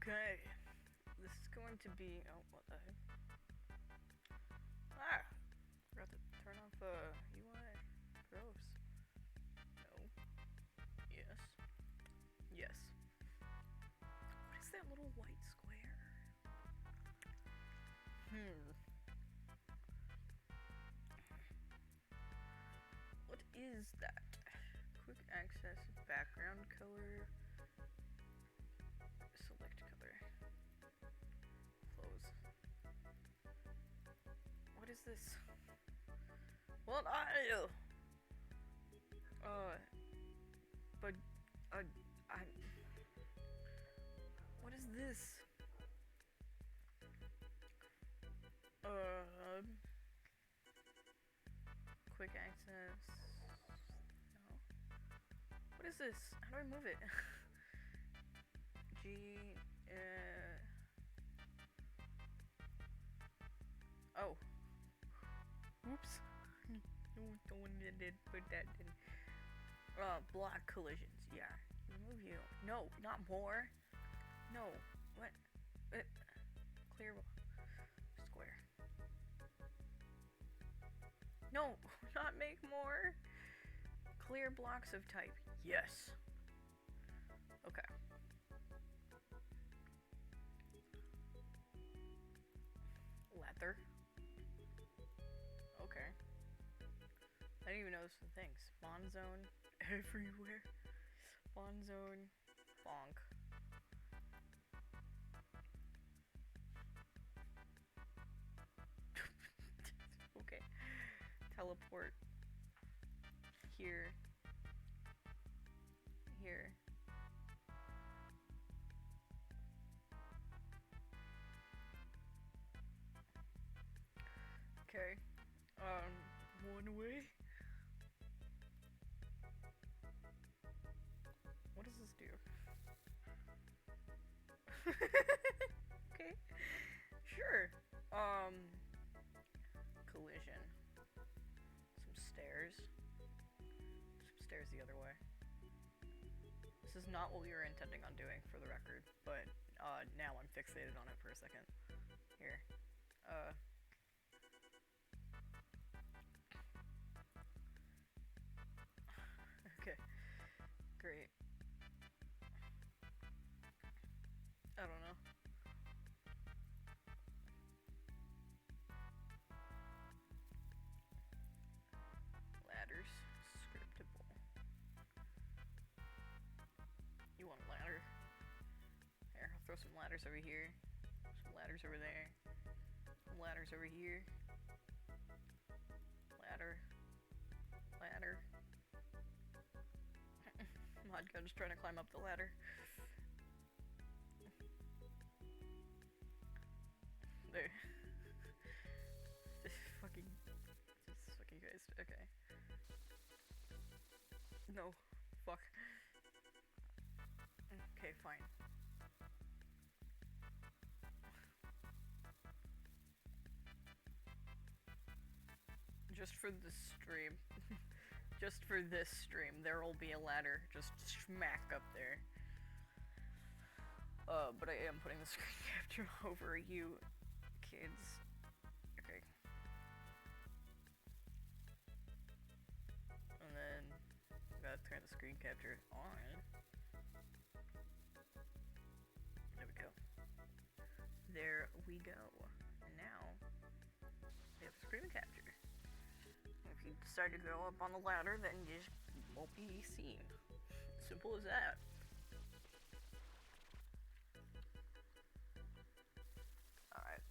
Okay, this is going to be. Oh, what the heck? Ah! Forgot to turn off UI. Gross. No. Yes. Yes. What is that little white square? What is that? Quick access background color. Select color. Close. What is this? What are you? But, I. What is this? Quick access. No. What is this? How do I move it? G. Oh. Oops. No one did put that in. Block collisions. Yeah. Remove you. No, not more. No. What? Clear square. No, not make more. Clear blocks of type. Yes. Okay. Leather. Okay. I didn't even notice the things. Spawn zone everywhere. Spawn zone. Bonk. Okay. Teleport. Here. Here. Okay. One way. What does this do? Okay. Sure. Collision. Some stairs. Some stairs the other way. This is not what we were intending on doing, for the record, but now I'm fixated on it for a second. Here. Okay. Great. I don't know. Ladders. Scriptable. You want a ladder? Here, I'll throw some ladders over here. Some ladders over there. Some ladders over here. Ladder. Ladder. Mod Gun's trying to climb up the ladder. There. This fucking guys. Okay. No. Fuck. Okay, fine. Just for the stream. Just for this stream, there will be a ladder just smack up there. But I am putting the screen capture over you kids. Okay. And then I gotta turn the screen capture on. There we go. There we go. And now we have the screen capture. If you decide to go up on the ladder, then you just won't be seen. Simple as that. Alright.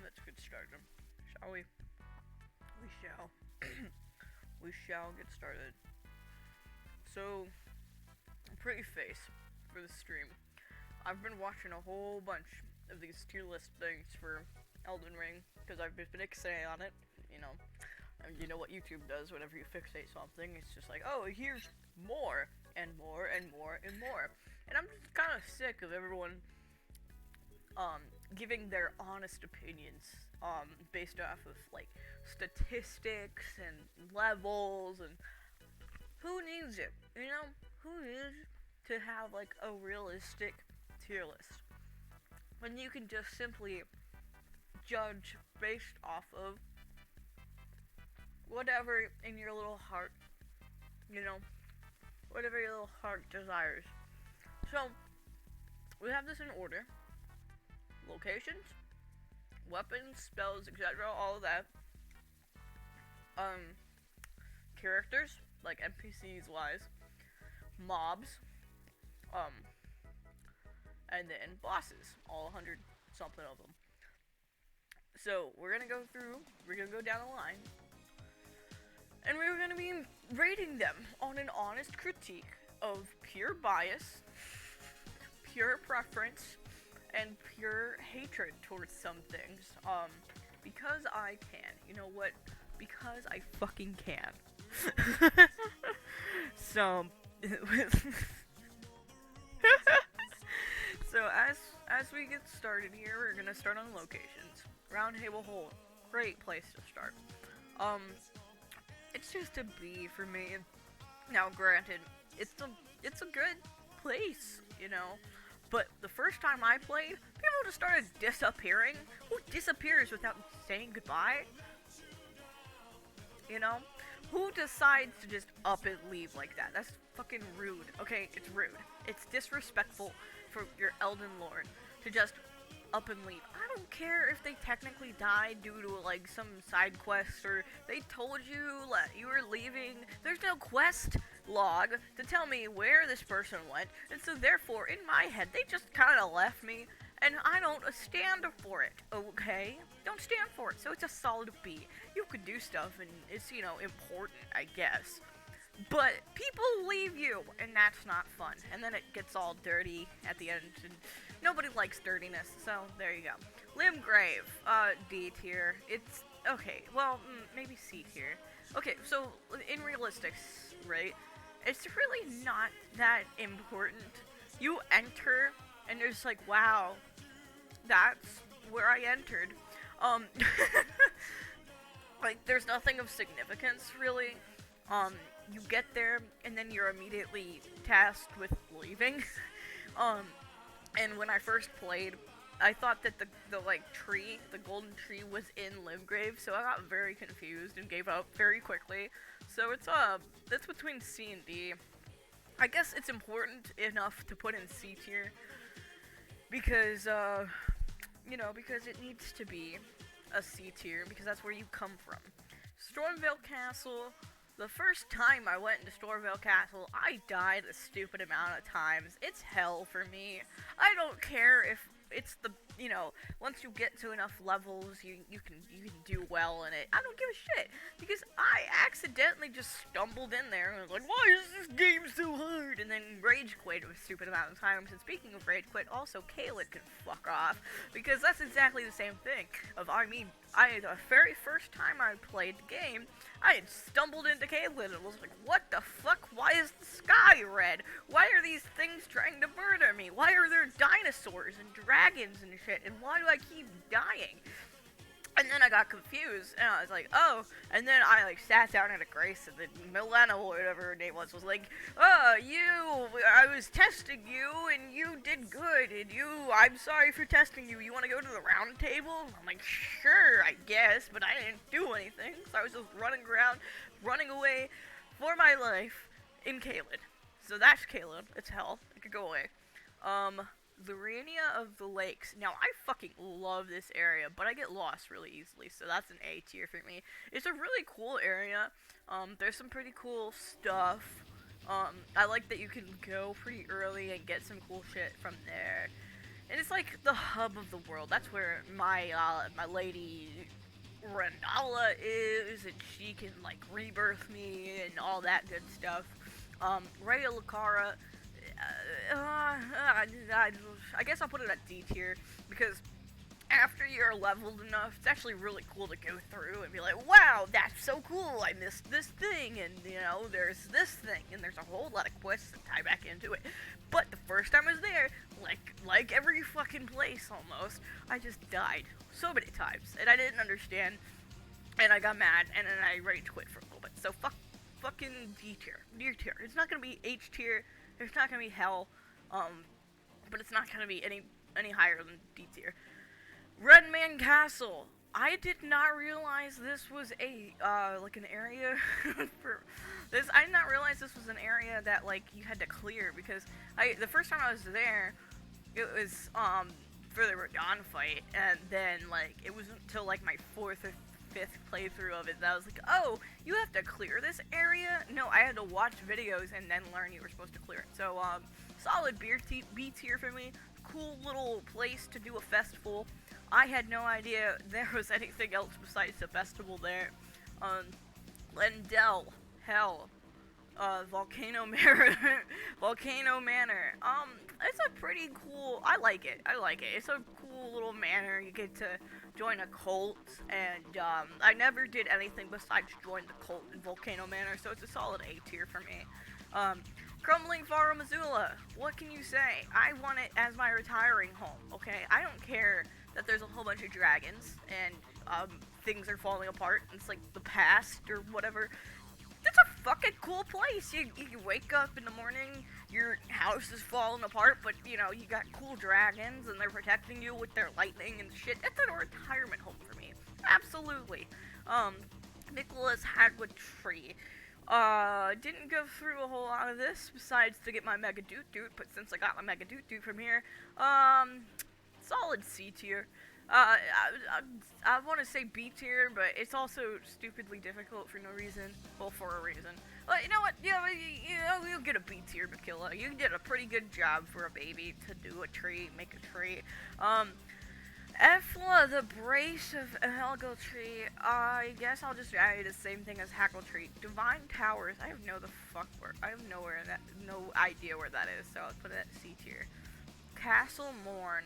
Let's get started. Shall we? We shall. We shall get started. So, pretty face for the stream. I've been watching a whole bunch of these tier list things for Elden Ring because I've just been fixated on it, you know. And you know what YouTube does whenever you fixate something, it's just like, oh, here's more, and more, and more, and more. And I'm just kind of sick of everyone giving their honest opinions, based off of, like, statistics and levels, and who needs it, you know? Who needs to have, like, a realistic tier list when you can just simply judge based off of whatever in your little heart, you know, whatever your little heart desires. So, we have this in order: locations, weapons, spells, etc., all of that. Characters, like NPCs wise, mobs, and then bosses, all 100 something of them. So, we're gonna go down the line, and we're gonna be rating them on an honest critique of pure bias, pure preference, and pure hatred towards some things, because I can. You know what? Because I fucking can. So, so as we get started here, we're gonna start on locations. Roundtable Hole, great place to start. It's just a B for me. Now, granted, it's a good place, you know. But the first time I played, people just started disappearing. Who disappears without saying goodbye? You know? Who decides to just up and leave like that? That's fucking rude. Okay, it's rude. It's disrespectful for your Elden Lord to just up and leave. I don't care if they technically died due to, like, some side quest, or they told you that you were leaving. There's no quest log to tell me where this person went, and so therefore, in my head, they just kind of left me, and I don't stand for it, okay? Don't stand for it, so it's a solid B. You could do stuff, and it's, you know, important, I guess. But people leave you, and that's not fun. And then it gets all dirty at the end, and nobody likes dirtiness, so there you go. Limgrave, D tier. It's, okay, well, maybe C tier. Okay, so, in realistics, right, it's really not that important. You enter, and there's like, wow, that's where I entered. Like, there's nothing of significance, really. You get there, and then you're immediately tasked with leaving. And when I first played, I thought that the tree, the golden tree, was in Limgrave, so I got very confused and gave up very quickly. So it's between C and D. I guess it's important enough to put in C tier, because, you know, because it needs to be a C tier, because that's where you come from. Stormvale Castle. The first time I went into Stormvale Castle, I died a stupid amount of times. It's hell for me. I don't care if it's the, you know, once you get to enough levels, you can do well in it. I don't give a shit, because I accidentally just stumbled in there and was like, why is this game so hard? And then rage quit a stupid amount of times. And speaking of rage quit, also Caelid can fuck off, because that's exactly the same thing. The very first time I played the game, I had stumbled into Caelid and was like, what the fuck? Why is the sky red? Why are these things trying to murder me? Why are there dinosaurs and dragons and shit? And why do I keep dying? And then I got confused, and I was like, oh, and then I, like, sat down at a Grace, and then Milena, or whatever her name was like, oh, I was testing you, and you did good, and I'm sorry for testing you, you want to go to the round table? I'm like, sure, I guess, but I didn't do anything, so I was just running around, running away for my life in Caelid. So that's Caelid, it's hell, it could go away. Lorania of the Lakes. Now, I fucking love this area, but I get lost really easily, so that's an A tier for me. It's a really cool area. There's some pretty cool stuff. I like that you can go pretty early and get some cool shit from there. And it's like the hub of the world. That's where my lady Randala is, and she can, like, rebirth me and all that good stuff. Raya Lucara. I guess I'll put it at D tier, because after you're leveled enough, it's actually really cool to go through and be like, wow, that's so cool, I missed this thing, and, you know, there's this thing, and there's a whole lot of quests that tie back into it. But the first time I was there, like every fucking place almost, I just died so many times, and I didn't understand, and I got mad, and then I rage quit for a little bit. So fucking D tier. It's not gonna be H tier, it's not gonna be hell, but it's not gonna be any higher than D tier. Redman Castle. I did not realize this was a like an area for this. I did not realize this was an area that like you had to clear, because the first time I was there, it was for the Radon fight, and then like it wasn't until like my 4th or 5th playthrough of it that I was like, oh, you have to clear this area? No, I had to watch videos and then learn you were supposed to clear it. So solid B tier for me. Cool little place to do a festival. I had no idea there was anything else besides the festival there. Lendell, hell, Volcano Manor, Volcano Manor. It's a pretty cool. I like it. It's a cool little manor. You get to join a cult, and I never did anything besides join the cult in Volcano Manor, so it's a solid A tier for me. Crumbling Faro Missoula. What can you say? I want it as my retiring home. Okay, I don't care that there's a whole bunch of dragons and things are falling apart. It's like the past or whatever. It's a fucking cool place. You wake up in the morning, your house is falling apart, but you know you got cool dragons and they're protecting you with their lightning and shit. It's a retirement home for me. Absolutely. Nicholas Hagwood Tree. Didn't go through a whole lot of this besides to get my Mega Doot, but since I got my Mega Doot from here, solid C tier. I want to say B tier, but it's also stupidly difficult for no reason. Well, for a reason. But you know what? Yeah, you'll get a B tier, Makilla. You did a pretty good job for a baby to do a tree, make a tree. Efla, the Brace of Helgo Tree. I guess I'll just add the same thing as Hackle Tree. Divine Towers. I have no idea where that is, so I'll put it at C tier. Castle Morn.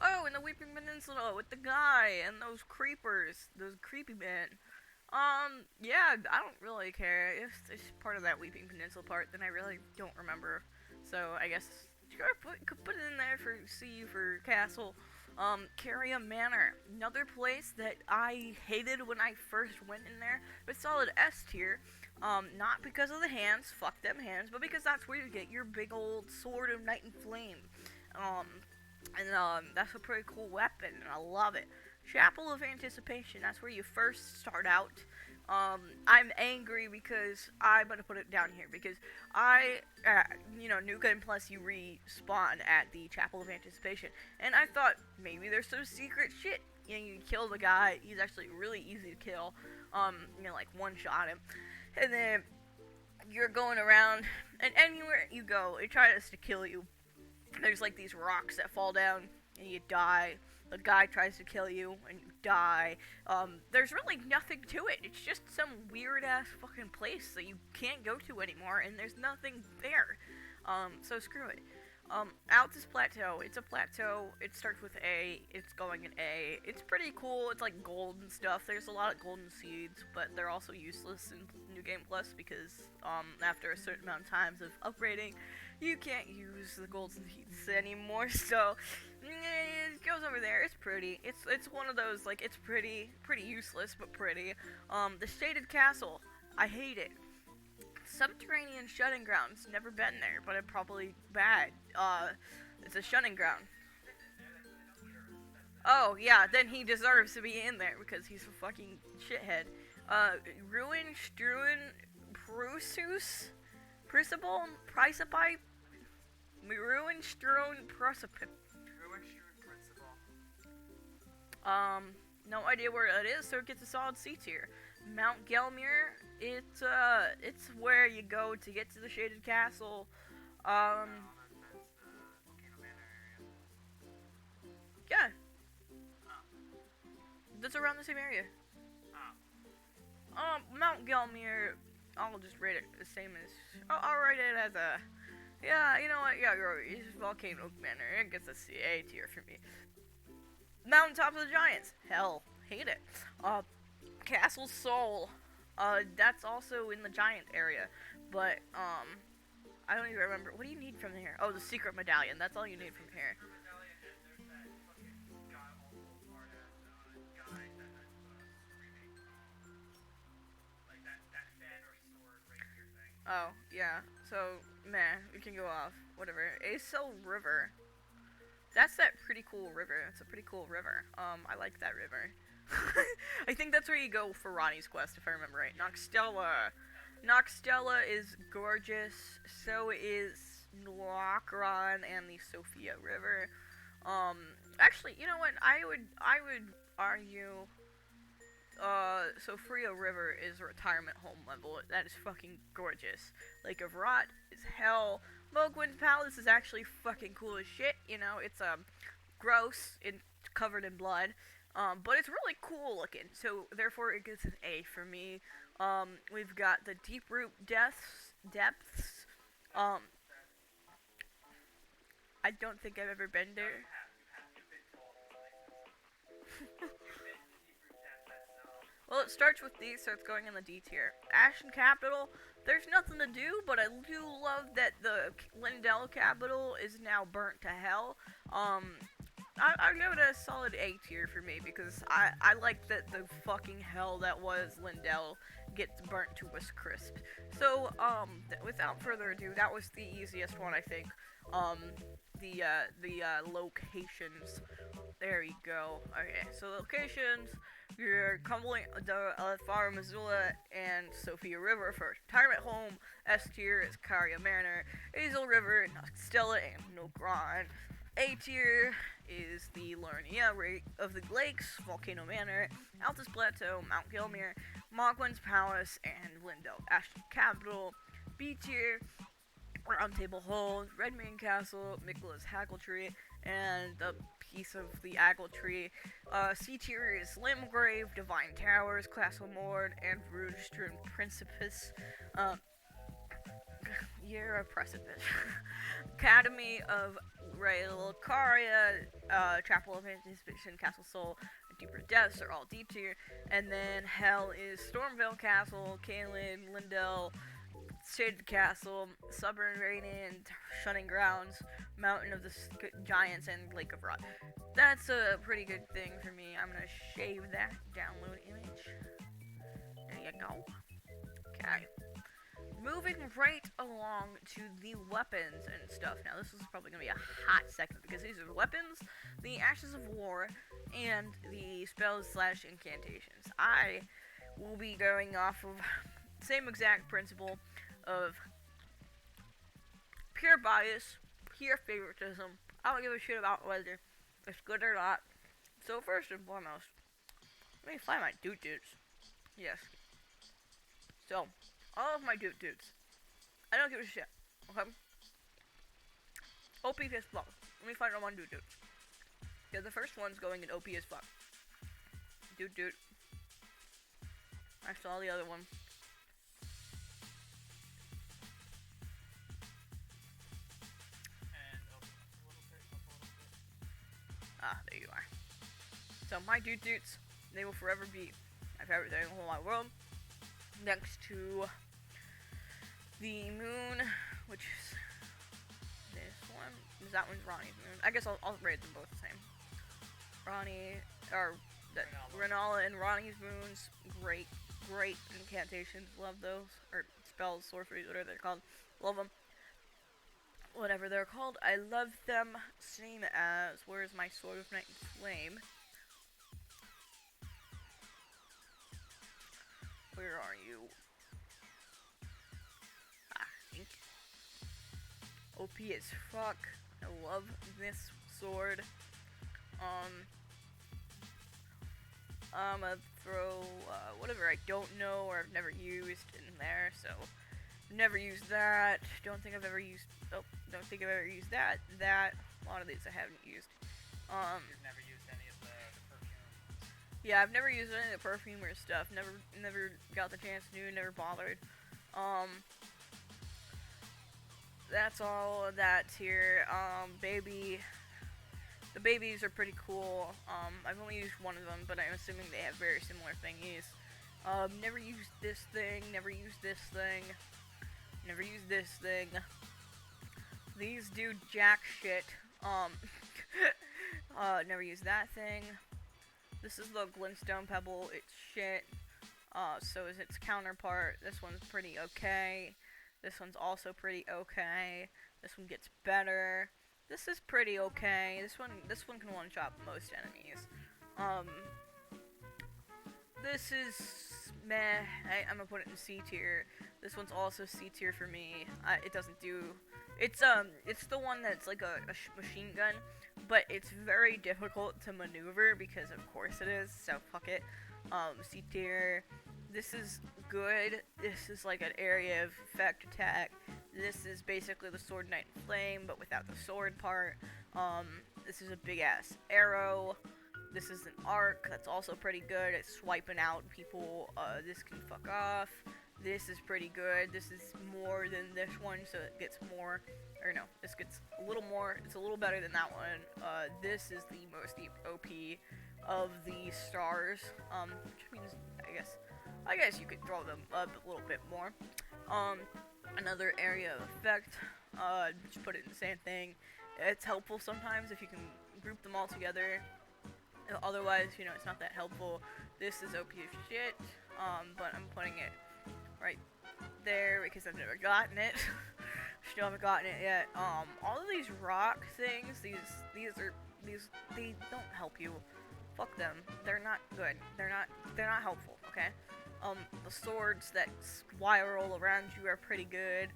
Oh, in the Weeping Peninsula with the guy and those creepers, those creepy men. Yeah, I don't really care. If it's part of that Weeping Peninsula part, then I really don't remember. So I guess you could put it in there for C for Castle. Carria Manor, another place that I hated when I first went in there, but solid S tier. Not because of the hands, fuck them hands, but because that's where you get your big old Sword of Night and Flame. That's a pretty cool weapon, and I love it. Chapel of Anticipation, that's where you first start out. I'm angry because I'm gonna put it down here because New Game Plus, you respawn at the Chapel of Anticipation, and I thought maybe there's some secret shit. You know, you kill the guy, he's actually really easy to kill. Like one-shot him, and then you're going around, and anywhere you go, it tries to kill you. There's like these rocks that fall down, and you die. The guy tries to kill you, and you die. There's really nothing to it. It's just some weird-ass fucking place that you can't go to anymore, and there's nothing there. So screw it. Altus Plateau. It's a plateau. It starts with A. It's going in A. It's pretty cool. It's like gold and stuff. There's a lot of golden seeds, but they're also useless in New Game Plus because, after a certain amount of times of upgrading, you can't use the golden seeds anymore, so it goes over there. It's pretty. It's one of those, like, it's pretty useless, but pretty. The Shaded Castle. I hate it. Subterranean Shunning Grounds. Never been there, but it's probably bad. It's a shunning ground. Oh, yeah, then he deserves to be in there because he's a fucking shithead. Ruin, Struin, Prusus, Crucible, Pricepipe, Ruin, Struin, Precipice. No idea where it is, so it gets a solid C tier. Mount Gelmir, it's where you go to get to the Shaded Castle. Yeah. That's around the same area. Mount Gelmir, I'll just rate it the same as, I'll rate it as a Yeah, you know what? Yeah, Volcano Manor. It gets a A tier for me. Mountaintop of the Giants. Hell, hate it. Castle Soul. That's also in the Giant area, but I don't even remember. What do you need from here? Oh, the secret medallion. That's all you need from here. Oh, yeah. So, meh, we can go off. Whatever. Acel River. That's that pretty cool river. It's a pretty cool river. I like that river. I think that's where you go for Ronnie's quest, if I remember right. Noxtella. Noxtella is gorgeous. So is Noakron and the Sophia River. Actually, you know what? I would argue Sophia River is a retirement home level. That is fucking gorgeous. Lake of Rot is hell. Mogwin's Palace is actually fucking cool as shit. You know, it's gross and covered in blood. But it's really cool looking. So therefore, it gets an A for me. We've got the Deep Root depths. I don't think I've ever been there. Well, it starts with D, so it's going in the D tier. Ashen Capital, there's nothing to do, but I do love that the Lindell Capital is now burnt to hell. I'll give it a solid A tier for me, because I like that the fucking hell that was Lindell gets burnt to a crisp. So, without further ado, that was the easiest one, I think. The locations. There you go. Okay, so locations. You're Cumberland, Farah, Missoula, and Sophia River for retirement home. S tier is Caria Manor, Hazel River, Stella, and Nogron. A tier is the Lornia of the Lakes, Volcano Manor, Altus Plateau, Mount Gilmere, Mogwin's Palace, and Lindell Ashton Capital. B tier, Round Table Hold, Redmane Castle, Michela's Haggletree, and the piece of the Aggletree. C tier is Limgrave, Divine Towers, Castle Mord, and Rudestern Principus. You're a precipice. Academy of Raelcaria, Chapel of Anticipation, Castle Soul, and Deeper Depths are all D tier. And then Hell is Stormvale Castle, Caelin, Lindell, Shaded Castle, Subterranean Shunning Grounds, Mountain of the Giants, and Lake of Rot. That's a pretty good thing for me. I'm gonna shave that download image. There you go. Okay. Moving right along to the weapons and stuff. Now, this is probably gonna be a hot second because these are the weapons, the Ashes of War, and the spells / incantations. I will be going off of the same exact principle of pure bias, pure favoritism. I don't give a shit about whether it's good or not. So first and foremost, let me find my dudes. Yes. So, all of my dudes. I don't give a shit. Okay? OP as fuck. Let me find out one dude. Yeah, the first one's going in OP as fuck. Dude. I saw the other one. Ah, there you are. So my dudes, they will forever be my favorite thing in the whole wide world. Next to the moon, which is this one. That one's Ronnie's moon. I guess I'll rate them both the same. Renala and Ronnie's moons, great incantations. Love those. Or spells, sorceries, whatever they're called. Love them. Whatever they're called, I love them. Same as, where's my Sword of Night and Flame? Where are you? OP as fuck. I love this sword. I'm gonna throw whatever I don't know or I've never used in there, so never used that. Don't think I've ever used that. A lot of these I haven't used. You've never used any of the perfumes? Yeah, I've never used any of the perfumer stuff. Never got the chance to, never bothered. that's all that's here. The babies are pretty cool. I've only used one of them, but I'm assuming they have very similar thingies. Never used this thing, never used this thing, never used this thing. These do jack shit. Never used that thing. This is the glintstone pebble, it's shit. So is its counterpart. This one's pretty okay. This one's also pretty okay. This one gets better. This is pretty okay. This one can one-shot most enemies. This is meh. I'm gonna put it in C tier. This one's also C tier for me. It doesn't do. It's the one that's like a machine gun, but it's very difficult to maneuver because of course it is. So fuck it. C tier. This is good. This is like an area of effect attack. This is basically the Sword Knight in Flame, but without the sword part. This is a big ass arrow. This is an arc that's also pretty good at swiping out people. This can fuck off. This is pretty good. This is more than this one, so it gets more. Or no, this gets a little more. It's a little better than that one. This is the most OP of the stars. Which means, I guess you could throw them up a little bit more. Another area of effect. Just put it in the same thing. It's helpful sometimes if you can group them all together. Otherwise, it's not that helpful. This is OP as shit, but I'm putting it right there because I've never gotten it. Still haven't gotten it yet. All of these rock things, they don't help you. Fuck them. They're not good. They're not helpful, okay? The swords that spiral around you are pretty good.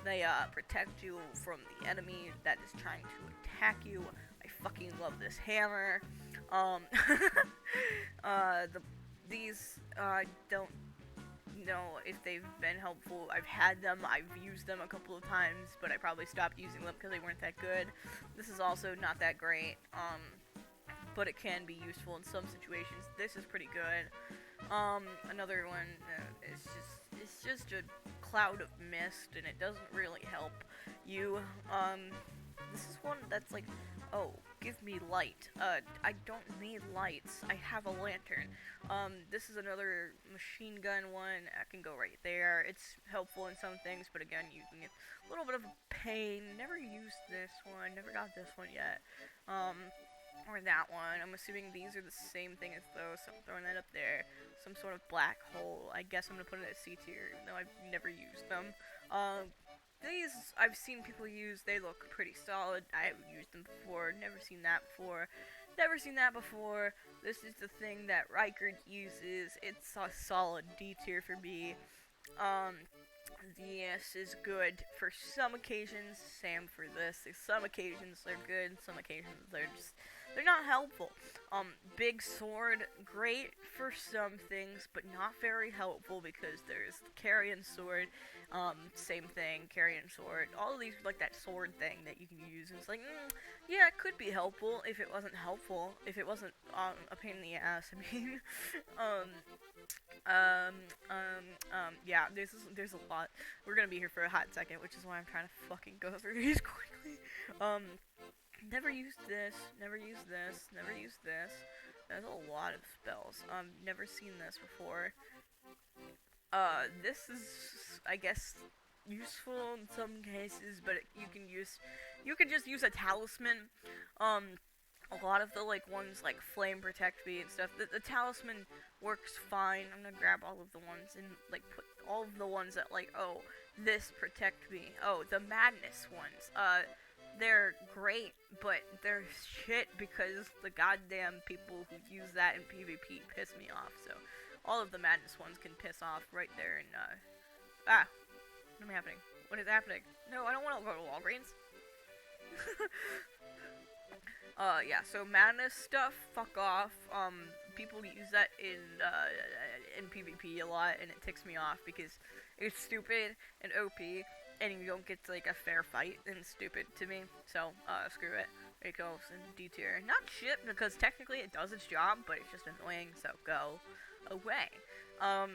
They, protect you from the enemy that is trying to attack you. I fucking love this hammer. These, don't know if they've been helpful. I've had them, I've used them a couple of times, but I probably stopped using them because they weren't that good. This is also not that great, but it can be useful in some situations. This is pretty good. Another one, it's just a cloud of mist, and it doesn't really help you. This is one that's like, oh, give me light. I don't need lights. I have a lantern. This is another machine gun one. I can go right there. It's helpful in some things, but again, you can get a little bit of pain. Never used this one. Never got this one yet. Or that one. I'm assuming these are the same thing as those, so I'm throwing that up there. Some sort of black hole. I guess I'm gonna put it at C tier, even though I've never used them. These I've seen people use. They look pretty solid. I haven't used them before. Never seen that before. This is the thing that Riker uses. It's a solid D tier for me. This is good for some occasions. Same for this. Some occasions they're good. Some occasions they're not helpful. Big sword, great for some things, but not very helpful because there's carrion sword. Same thing, carrion sword. All of these are like that sword thing that you can use. And it's like, yeah, it could be helpful if it wasn't helpful. If it wasn't a pain in the ass. I mean, yeah. There's a lot. We're gonna be here for a hot second, which is why I'm trying to fucking go through these quickly. Never used this, never used this, never used this. There's a lot of spells. Never seen this before. This is, I guess, useful in some cases, but you can just use a talisman. A lot of the, ones like Flame Protect Me and stuff, the talisman works fine. I'm gonna grab all of the ones and, put all of the ones that, oh, this protect me. Oh, the Madness ones. They're great, but they're shit because the goddamn people who use that in PvP piss me off, so all of the Madness ones can piss off right there, and, what am I happening? What is happening? No, I don't want to go to Walgreens. Yeah, so Madness stuff, fuck off. People use that in PvP a lot, and it ticks me off because it's stupid and OP, and you don't get, a fair fight, and it's stupid to me, so, screw it. There it goes, in D tier. Not shit, because technically it does its job, but it's just annoying, so go away. All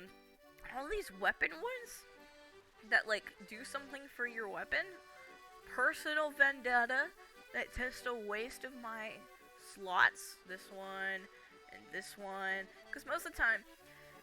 these weapon ones that, do something for your weapon, personal vendetta that's just a waste of my slots. This one and this one. Because most of the time,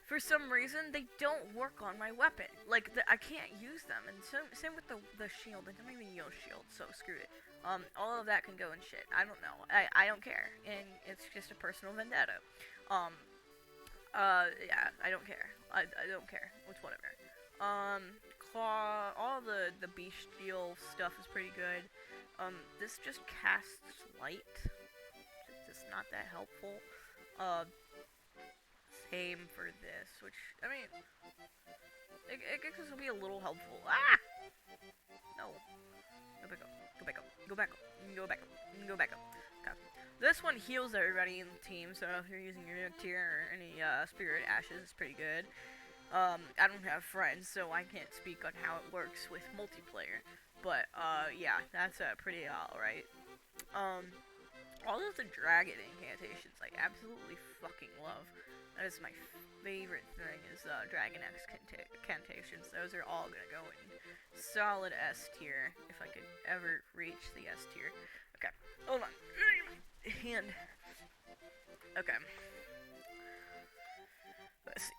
for some reason, they don't work on my weapon. Like, I can't use them. And so, same with the shield. I don't even use shield, so screw it. All of that can go in shit. I don't know. I don't care. And it's just a personal vendetta. Yeah, I don't care. I don't care. It's whatever. Claw, all the beast steel stuff is pretty good. This just casts light. It's just not that helpful. Same for this, which, I mean, it guess will be a little helpful. Ah! No. Go back up. Go back up. Go back up. Go back up. Go back up. Okay. This one heals everybody in the team, so if you're using your tier or any spirit ashes, it's pretty good. I don't have friends, so I can't speak on how it works with multiplayer. But, yeah, that's pretty alright. All of the dragon incantations I absolutely fucking love. That is my favorite thing, is dragon incantations. Those are all gonna go in solid S tier, if I could ever reach the S tier. Okay, hold on. Hand. Okay. Let's see.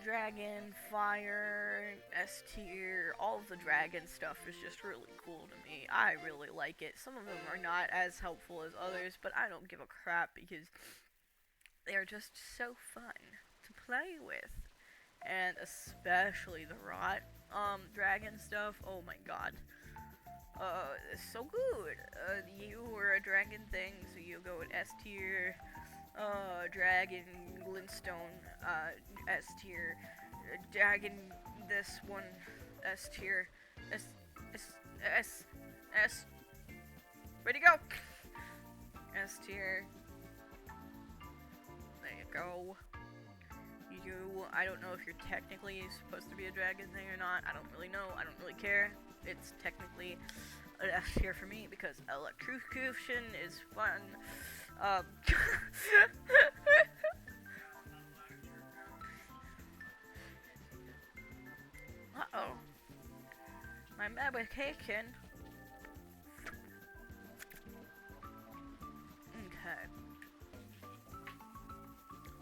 Dragon, fire, S tier, all of the dragon stuff is just really cool to me. I really like it. Some of them are not as helpful as others, but I don't give a crap because they're just so fun to play with. And especially the rot dragon stuff, oh my god. It's so good. You were a dragon thing, so you go with S tier. Dragon, glintstone, S tier. Dragon, this one, S tier. S. Ready to go! S tier. There you go. I don't know if you're technically supposed to be a dragon thing or not. I don't really know. I don't really care. It's technically an S tier for me because electrocution is fun. Uh-oh. My medication. Okay.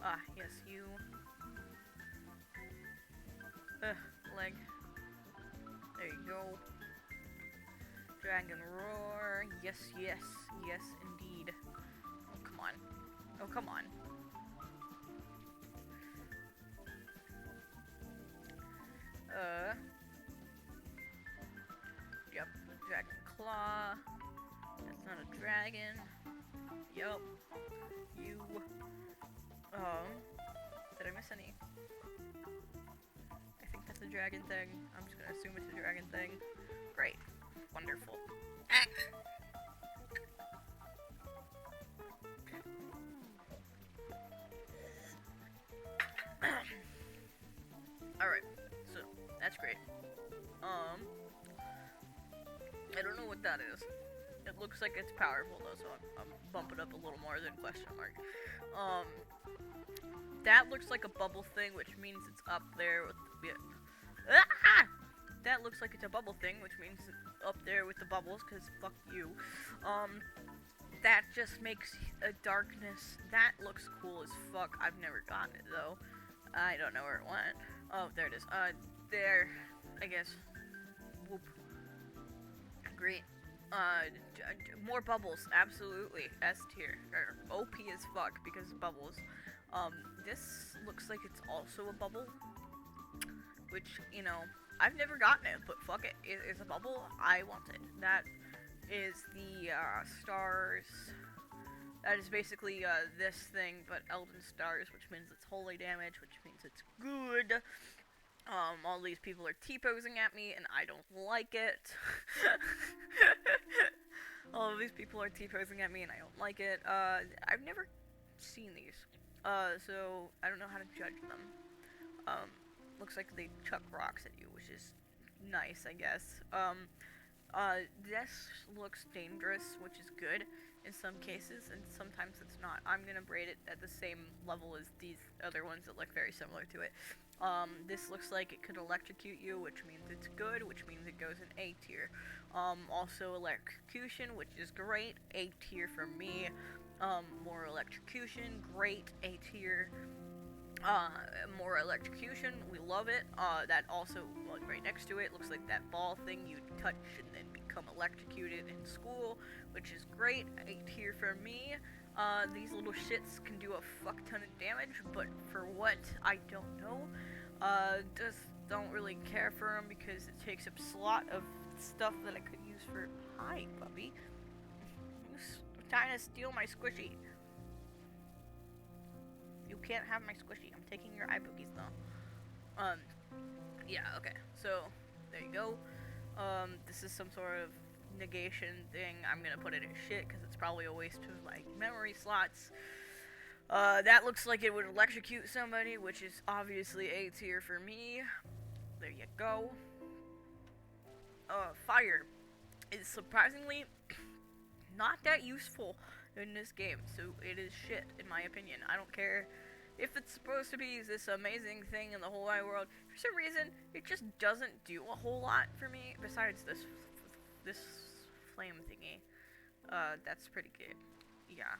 Ah, yes, you. Leg. There you go. Dragon roar. Yes, yes, yes, indeed. Oh, come on. Oh, come on. Yep. Dragon claw. That's not a dragon. Yup. You. Did I miss any? I think that's a dragon thing. I'm just gonna assume it's a dragon thing. Great. Wonderful. Alright, so that's great. I don't know what that is. It looks like it's powerful though, so I'm bumping up a little more than question mark. That looks like a bubble thing, which means it's up there with the... That looks like it's a bubble thing, which means it's up there with the bubbles, because fuck you. That just makes a darkness. That looks cool as fuck. I've never gotten it, though. I don't know where it went. Oh, there it is. There. I guess. Whoop. Great. More bubbles. Absolutely. S tier. Or OP as fuck, because of bubbles. This looks like it's also a bubble. Which, you know, I've never gotten it, but fuck it. It's a bubble. I want it. That is the, stars. That is basically, this thing, but elden stars, which means it's holy damage, which means it's good. All these people are T-posing at me, and I don't like it. All of these people are T-posing at me, and I don't like it. I've never seen these. So I don't know how to judge them. Looks like they chuck rocks at you, which is nice, I guess. This looks dangerous, which is good. in some cases, and sometimes it's not. I'm gonna rate it at the same level as these other ones that look very similar to it. This looks like it could electrocute you, which means it's good, which means it goes in A tier. Also electrocution, which is great, A tier for me. More electrocution, great, A tier. More electrocution, we love it. That also, like, right next to it, looks like that ball thing you touch and then become electrocuted in school, which is great, A tier for me. These little shits can do a fuck ton of damage, but for what, I don't know. Just don't really care for them because it takes up a slot of stuff that I could use for... Hi, puppy. You're trying to steal my squishy. You can't have my squishy. I'm taking your eye boogies, though. Yeah, okay. So, there you go. This is some sort of negation thing. I'm gonna put it in shit, because it's probably a waste of, like, memory slots. That looks like it would electrocute somebody, which is obviously A tier for me. There you go. Fire is surprisingly not that useful in this game, so it is shit, in my opinion. I don't care if it's supposed to be this amazing thing in the whole wide world. For some reason, it just doesn't do a whole lot for me, besides this flame thingy. That's pretty good. Yeah.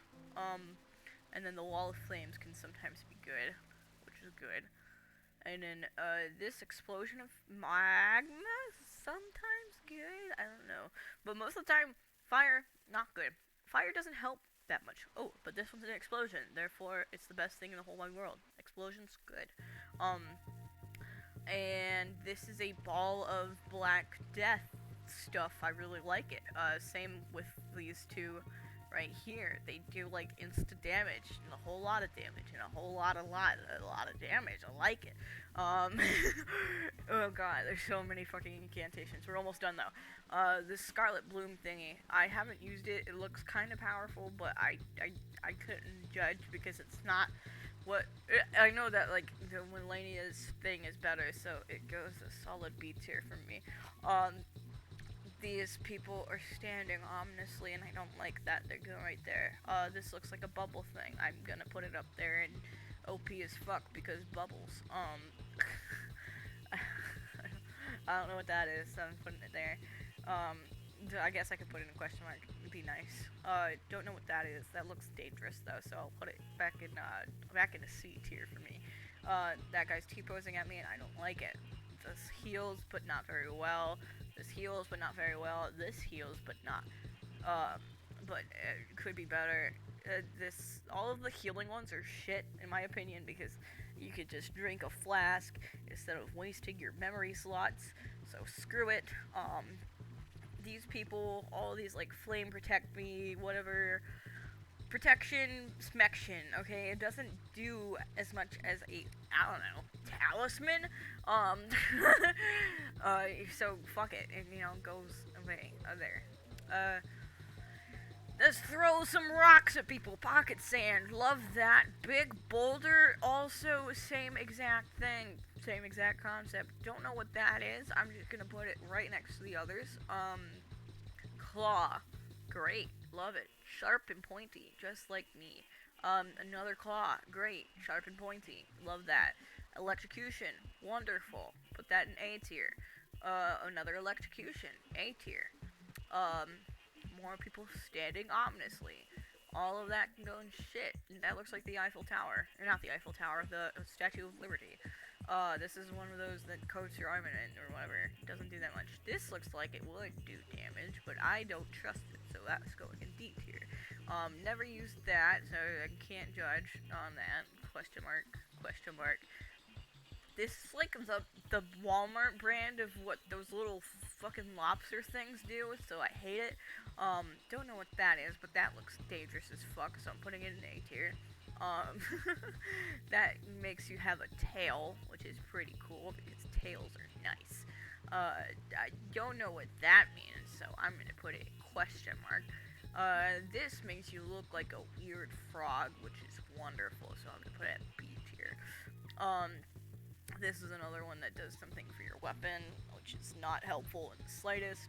And then the wall of flames can sometimes be good, which is good. And then, this explosion of magma, sometimes good? I don't know. But most of the time, fire, not good. Fire doesn't help that much. Oh, but this one's an explosion, therefore it's the best thing in the whole wide world. Explosion's good. And this is a ball of black death stuff. I really like it. Same with these two right here. They do like instant damage and a whole lot of damage and a lot of damage. I like it. Oh god, there's so many fucking incantations. We're almost done though. This Scarlet Bloom thingy, I haven't used it. It looks kind of powerful, but I couldn't judge because it's not what I know that like the Millennia's thing is better, so it goes a solid B tier for me. These people are standing ominously, and I don't like that. They're going right there. This looks like a bubble thing. I'm gonna put it up there, and OP as fuck because bubbles. I don't know what that is, so I'm putting it there. I guess I could put it in a question mark. It'd be nice. Don't know what that is. That looks dangerous though, so I'll put it back in a C tier for me. That guy's T-posing at me, and I don't like it. This heals, but not very well. This heals, but not very well. This heals, but not. But it could be better. All of the healing ones are shit, in my opinion, because you could just drink a flask instead of wasting your memory slots. So screw it. These people, all these like flame protect me, whatever. Protection, smection, okay? It doesn't do as much as a, I don't know, talisman? So fuck it, it, goes away, there. Let's throw some rocks at people, pocket sand, love that. Big boulder, also same exact thing, same exact concept. Don't know what that is, I'm just gonna put it right next to the others. Claw, great, love it. Sharp and pointy, just like me. Another claw, great, sharp and pointy, love that. Electrocution, wonderful, put that in A tier. Another electrocution, A tier. More people standing ominously. All of that can go in shit. That looks like the Eiffel Tower. Or not the Eiffel Tower, the Statue of Liberty. This is one of those that coats your armament in, or whatever. Doesn't do that much. This looks like it would do damage, but I don't trust it, so that's going in D tier. Never used that, so I can't judge on that. Question mark, question mark. This is like the Walmart brand of what those little fucking lobster things do, so I hate it. Don't know what that is, but that looks dangerous as fuck, so I'm putting it in A tier. That makes you have a tail, which is pretty cool, because tails are nice. I don't know what that means, so I'm gonna put it in question mark. This makes you look like a weird frog, which is wonderful, so I'm gonna put it at B tier. This is another one that does something for your weapon, which is not helpful in the slightest.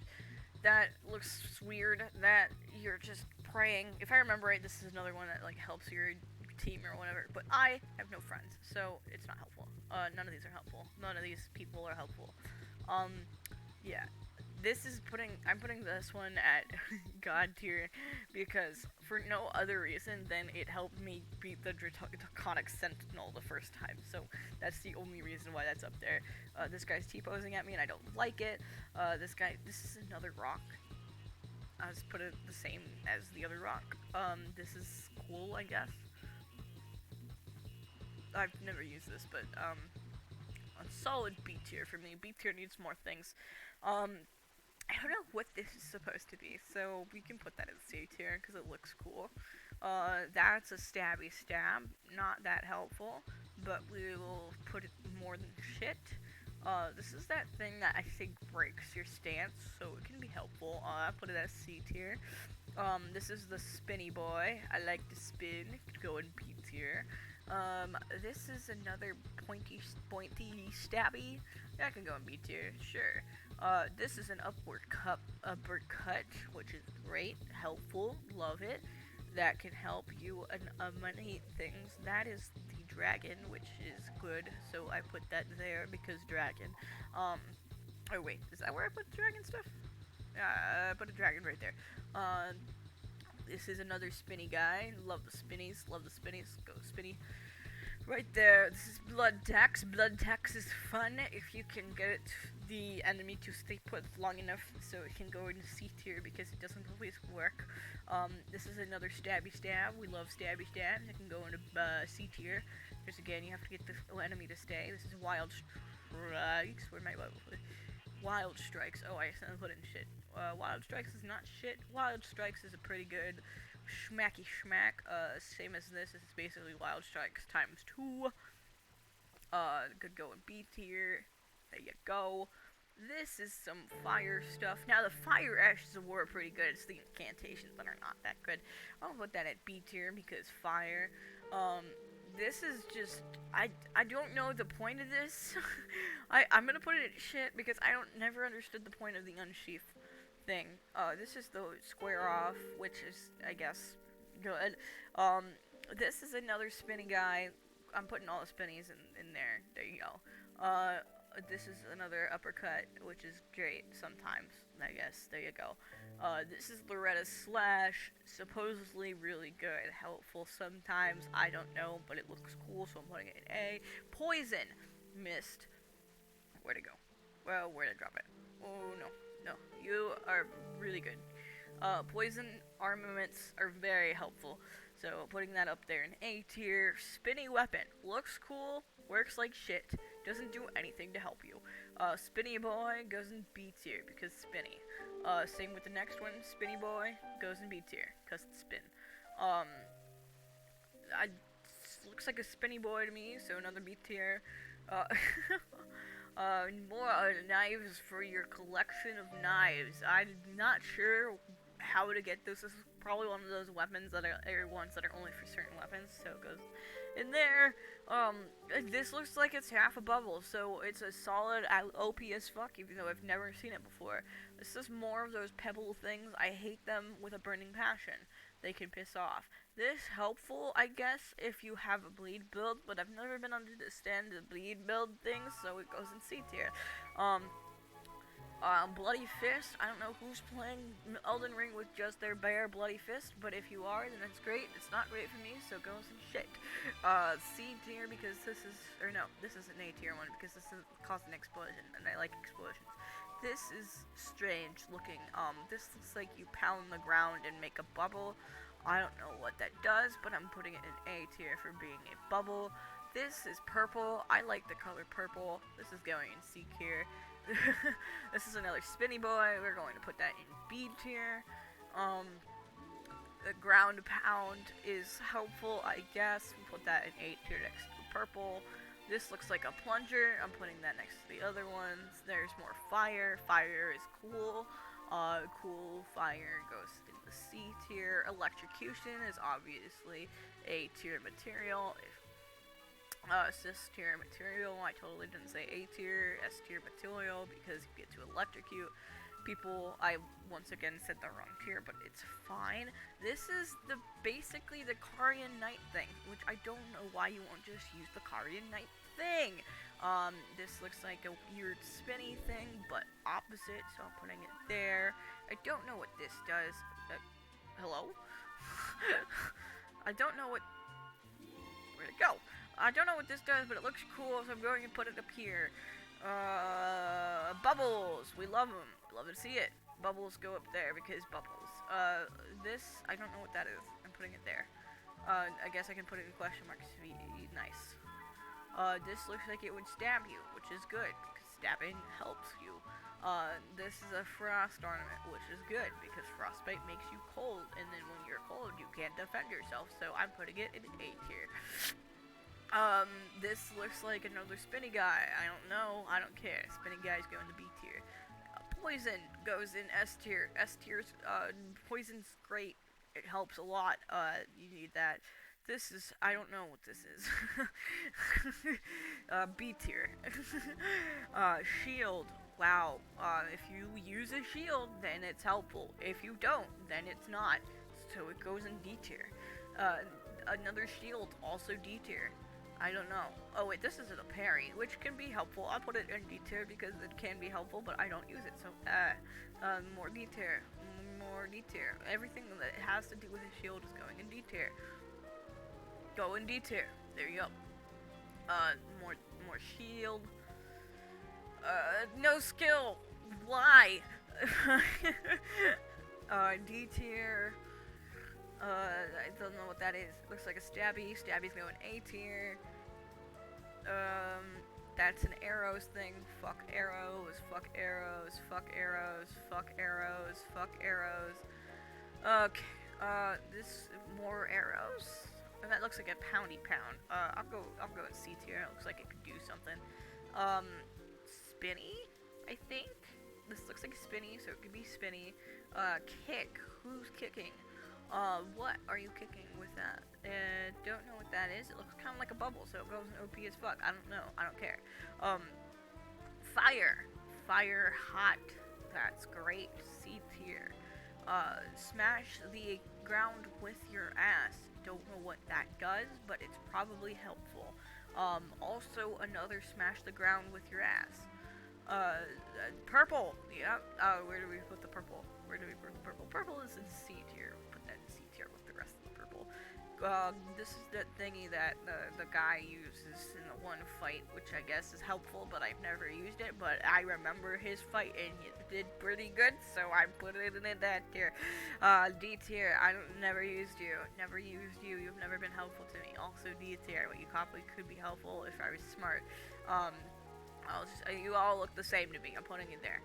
That looks weird, that you're just praying. If I remember right, this is another one that like helps your team or whatever. But I have no friends, so it's not helpful. None of these are helpful. None of these people are helpful. Yeah. I'm putting this one at God tier because for no other reason than it helped me beat the Draconic Sentinel the first time. So that's the only reason why that's up there. This guy's T-posing at me and I don't like it. This is another rock. I'll just put it the same as the other rock. This is cool, I guess. I've never used this, but a solid B tier for me. B tier needs more things. I don't know what this is supposed to be, so we can put that in C tier because it looks cool. That's a stabby stab, not that helpful, but we will put it more than shit. This is that thing that I think breaks your stance, so it can be helpful. I put it as C tier. This is the spinny boy. I like to spin. Could go in B tier. This is another pointy stabby. That can go in B tier, sure. This is an upward cut, which is great, helpful, love it. That can help you in many things. That is the dragon, which is good, so I put that there because dragon. Oh wait, is that where I put dragon stuff? I put a dragon right there. This is another spinny guy. Love the spinnies, go spinny. Right there, this is blood tax. Blood tax is fun if you can get the enemy to stay put long enough so it can go into C tier because it doesn't always work. This is another stabby stab. We love stabby stabs. It can go into C tier. Because again, you have to get the enemy to stay. This is wild strikes. Where my wild strikes. Oh, I accidentally put it in shit. Wild strikes is not shit. Wild strikes is a pretty good schmacky schmack. Same as this. This is basically wild strikes times 2. Could go in B tier. There you go. This is some fire stuff. Now the fire ashes of war are pretty good. It's the incantations that are not that good. I'll put that at B tier because fire. This is just I don't know the point of this. I'm gonna put it at shit because I never understood the point of the unsheath thing. This is the square off, which is I guess good. This is another spinny guy. I'm putting all the spinnies in there. There you go. This is another uppercut, which is great sometimes, I guess. There you go. This is Loretta's slash, supposedly really good, helpful sometimes. I don't know, but it looks cool, so I'm putting it in A. Poison, missed. Where'd it go? Well, where'd I drop it? Oh no, you are really good. Poison armaments are very helpful, so putting that up there in A tier. Spinny weapon, looks cool, works like shit. Doesn't do anything to help you. Spinny boy goes in B tier because spinny. Same with the next one. Spinny boy goes in B tier because it's spin. Looks like a spinny boy to me, so another B tier. More knives for your collection of knives. I'm not sure how to get this. This is probably one of those weapons that are ones that are only for certain weapons, so it goes in there. This looks like it's half a bubble, so it's a solid OP as fuck, even though I've never seen it before. This is more of those pebble things. I hate them with a burning passion. They can piss off. This helpful, I guess, if you have a bleed build, but I've never been understand the bleed build thing, so it goes in C tier. Bloody Fist, I don't know who's playing Elden Ring with just their bare Bloody Fist, but if you are, then that's great. It's not great for me, so go some shit. C tier because this is an A tier one because this is causing an explosion, and I like explosions. This is strange looking. This looks like you pound the ground and make a bubble. I don't know what that does, but I'm putting it in A tier for being a bubble. This is purple. I like the color purple. This is going in C tier. This is another spinny boy. We're going to put that in B tier. The ground pound is helpful, I guess. We put that in A tier next to the purple. This looks like a plunger. I'm putting that next to the other ones. There's more fire. Fire is cool. Cool fire goes in the C tier. Electrocution is obviously A tier material. S tier material. I totally didn't say A tier. S tier material because you get to electrocute. People, I once again said the wrong tier, but it's fine. This is basically the Karian Knight thing, which I don't know why you won't just use the Karian Knight thing. This looks like a weird spinny thing, but opposite, so I'm putting it there. I don't know what this does. Hello? I don't know what... Where'd it go? I don't know what this does, but it looks cool, so I'm going to put it up here. Bubbles! We love them. Love to see it. Bubbles go up there because bubbles. This, I don't know what that is. I'm putting it there. I guess I can put it in question marks to be nice. This looks like it would stab you, which is good, because stabbing helps you. This is a frost ornament, which is good, because frostbite makes you cold, and then when you're cold, you can't defend yourself, so I'm putting it in A tier. This looks like another spinny guy. I don't know, I don't care. Spinny guys go in the B tier. Poison goes in S tier. S tier's, poison's great. It helps a lot. You need that. This is, I don't know what this is. B tier. Shield. Wow. If you use a shield, then it's helpful. If you don't, then it's not. So it goes in D tier. Another shield, also D tier. I don't know. Oh wait, this isn't a parry, which can be helpful. I'll put it in D tier because it can be helpful, but I don't use it, so, more D tier. More D tier. Everything that has to do with a shield is going in D tier. Go in D tier. There you go. More shield. No skill. Why? D tier. I don't know what that is. Looks like a stabby. Stabby's going A tier. That's an arrows thing. Fuck arrows. Fuck arrows. Fuck arrows. Fuck arrows. Fuck arrows. Okay. This more arrows. And that looks like a poundy pound. I'll go in C tier. It looks like it could do something. Spinny, I think. This looks like spinny, so it could be spinny. Kick. Who's kicking? What are you kicking with that? Don't know what that is. It looks kind of like a bubble, so it goes in OP as fuck. I don't know. I don't care. Fire. Fire hot. That's great. C tier. Smash the ground with your ass. Don't know what that does, but it's probably helpful. Also another smash the ground with your ass. Purple. Yep. Where do we put the purple? Where do we put the purple? Purple is in C tier. Put that in C tier with the rest of the purple. This is the thingy that the guy uses in the one fight, which I guess is helpful, but I've never used it. But I remember his fight, and he did pretty good, so I put it in that tier. D tier. Never used you. Never used you. You've never been helpful to me. Also D tier. What you probably could be helpful if I was smart. You all look the same to me. I'm putting it there.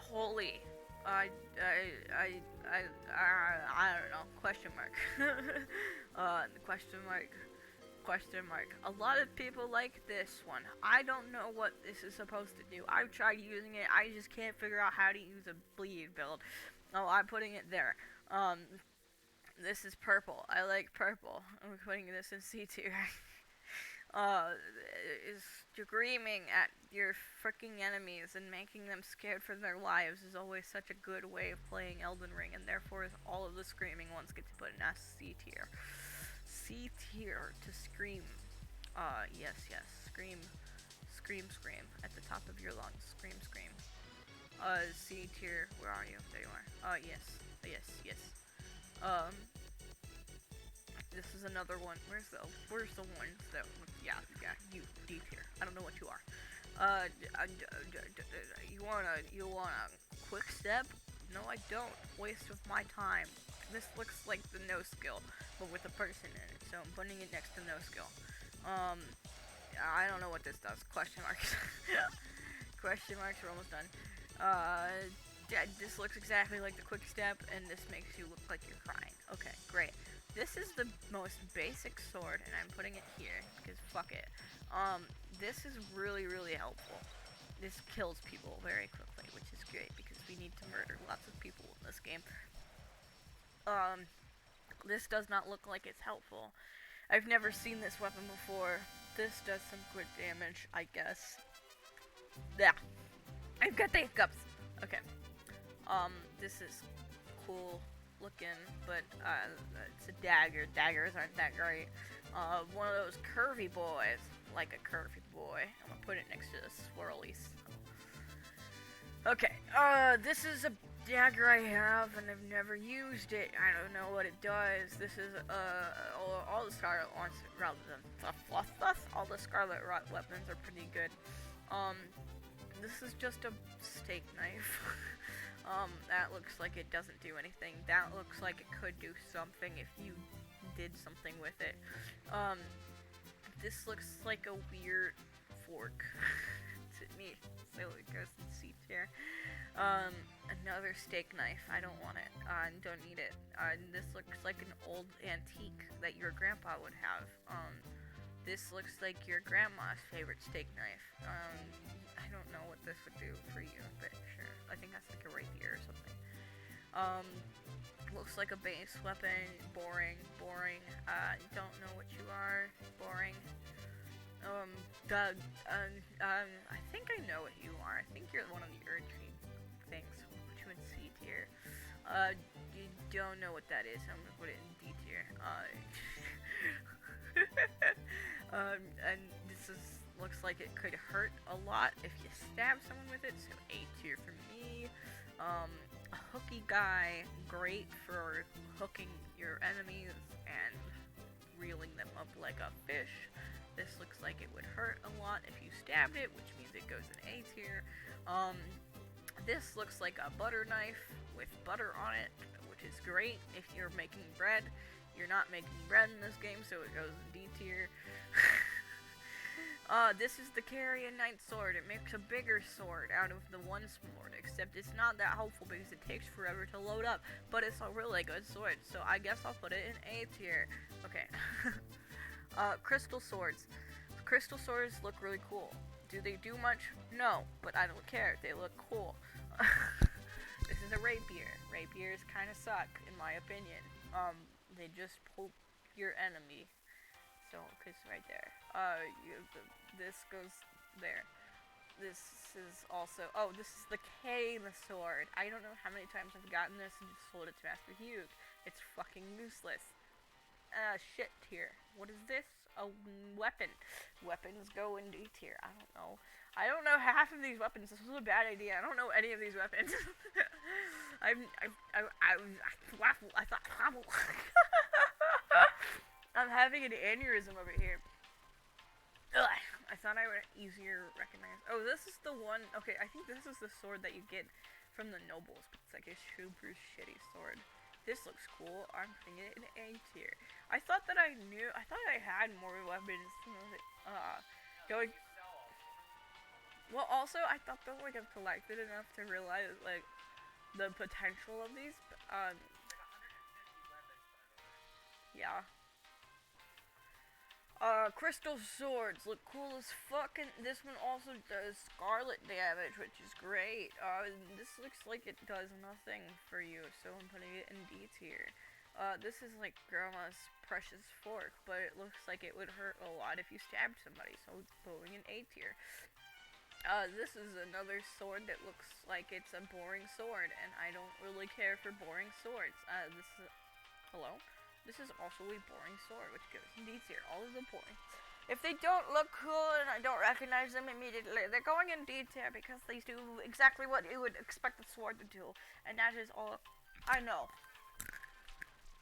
Holy. I don't know. Question mark. Question mark. A lot of people like this one. I don't know what this is supposed to do. I've tried using it. I just can't figure out how to use a bleed build. Oh, I'm putting it there. This is purple. I like purple. I'm putting this in C tier. Is screaming at your freaking enemies and making them scared for their lives is always such a good way of playing Elden Ring, and therefore all of the screaming ones get to put in C tier. C tier to scream. Yes. Scream. Scream. At the top of your lungs. Scream. C tier. Where are you? There you are. Yes. This is another one. Where's the ones that? Yeah, you D tier. I don't know what you are. You want a quick step? No, I don't. Waste of my time. This looks like the no skill, but with a person in it. So I'm putting it next to no skill. I don't know what this does. Question marks. Question marks. We're almost done. This looks exactly like the quick step, and this makes you look like you're crying. Okay, great. This is the most basic sword, and I'm putting it here, because fuck it. This is really, really helpful. This kills people very quickly, which is great, because we need to murder lots of people in this game. This does not look like it's helpful. I've never seen this weapon before. This does some good damage, I guess. Yeah. I've got the hiccups. Okay. This is cool looking, but it's a dagger. Daggers aren't that great. One of those curvy boys, like a curvy boy. I'm gonna put it next to the swirlies. Okay, this is a dagger I have, and I've never used it. I don't know what it does. This is, all the Scarlet ones, rather than all the Scarlet weapons are pretty good. This is just a steak knife. That looks like it doesn't do anything. That looks like it could do something if you did something with it. This looks like a weird fork to me, so it goes in C tier. Another steak knife. I don't want it. Don't need it. This looks like an old antique that your grandpa would have. This looks like your grandma's favorite steak knife. I don't know what this would do for you, but sure. I think that's like a rapier or something. Looks like a base weapon. Boring. Don't know what you are. Boring. I think I know what you are. I think you're one of the urgent things. Put you in C tier. You don't know what that is. I'm gonna put it in D tier. And this looks like it could hurt a lot if you stab someone with it, so A tier for me. A hooky guy, great for hooking your enemies and reeling them up like a fish. This looks like it would hurt a lot if you stabbed it, which means it goes in A tier. This looks like a butter knife with butter on it, which is great if you're making bread. You're not making bread in this game, so it goes in D tier. This is the Carrion Knight sword. It makes a bigger sword out of the one sword, except it's not that helpful because it takes forever to load up, but it's a really good sword, so I guess I'll put it in A tier. Okay. Crystal swords. Crystal swords look really cool. Do they do much? No, but I don't care. They look cool. This is a rapier. Rapiers kind of suck, in my opinion. They just pull your enemy. So, cause right there. This goes there. This is also. Oh, this is the cane sword. I don't know how many times I've gotten this and just sold it to Master Hugh. It's fucking useless. Shit tier. What is this? A weapon. Weapons go in D tier. I don't know. I don't know half of these weapons. This was a bad idea. I don't know any of these weapons. I thought. I'm having an aneurysm over here. Ugh. I thought I would easier recognize. Oh, this is the one. Okay, I think this is the sword that you get from the nobles. But it's like a super shitty sword. This looks cool. I'm putting it in A tier. I thought that I knew. I thought I had more weapons. Going. Well, also I thought that like I've collected enough to realize like the potential of these. Yeah. Crystal swords look cool as fuck, and this one also does scarlet damage, which is great. This looks like it does nothing for you, so I'm putting it in D tier. This is like Grandma's precious fork, but it looks like it would hurt a lot if you stabbed somebody, so it's going in A tier. This is another sword that looks like it's a boring sword, and I don't really care for boring swords. Hello? This is also a boring sword, which goes in D tier. All of the points. If they don't look cool and I don't recognize them immediately, they're going in D tier because they do exactly what you would expect a sword to do. And that is all I know.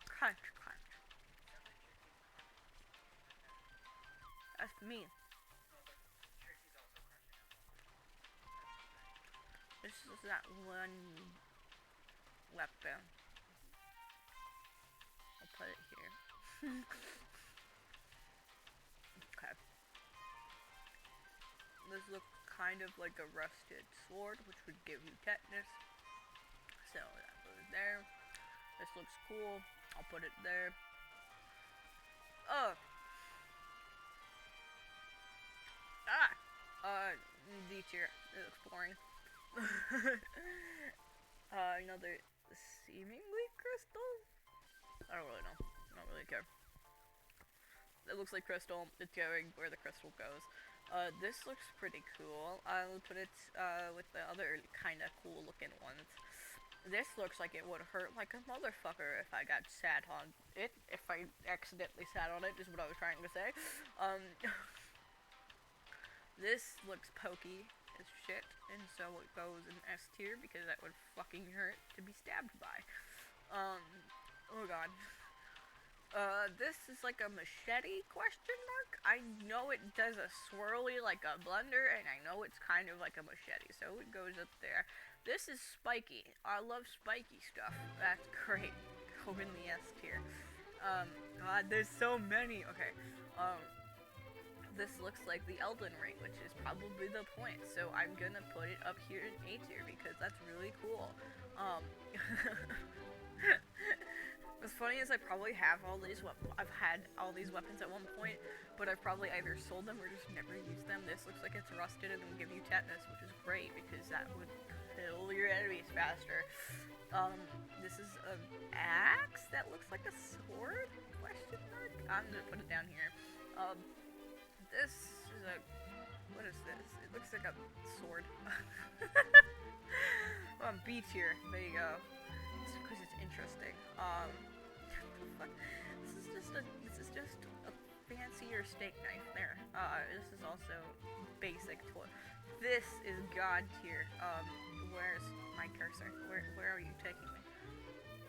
Crunch, crunch. That's me. This is that one weapon. I'll put it here. Okay. This looks kind of like a rusted sword, which would give you tetanus. So that goes there. This looks cool. I'll put it there. D tier. It looks boring. Another seemingly crystal? I don't really know. I don't really care. It looks like crystal. It's going where the crystal goes. This looks pretty cool. I'll put it with the other kind of cool looking ones. This looks like it would hurt like a motherfucker if I got sat on it. If I accidentally sat on it, is what I was trying to say. Um, this looks pokey as shit, and so it goes in S tier because that would fucking hurt to be stabbed by. Oh god. This is like a machete question mark. I know it does a swirly like a blender, and I know it's kind of like a machete, so it goes up there. This is spiky. I love spiky stuff. That's great. Go in the S tier. God, there's so many. Okay. This looks like the Elden Ring, which is probably the point. So I'm gonna put it up here in A tier because that's really cool. What's funny is I probably have all these I've had all these weapons at one point, but I've probably either sold them or just never used them. This looks like it's rusted and will give you tetanus, which is great because that would kill your enemies faster. This is an axe that looks like a sword? Question mark? I'm gonna put it down here. This is a, what is this? It looks like a sword. B tier. There you go. Just because it's interesting. This is just a fancier steak knife there. This is also basic toy. This is god tier. Where's my cursor? Where are you taking me?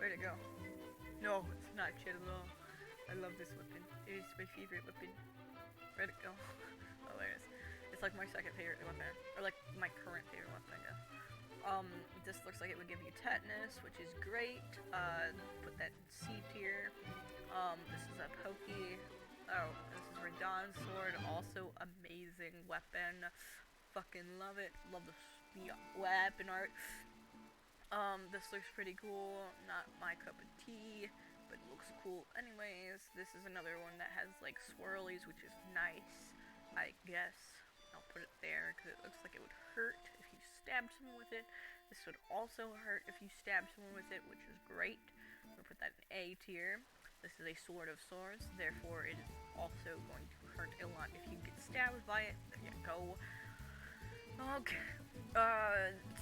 Where'd it go? No, it's not shit at all. I love this weapon. It is my favorite weapon. Where'd it go? Oh, there it is. It's like my second favorite weapon. Or like my current favorite weapon, I guess. This looks like it would give you tetanus, which is great. Put that in C tier. This is a pokey. Oh, this is Radon's sword. Also amazing weapon. Fucking love it. Love the weapon art. This looks pretty cool. Not my cup of tea, but it looks cool anyways. This is another one that has like swirlies, which is nice, I guess. I'll put it there because it looks like it would hurt if you stabbed someone with it. This would also hurt if you stabbed someone with it, which is great. I'm gonna put that in A tier. This is a sword of swords, therefore it is also going to hurt a lot if you get stabbed by it. There you go. Okay.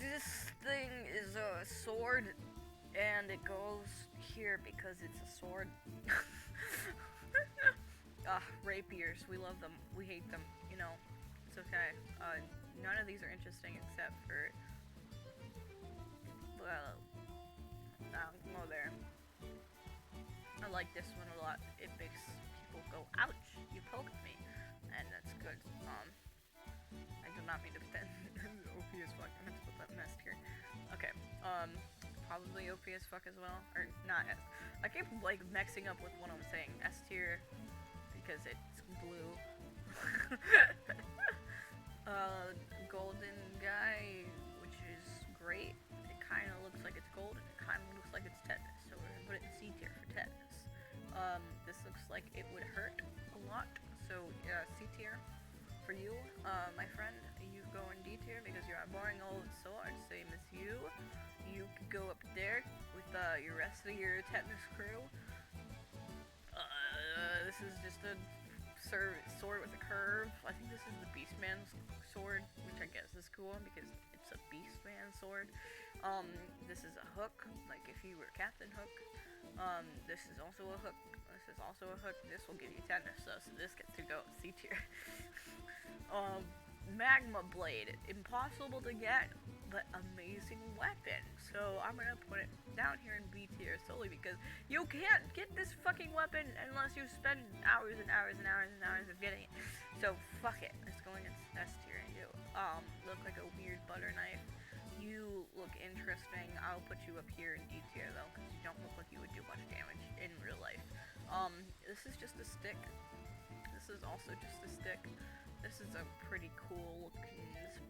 This thing is a sword, and it goes here because it's a sword. Rapiers. We love them. We hate them. You know, it's okay. None of these are interesting except for, well, go there. I like this one a lot. It makes people go, ouch, you poked me. And that's good. I did not mean to put that OP as fuck. I meant to put that in S tier. Okay. Probably OP as fuck as well. Or not S. I keep like mixing up with what I'm saying. S tier because it's blue. Golden guy, which is great. It kind of looks like it's gold, and it kind of looks like it's tetanus. So we're gonna put it in C tier for tetanus. This looks like it would hurt a lot. So yeah, C tier for you, my friend. You go in D tier because you're a boring old sword, same as you. You could go up there with your rest of your tetanus crew. This is just a sword with a curve. I think this is the Beastman's sword, which I guess is cool because it's a Beastman sword. This is a hook, like if you were Captain Hook. This is also a hook. This is also a hook. This will give you tetanus, so this gets to go C tier. Magma blade, impossible to get, but amazing weapon. So I'm gonna put it down here in B tier solely because you can't get this fucking weapon unless you spend hours and hours and hours and hours of getting it. So fuck it. It's going in S tier. You look like a weird butter knife. You look interesting. I'll put you up here in D tier though, because you don't look like you would do much damage in real life. This is just a stick. This is also just a stick. This is a pretty cool looking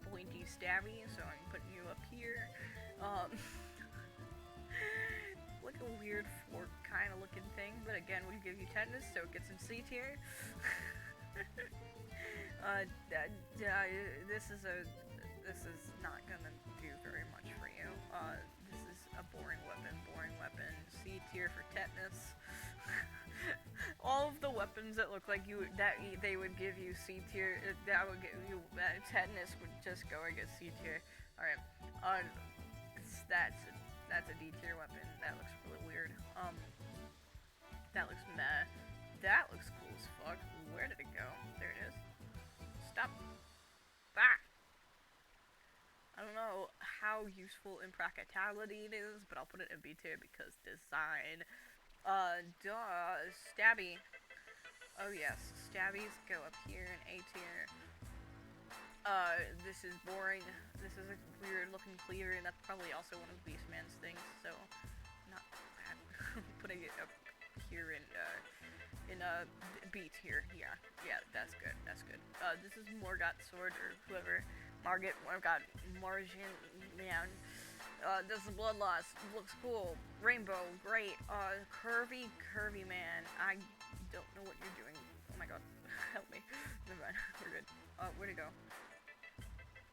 pointy stabby, so I'm putting you up here. Like a weird fork kind of looking thing, but again, would give you tetanus, so it gets in C tier. This is not gonna do very much for you. This is a boring weapon. C tier for tetanus. All of the weapons that look like they would give you C tier, that would give you tetanus would just go against C tier. Alright, that's That's a D tier weapon. That looks really weird. That looks meh. That looks cool as fuck. Where did it go? There it is. Stop. Back. I don't know how useful in practicality it is, but I'll put it in B tier because design. Stabby. Oh yes, stabbies go up here in A tier. This is boring. This is a weird looking cleaver, and that's probably also one of Beastman's things, so not bad. Putting it up here in B tier. Yeah, that's good. This is Morgott's sword, or whoever. Morgott, Margin, man. This is Bloodlust. Looks cool. Rainbow, great. Curvy man. I don't know what you're doing. Oh my god. Help me. Never mind. We're good. Where'd it go?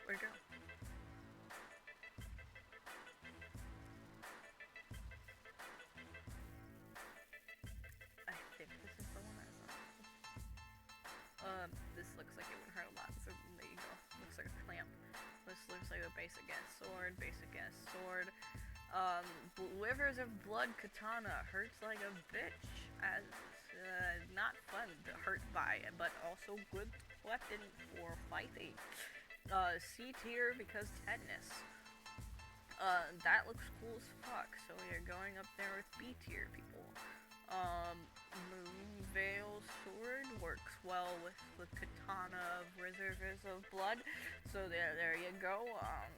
Where'd it go? I think this is the one I saw. This looks like it would hurt a lot, so there you go. Looks like a clamp. This looks like a basic ass sword. Rivers of Blood Katana hurts like a bitch. As not fun to hurt by, but also good weapon for fighting. C tier because tetanus. That looks cool as fuck. So you're going up there with B tier people. Moonveil sword works well with katana of Reservoirs of Blood. So there you go.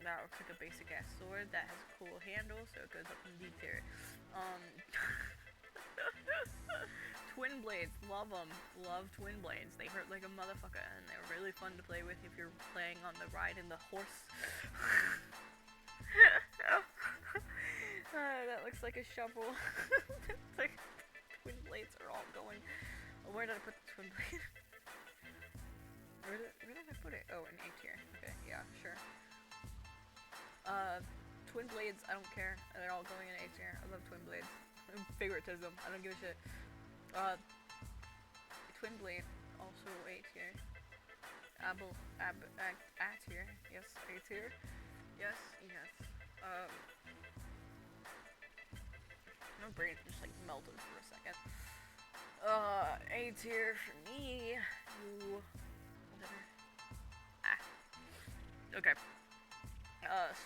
That looks like a basic ass sword that has a cool handle, so it goes up in D tier. Twin blades, love them. Love twin blades. They hurt like a motherfucker, and they're really fun to play with if you're playing on the ride in the horse. That looks like a shovel. Like, twin blades are all going. Where did I put the twin blade? Where did I put it? Oh, in A tier. Okay, yeah, sure. Twin blades, I don't care. They're all going in A tier. I love twin blades. Favoritism, I don't give a shit. Twin blade, also A tier. A tier. Yes, A tier. Yes. My brain just like melted for a second. A tier for me. Whatever. Okay.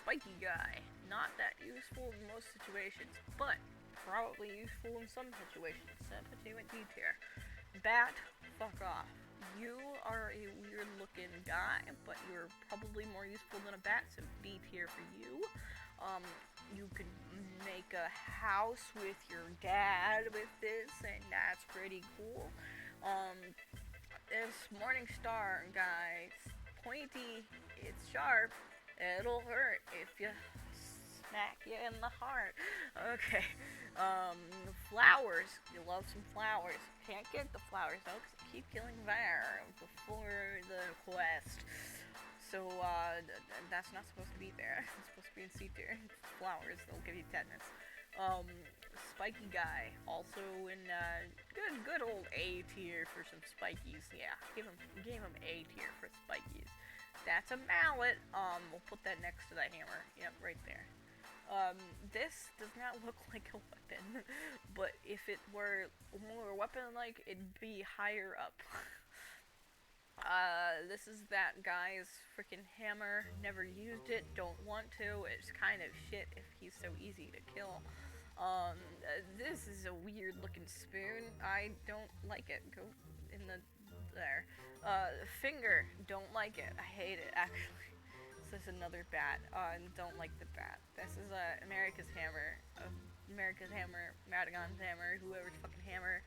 Spiky guy. Not that useful in most situations, but probably useful in some situations. So put you in D tier. Bat, fuck off. You are a weird looking guy, but you're probably more useful than a bat, so B tier for you. You can make a house with your dad with this, and that's pretty cool. This Morningstar guy, it's pointy, it's sharp, it'll hurt if you smack you in the heart. Okay. Flowers, you love some flowers. Can't get the flowers though, because I keep killing Var before the quest. So, that's not supposed to be there. It's supposed to be in C tier. Flowers, they'll give you tetanus. Spiky guy, also in, good old A tier for some spikies. Yeah, give him A tier for spikies. That's a mallet. We'll put that next to that hammer. Yep, right there. This does not look like a weapon, but if it were more weapon-like, it'd be higher up. This is that guy's freaking hammer. Never used it, don't want to. It's kind of shit if he's so easy to kill. This is a weird looking spoon. I don't like it. Go in there. Finger, don't like it. I hate it, actually. This is another bat. Don't like the bat. This is, America's hammer. Madagon's hammer, whoever's fucking hammer.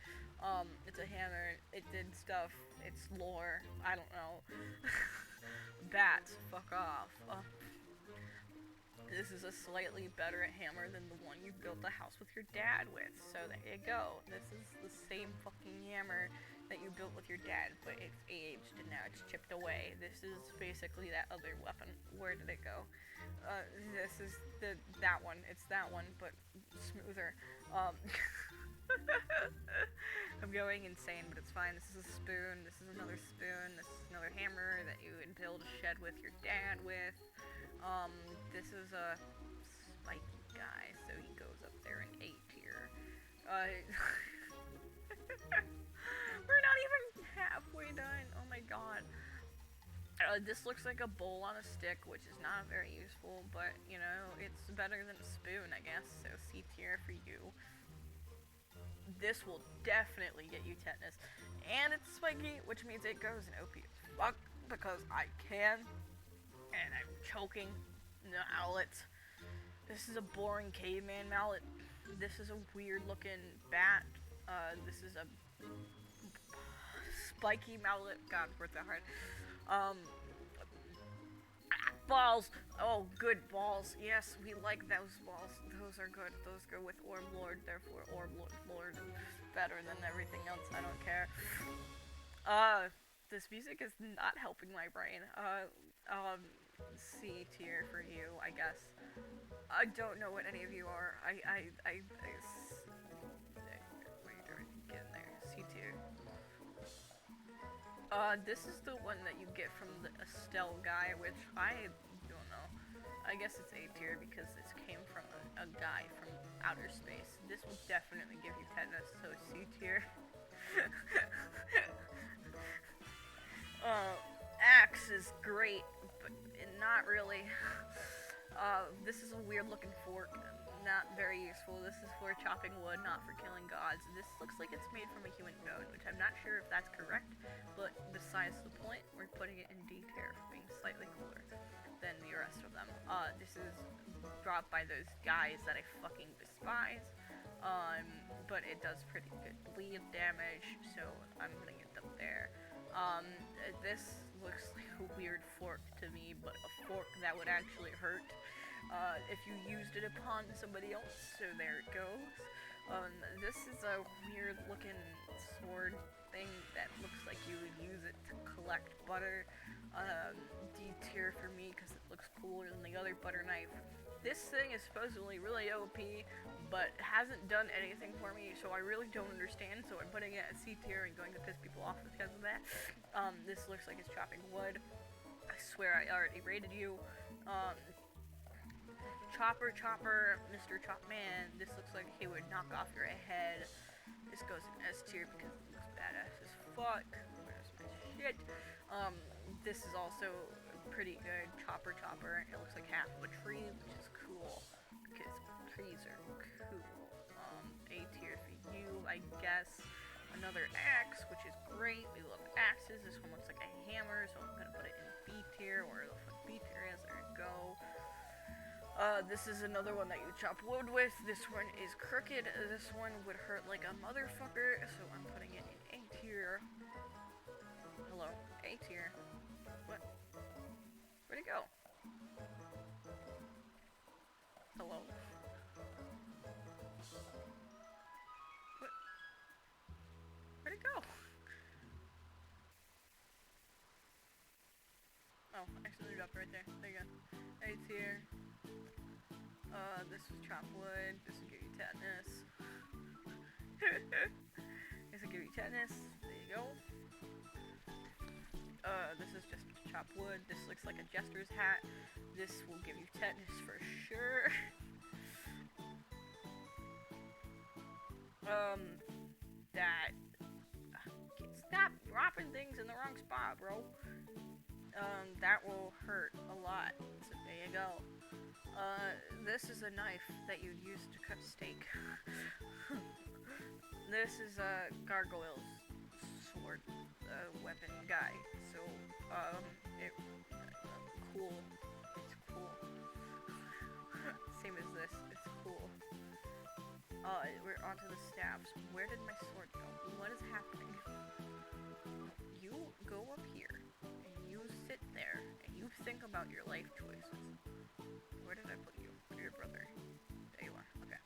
It's a hammer, it did stuff, it's lore, I don't know. Bats, fuck off. This is a slightly better hammer than the one you built a house with your dad with, so there you go. This is the same fucking hammer that you built with your dad, but it's aged and now it's chipped away. This is basically that other weapon. Where did it go? This is that one. It's that one, but smoother. I'm going insane, but it's fine. This is a spoon. This is another spoon. This is another hammer that you would build a shed with your dad with. This is a spiky guy, so he goes up there in A tier. We're not even halfway done. Oh my god. This looks like a bowl on a stick, which is not very useful, but, you know, it's better than a spoon, I guess, so C tier for you. This will definitely get you tetanus. And it's spiky, which means it goes in OP as fuck, because I can. And I'm choking the mallet. This is a boring caveman mallet. This is a weird looking bat. This is a spiky mallet. God, worth that hard. Balls. Oh, good balls. Yes, we like those balls. Those are good. Those go with Orb Lord. Therefore, Orb Lord is better than everything else. I don't care. This music is not helping my brain. C tier for you, I guess. I don't know what any of you are. What are you doing? Get in there. C tier. This is the one that you get from the Estelle guy, which I don't know. I guess it's A tier because this came from a guy from outer space. This will definitely give you tetanus, so C tier. Axe is great, but not really. This is a weird looking fork. Not very useful. This is for chopping wood, not for killing gods. This looks like it's made from a human bone, which I'm not sure if that's correct, but besides the point, we're putting it in D tier for being slightly cooler than the rest of them. This is brought by those guys that I fucking despise, but it does pretty good bleed damage, so I'm putting it up there. This looks like a weird fork to me, but a fork that would actually hurt. If you used it upon somebody else, so there it goes. This is a weird looking sword thing that looks like you would use it to collect butter. D tier for me because it looks cooler than the other butter knife. This thing is supposedly really OP, but hasn't done anything for me, so I really don't understand, so I'm putting it at C tier and going to piss people off because of that. This looks like it's chopping wood. I swear I already rated you. Chopper, Mr. Chopman. This looks like he would knock off your head. This goes in S tier because it looks badass as fuck. Where's my shit? This is also pretty good. Chopper. It looks like half of a tree, which is cool because trees are cool. A tier for you, I guess. Another axe, which is great. We love axes. This one looks like a hammer, so I'm gonna put it in B tier, or the fuck B tier is. There we go. This is another one that you chop wood with. This one is crooked. This one would hurt like a motherfucker, so I'm putting it in A tier. Hello, A tier. What? Where'd it go? Hello? What? Where'd it go? Oh, I accidentally dropped it right there. There you go. A tier. This was chop wood. This will give you tetanus. This will give you tetanus. There you go. This is just chop wood. This looks like a jester's hat. This will give you tetanus for sure. Stop dropping things in the wrong spot, bro. That will hurt a lot. So there you go. This is a knife that you'd use to cut steak. This is a gargoyle's sword, weapon guy. So, cool. It's cool. Same as this. It's cool. We're onto the staves. Where did my sword go? What is happening? You go up here, and you sit there, and you think about your life choices. Where did I put you? Your brother. There you are. Okay.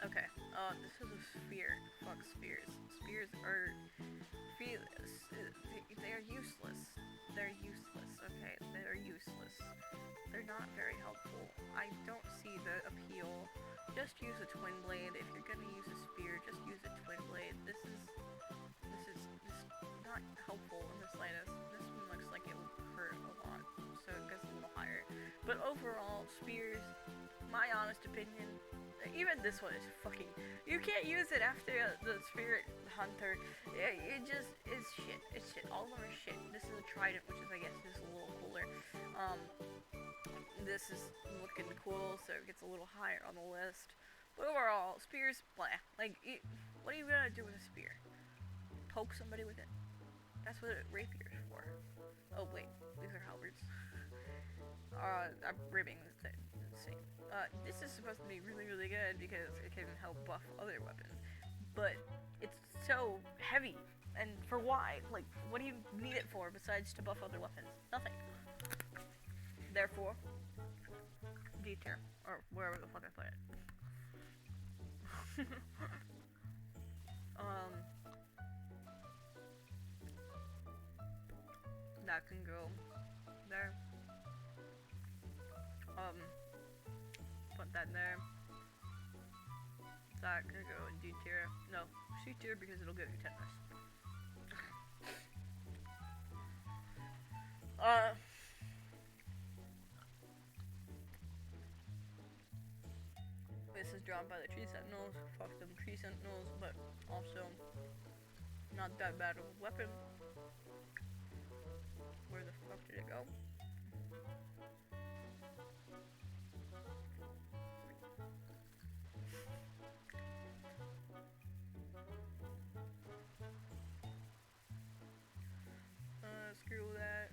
Okay. This is a sphere. Fuck spheres. Spheres are... They're useless. They're useless. Okay, they're useless. They're not very helpful. I don't see the appeal. Just use a twin blade. If you're gonna use a spear, just use a twin blade. This is not helpful in the slightest. This one looks like it will hurt a lot, so it goes a little higher. But overall, spears, my honest opinion, even this one is fucking. You can't use it after the spirit hunter. It just is shit. It's shit. All of them are shit. This is a trident, which is I guess just a little cooler. This is looking cool, so it gets a little higher on the list. But overall, spears, blah. Like, what are you gonna do with a spear? Poke somebody with it? That's what a rapier is for. Oh wait, these are halberds. I'm ribbing this thing. Insane. This is supposed to be really, really good because it can help buff other weapons. But it's so heavy. And for why? Like, what do you need it for besides to buff other weapons? Nothing. Therefore, D tier. Or wherever the fuck I put it. That can go there. Put that there. That can go in D tier. No, C tier because it'll give you tetanus. This is drawn by the tree sentinels. Fuck them tree sentinels, but also not that bad of a weapon. Where the fuck did it go? Screw that.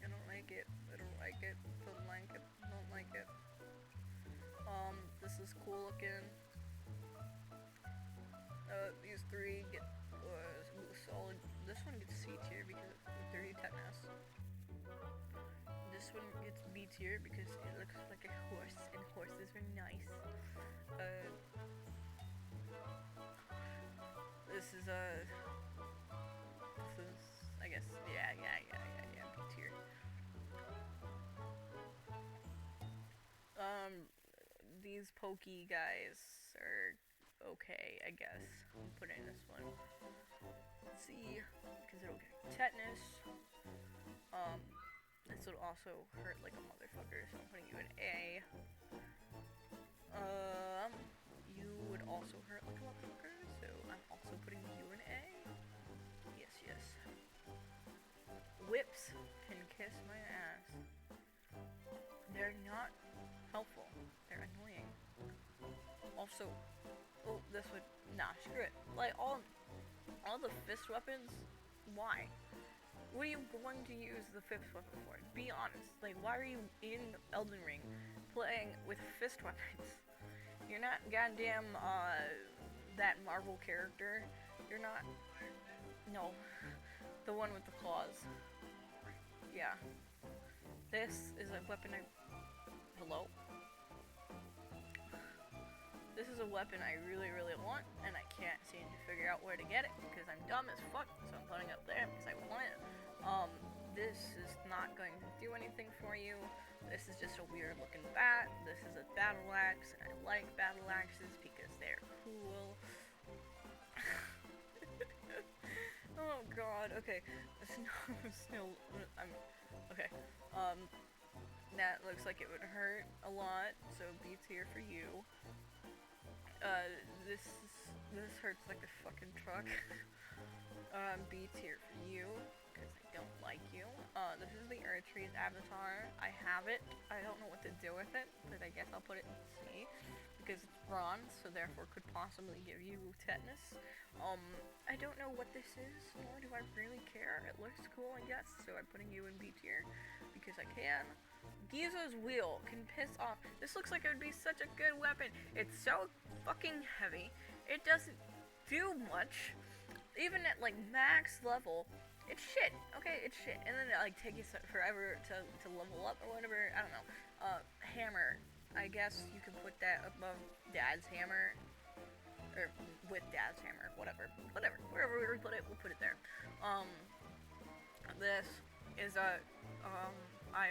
I don't like it. I don't like it. Don't like it. Don't like it. This is cool looking. These three get solid. This one gets C tier because it's 30 tetanus. This one gets B tier because it looks like a horse, and horses are nice. This is I guess, yeah, B tier. These pokey guys are okay, I guess. I'll put in this one. C, because it'll get tetanus. This would also hurt like a motherfucker, so I'm putting you in A. You would also hurt like a motherfucker, so I'm also putting you in A. Yes. Whips can kiss my ass. They're not helpful. They're annoying. Also, this would, screw it. Like, all the fist weapons, why? What are you going to use the fist weapon for? Be honest. Like, why are you in Elden Ring playing with fist weapons? You're not goddamn, that Marvel character. You're not, no. The one with the claws. Yeah. This is a weapon hello? This is a weapon I really, really want, and I can't seem to figure out where to get it, because I'm dumb as fuck, so I'm putting it up there because I want it. This is not going to do anything for you. This is just a weird looking bat. This is a battle axe, and I like battle axes because they're cool. Oh god, okay. Okay. That looks like it would hurt a lot, so B tier for you. This hurts like a fucking truck. B tier for you, because I don't like you. This is the Earthree's avatar. I have it. I don't know what to do with it, but I guess I'll put it in C, because it's bronze, so therefore could possibly give you tetanus. I don't know what this is, nor do I really care. It looks cool, I guess, so I'm putting you in B tier, because I can. Gizo's wheel can piss off. This looks like it would be such a good weapon. It's so fucking heavy. It doesn't do much. Even at like max level, it's shit. Okay, it's shit. And then it like takes you forever to level up or whatever. I don't know. Hammer. I guess you can put that above Dad's hammer. Or with Dad's hammer. Whatever. Wherever we put it, we'll put it there. This is a I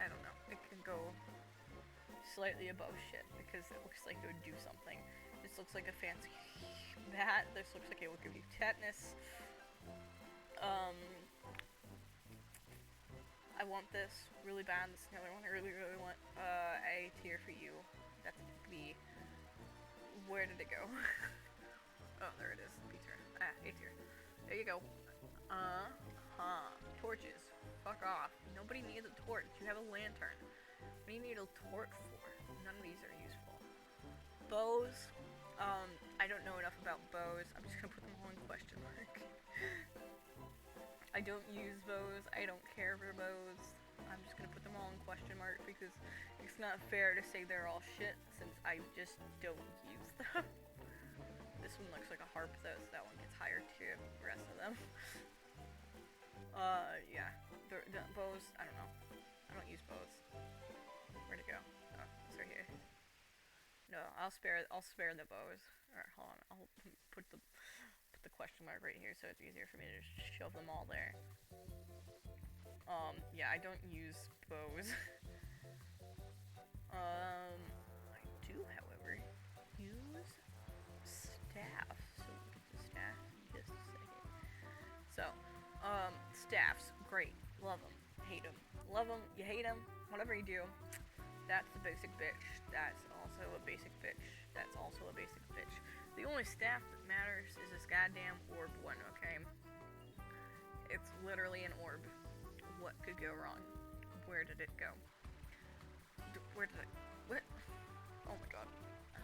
don't know. It can go slightly above shit because it looks like it would do something. This looks like a fancy bat. This looks like it would give you tetanus. I want this really bad. This is another one I really, really want. A tier for you. That's B. Where did it go? Oh, there it is. B tier. A tier. There you go. Torches. Fuck off. Nobody needs a torch. You have a lantern. What do you need a torch for? None of these are useful. Bows. I don't know enough about bows. I'm just gonna put them all in question mark. I don't use bows. I don't care for bows. I'm just gonna put them all in question mark because it's not fair to say they're all shit since I just don't use them. This one looks like a harp though, so that one gets higher tier than the rest of them. Yeah. The bows, I don't know. I don't use bows. Where'd it go? Oh, it's right here. No, I'll spare the bows. Alright, hold on. I'll put the question mark right here so it's easier for me to just shove them all there. Yeah, I don't use bows. I do, however, use staff. So get the staff in just a second. So, staffs, great. Love them. Hate them. Love them. You hate them. Whatever you do. That's the basic bitch. That's also a basic bitch. That's also a basic bitch. The only staff that matters is this goddamn orb one, okay? It's literally an orb. What could go wrong? Where did it go? Where did it... What? Oh my god.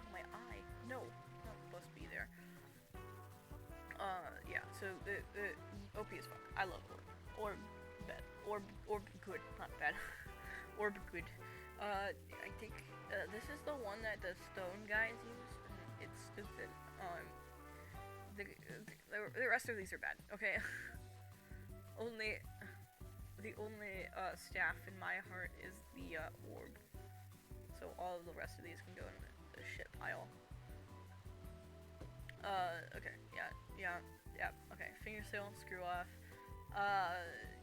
My eye. No. Not supposed to be there. Yeah, so the OP as fuck. I love orb. Orb. Bad. Orb good. Not bad. Orb good. I think this is the one that the stone guys use. It's stupid. The rest of these are bad. Okay. The only staff in my heart is the orb. So all of the rest of these can go in the shit pile. Okay. Yeah. Okay. Finger seal. Screw off.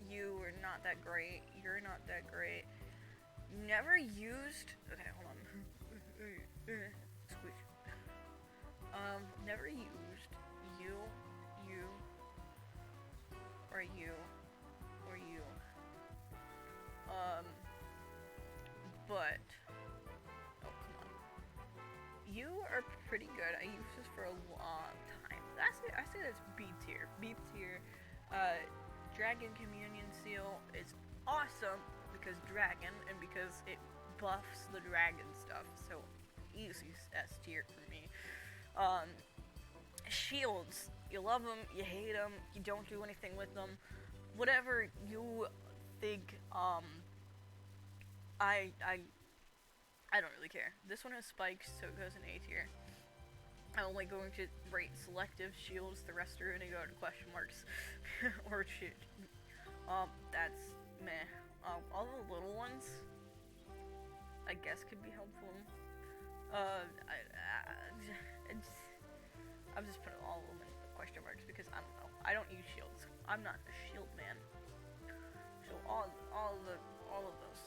You are not that great. You're not that great. Never used. Okay, hold on. Squish. Never used you, or you. But oh come on. You are pretty good. I used this for a long time. I say that's B tier. B tier. Dragon Communion Seal is awesome because dragon and because it buffs the dragon stuff. So easy S tier for me. Shields, you love them, you hate them, you don't do anything with them, whatever you think. I don't really care. This one has spikes, so it goes in A tier. I'm only going to rate selective shields. The rest are gonna go to question marks or shit. That's meh. All the little ones, I guess, could be helpful. I'm just putting all of them in question marks because I don't know. I don't use shields. I'm not a shield man. So all of those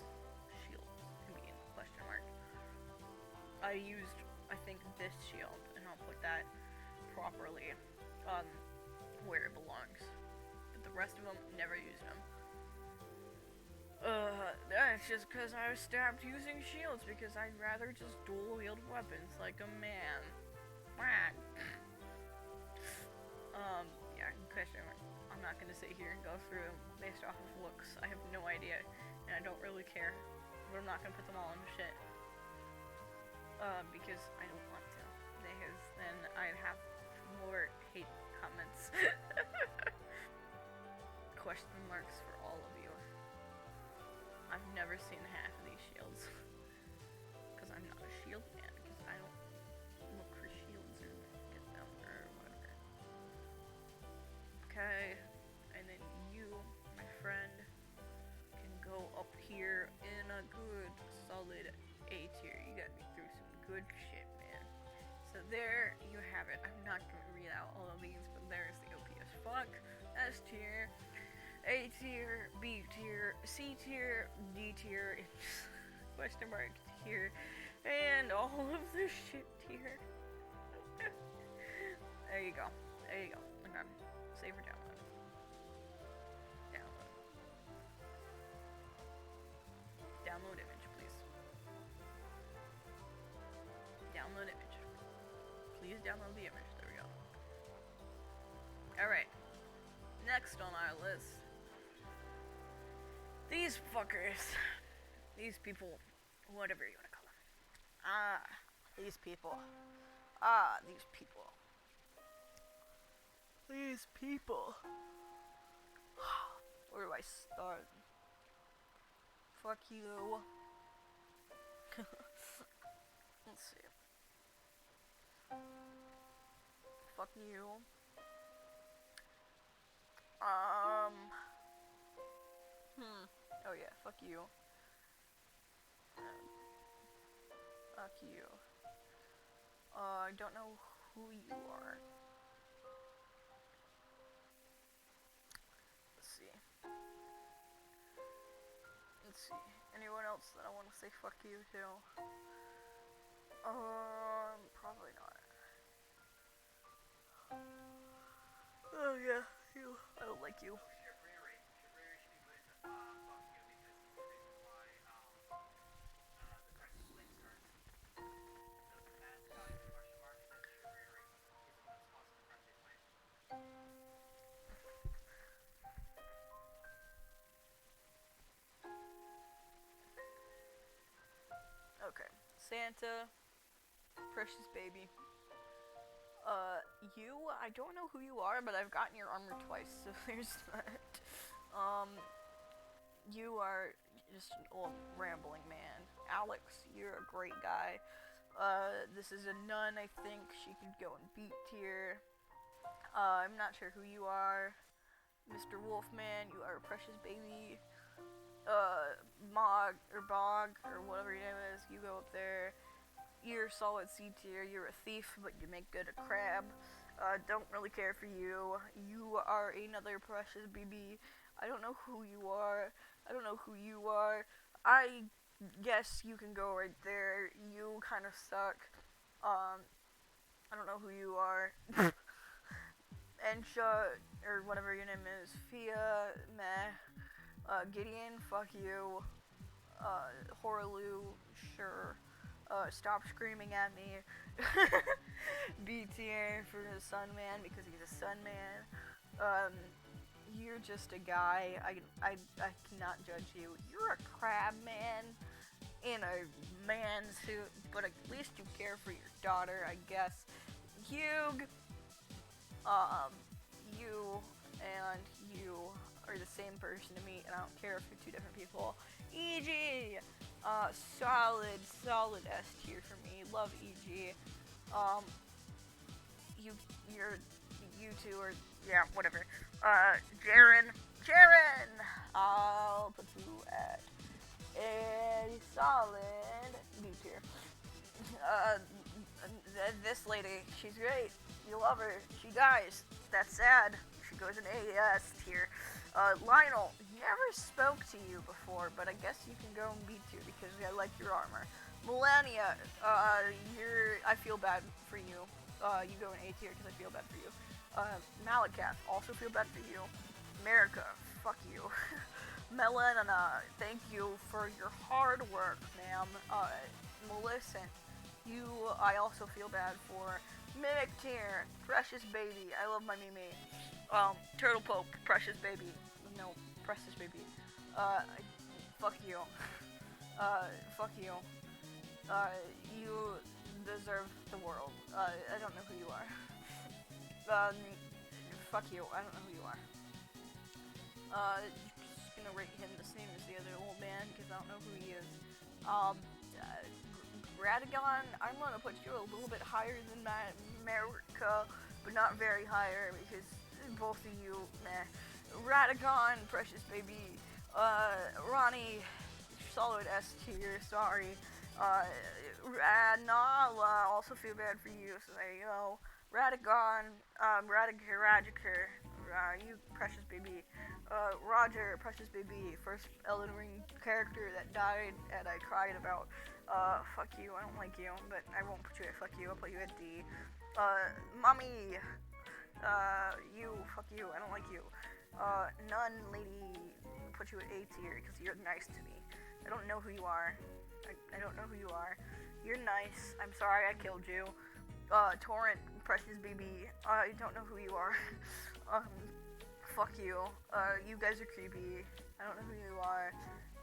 shields can be in question mark. I used, I think, this shield, and I'll put that properly where it belongs. But the rest of them, never used them. That's just because I stopped using shields because I'd rather just dual wield weapons like a man. Yeah, question mark. I'm not gonna sit here and go through them based off of looks. I have no idea, and I don't really care. But I'm not gonna put them all in shit. Because I don't want to. Because then I'd have more hate comments. Question marks for all of you. I've never seen half of these shields. Because I'm not a shield man. Because I don't look for shields or get them or whatever. Okay. And then you, my friend, can go up here in a good solid A tier. You got me through some good shit, man. So there you have it. I'm not going to read out all of these, but there's the OP as fuck. S tier. A tier, B tier, C tier, D tier, question mark tier, and all of the shit tier. There you go. Okay. Save or download. next on our list. These fuckers. These people. Whatever you want to call them. These people. These people. These people. Where do I start? Fuck you. Let's see. Fuck you. Oh yeah, fuck you. Fuck you. I don't know who you are. Let's see. Anyone else that I want to say fuck you to? Probably not. Oh yeah, you. I don't like you. Shabriri should be put in the fuck you because he's the reason why the Crisis Link starts. The mascot in question mark says Shabriri. He's the one who sponsors the Crisis Link. Okay. Santa, precious baby. I don't know who you are, but I've gotten your armor twice, so there's that. You are just an old rambling man. Alex, you're a great guy. This is a nun, I think. She could go in beat tier. I'm not sure who you are. Mr. Wolfman, you are a precious baby. Bog, or whatever your name is, you go up there. You're solid C tier, you're a thief, but you make good at crab. Don't really care for you. You are another precious baby. I don't know who you are. I guess you can go right there. You kind of suck. I don't know who you are. Ensha, or whatever your name is. Fia, meh. Gideon, fuck you. Horaloo, sure. Stop screaming at me. B tier for the Sun Man because he's a Sun Man. You're just a guy. I cannot judge you. You're a crab man in a man suit, but at least you care for your daughter, I guess. Hugh, you and you are the same person to me, and I don't care if you're two different people. EG, solid S tier for me. Love EG. You two are, yeah, whatever. Jaren, I'll put you at a solid B tier. This lady, she's great. You love her. She dies. That's sad. She goes in AS tier. Lionel, never spoke to you before, but I guess you can go in B tier because I like your armor. Melania, I feel bad for you. You go in A tier because I feel bad for you. Malakath, also feel bad for you. America, fuck you. Melena, thank you for your hard work, ma'am. Millicent, I also feel bad for. Mimic tier, precious baby, I love my Mimi. Turtle Pope, precious baby. No, precious baby. Fuck you. Fuck you. You deserve the world. I don't know who you are. Fuck you, I don't know who you are. Just gonna rate him the same as the other old man, because I don't know who he is. Radagon, I'm gonna put you a little bit higher than America, but not very higher, because both of you, meh. Radagon, precious baby. Ronnie, solid S tier, sorry. Nala, also feel bad for you, so there you go. Radagon, Radiker, you precious baby. Roger, precious baby, first Elden Ring character that died and I cried about. Fuck you, I don't like you, but I won't put you at fuck you, I'll put you at D. Mommy, fuck you, I don't like you. Nun lady, I'll put you at A tier because you're nice to me. I don't know who you are. I don't know who you are. You're nice. I'm sorry I killed you. Torrent, precious baby. I don't know who you are. fuck you. You guys are creepy. I don't know who you are.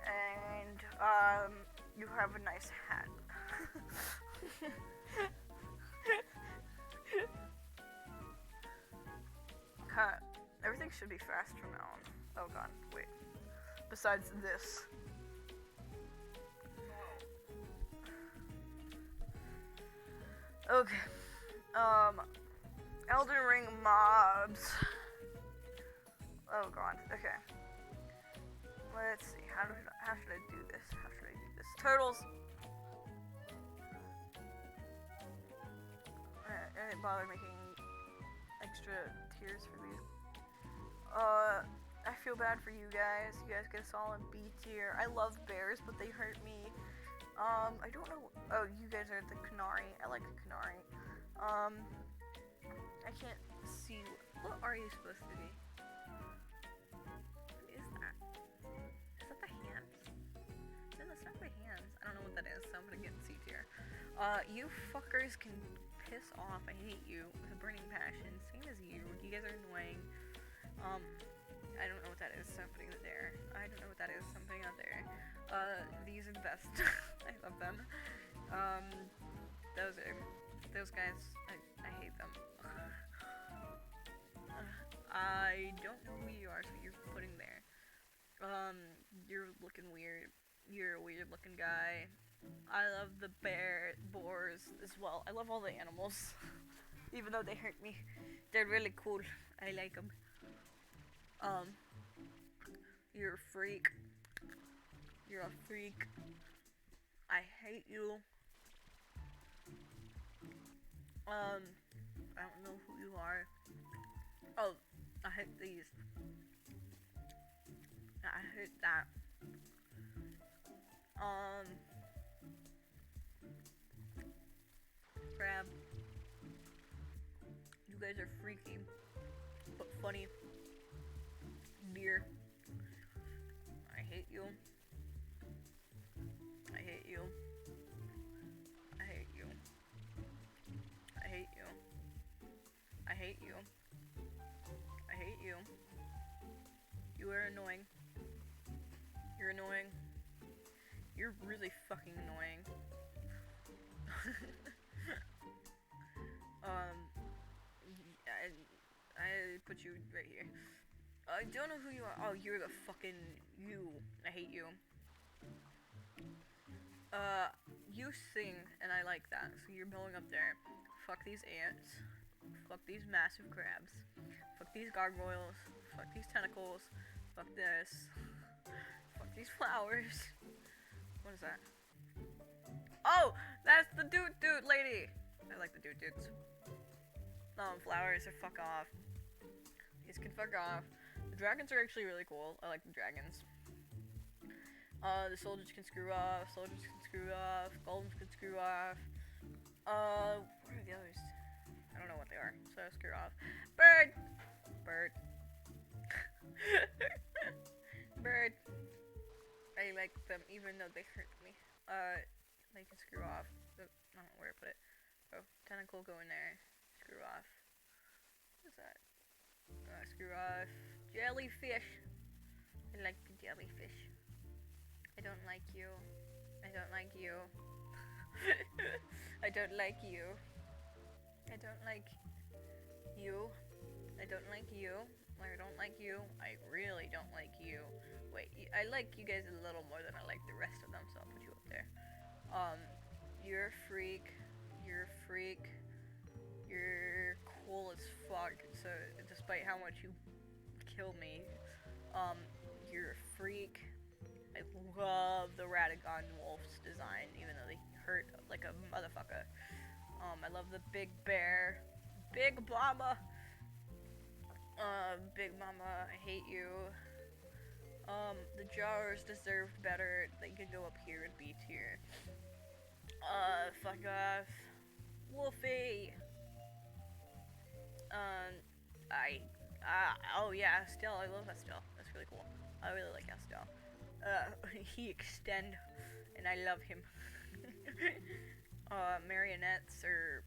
And, you have a nice hat. Cut. Everything should be fast from now on. Oh god, wait. Besides this. Okay. Elden Ring mobs. Oh god, okay. Let's see, how should I do this? How should I do this? Turtles! I didn't bother making extra tiers for these. I feel bad for you guys. You guys get a solid B tier. I love bears, but they hurt me. I don't know. Oh, you guys are the Canary. I like the Canary. I can't see. What are you supposed to be? What is that? Is that the hands? No, that's not the hands. I don't know what that is, so I'm gonna get C tier. You fuckers can piss off. I hate you with a burning passion. Same as you. You guys are annoying. I don't know what that is, so I'm putting it there. I don't know what that is, so I'm putting it there. These are the best. I love them. Those guys, I hate them. I don't know who you are, so you're putting there. You're looking weird. You're a weird looking guy. I love the boars as well. I love all the animals. Even though they hurt me. They're really cool. I like them. You're a freak. You're a freak. I hate you. I don't know who you are. Oh, I hate these. I hate that. Crab. You guys are freaky, but funny. Deer. I hate you. I hate you. I hate you. I hate you. I hate you. I hate you. You are annoying. You're annoying. You're really fucking annoying. I put you right here. I don't know who you are. Oh, you're the fucking you. I hate you. You sing, and I like that. So you're going up there. Fuck these ants. Fuck these massive crabs. Fuck these gargoyles. Fuck these tentacles. Fuck this. Fuck these flowers. What is that? Oh, that's the dude lady. I like the dudes. Flowers are fuck off. These can fuck off. The dragons are actually really cool. I like the dragons. The soldiers can screw off. Soldiers can screw off. Golems can screw off. What are the others? I don't know what they are, so I'll screw off. Bird! Bird. Bird. I like them, even though they hurt me. They can screw off. I don't know where to put it. Oh, tentacle, go in there. Screw off. What is that? Screw off. Jellyfish. I like the jellyfish. I don't like you. I don't like you. I don't like you. I don't like you. I don't like you. I don't like you. I really don't like you. Wait, I like you guys a little more than I like the rest of them, so I'll put you up there. You're a freak. You're a freak. You're cool as fuck. So, despite how much you kill me, you're a freak. I love the Radagon wolf's design, even though they hurt like a motherfucker. I love the big bear. Big mama. Big mama, I hate you. The jars deserved better. They could go up here and B tier. Fuck off. Wolfie. Oh yeah, Estelle, I love Estelle. That's really cool. I really like Estelle. He extend, and I love him. Marionettes are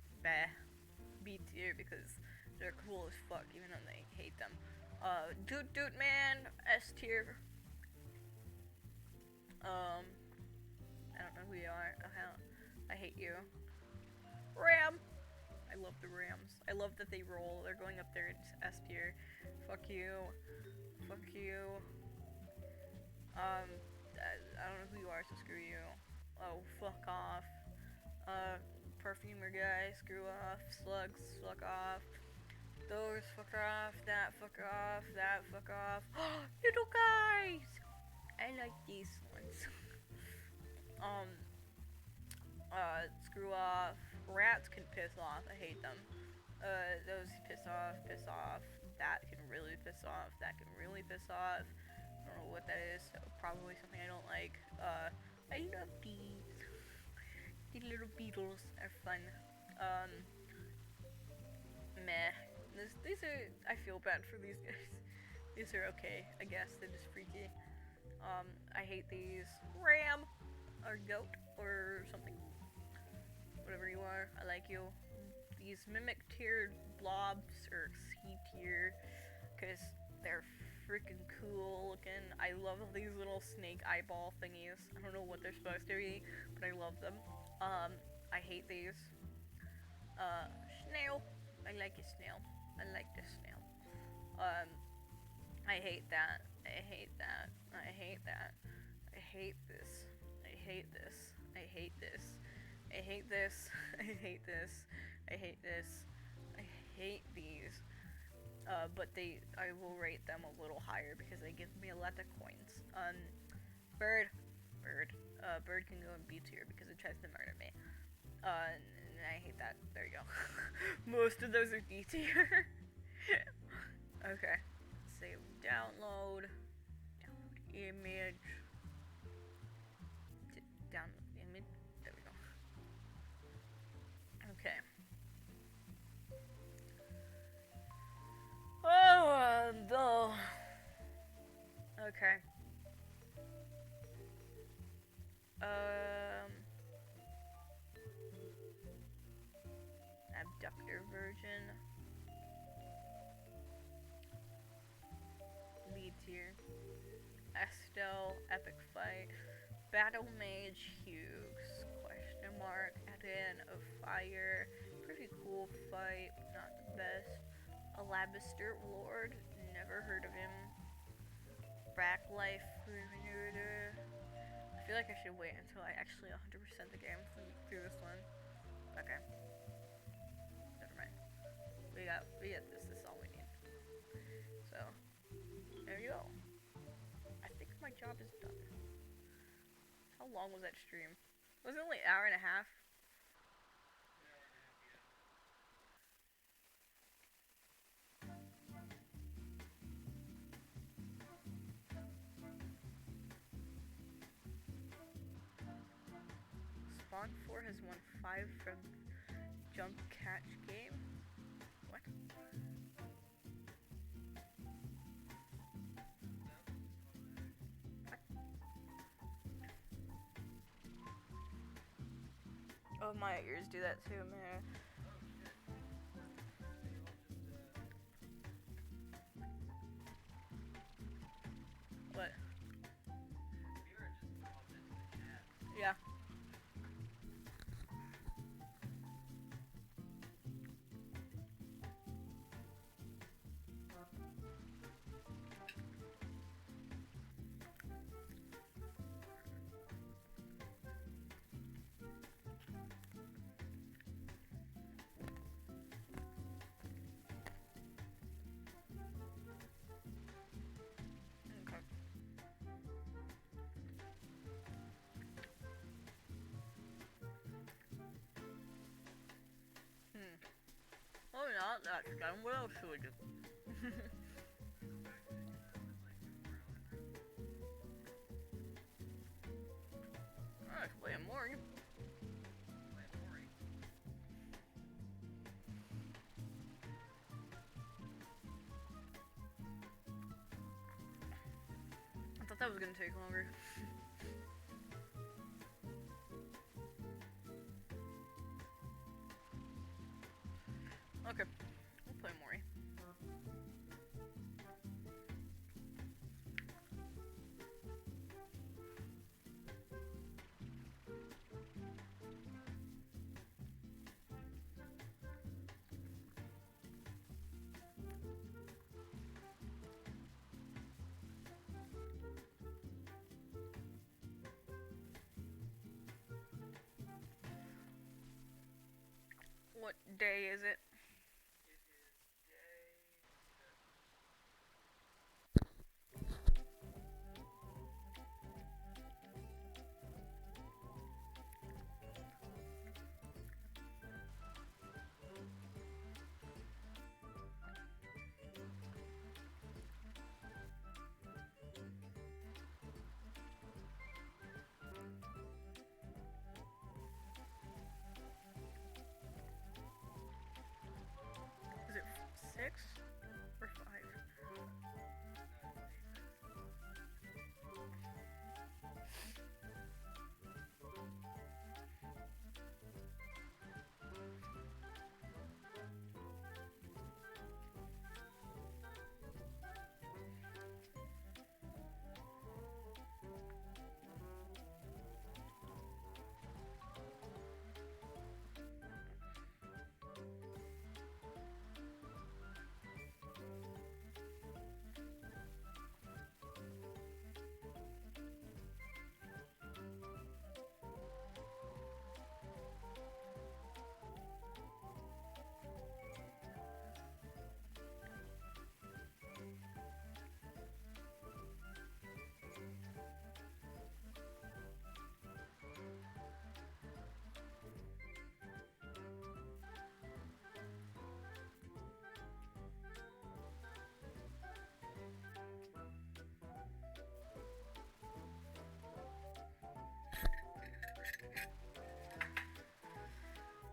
B tier because they're cool as fuck, even though they hate them. Doot Man, S tier. I don't know who you are. I hate you. Ram! I love the Rams. I love that they roll. They're going up there in S tier. Fuck you. Fuck you. I don't know who you are, so screw you. Oh, fuck off. Perfumer guy, screw off. Slugs, fuck off. Those, fuck off. That, fuck off. That, fuck off. Little guys! I like these ones. Screw off. Rats can piss off. I hate them. Those piss off, piss off. That can really piss off. That can really piss off. I don't know what that is, so probably something I don't like. I love bees. These little beetles are fun. Meh. These are, I feel bad for these guys. These are okay, I guess. They're just freaky. I hate these. Ram! Or goat, or something. Whatever you are, I like you. These mimic tiered blobs, or C tier, because they're freaking cool looking. I love these little snake eyeball thingies. I don't know what they're supposed to be, but I love them. I hate these. Snail. I like a snail. I like the snail. I hate that. I hate that. I hate that. I hate this. I hate this. I hate this. I hate this. I hate this. I hate this. I hate these. But I will rate them a little higher because they give me a lot of coins. Bird. Bird can go in B tier because it tries to murder me. And I hate that. There you go. Most of those are D tier. Okay. Save download. Download image. Download image. There we go. Okay. Oh, no. Okay. Abductor version. Lead tier. Estelle, epic fight. Battle Mage Hughes, question mark, add in of fire, pretty cool fight, not the best. Alabaster Lord, never heard of him. Backlife, I feel like I should wait until I actually 100% the game through this one. Okay. Never mind. We got this is all we need. So, there you go. I think my job is done. How long was that stream? Was it only an hour and a half? Spawn 4 has won 5 from Jump Catch Game? What? Oh, my ears do that too, man. What? Yeah. Oh, not that done. What else should we do? Let's play more. I thought that was gonna take longer. Okay, we'll play Mori. What day is it? It is day 6 or 5?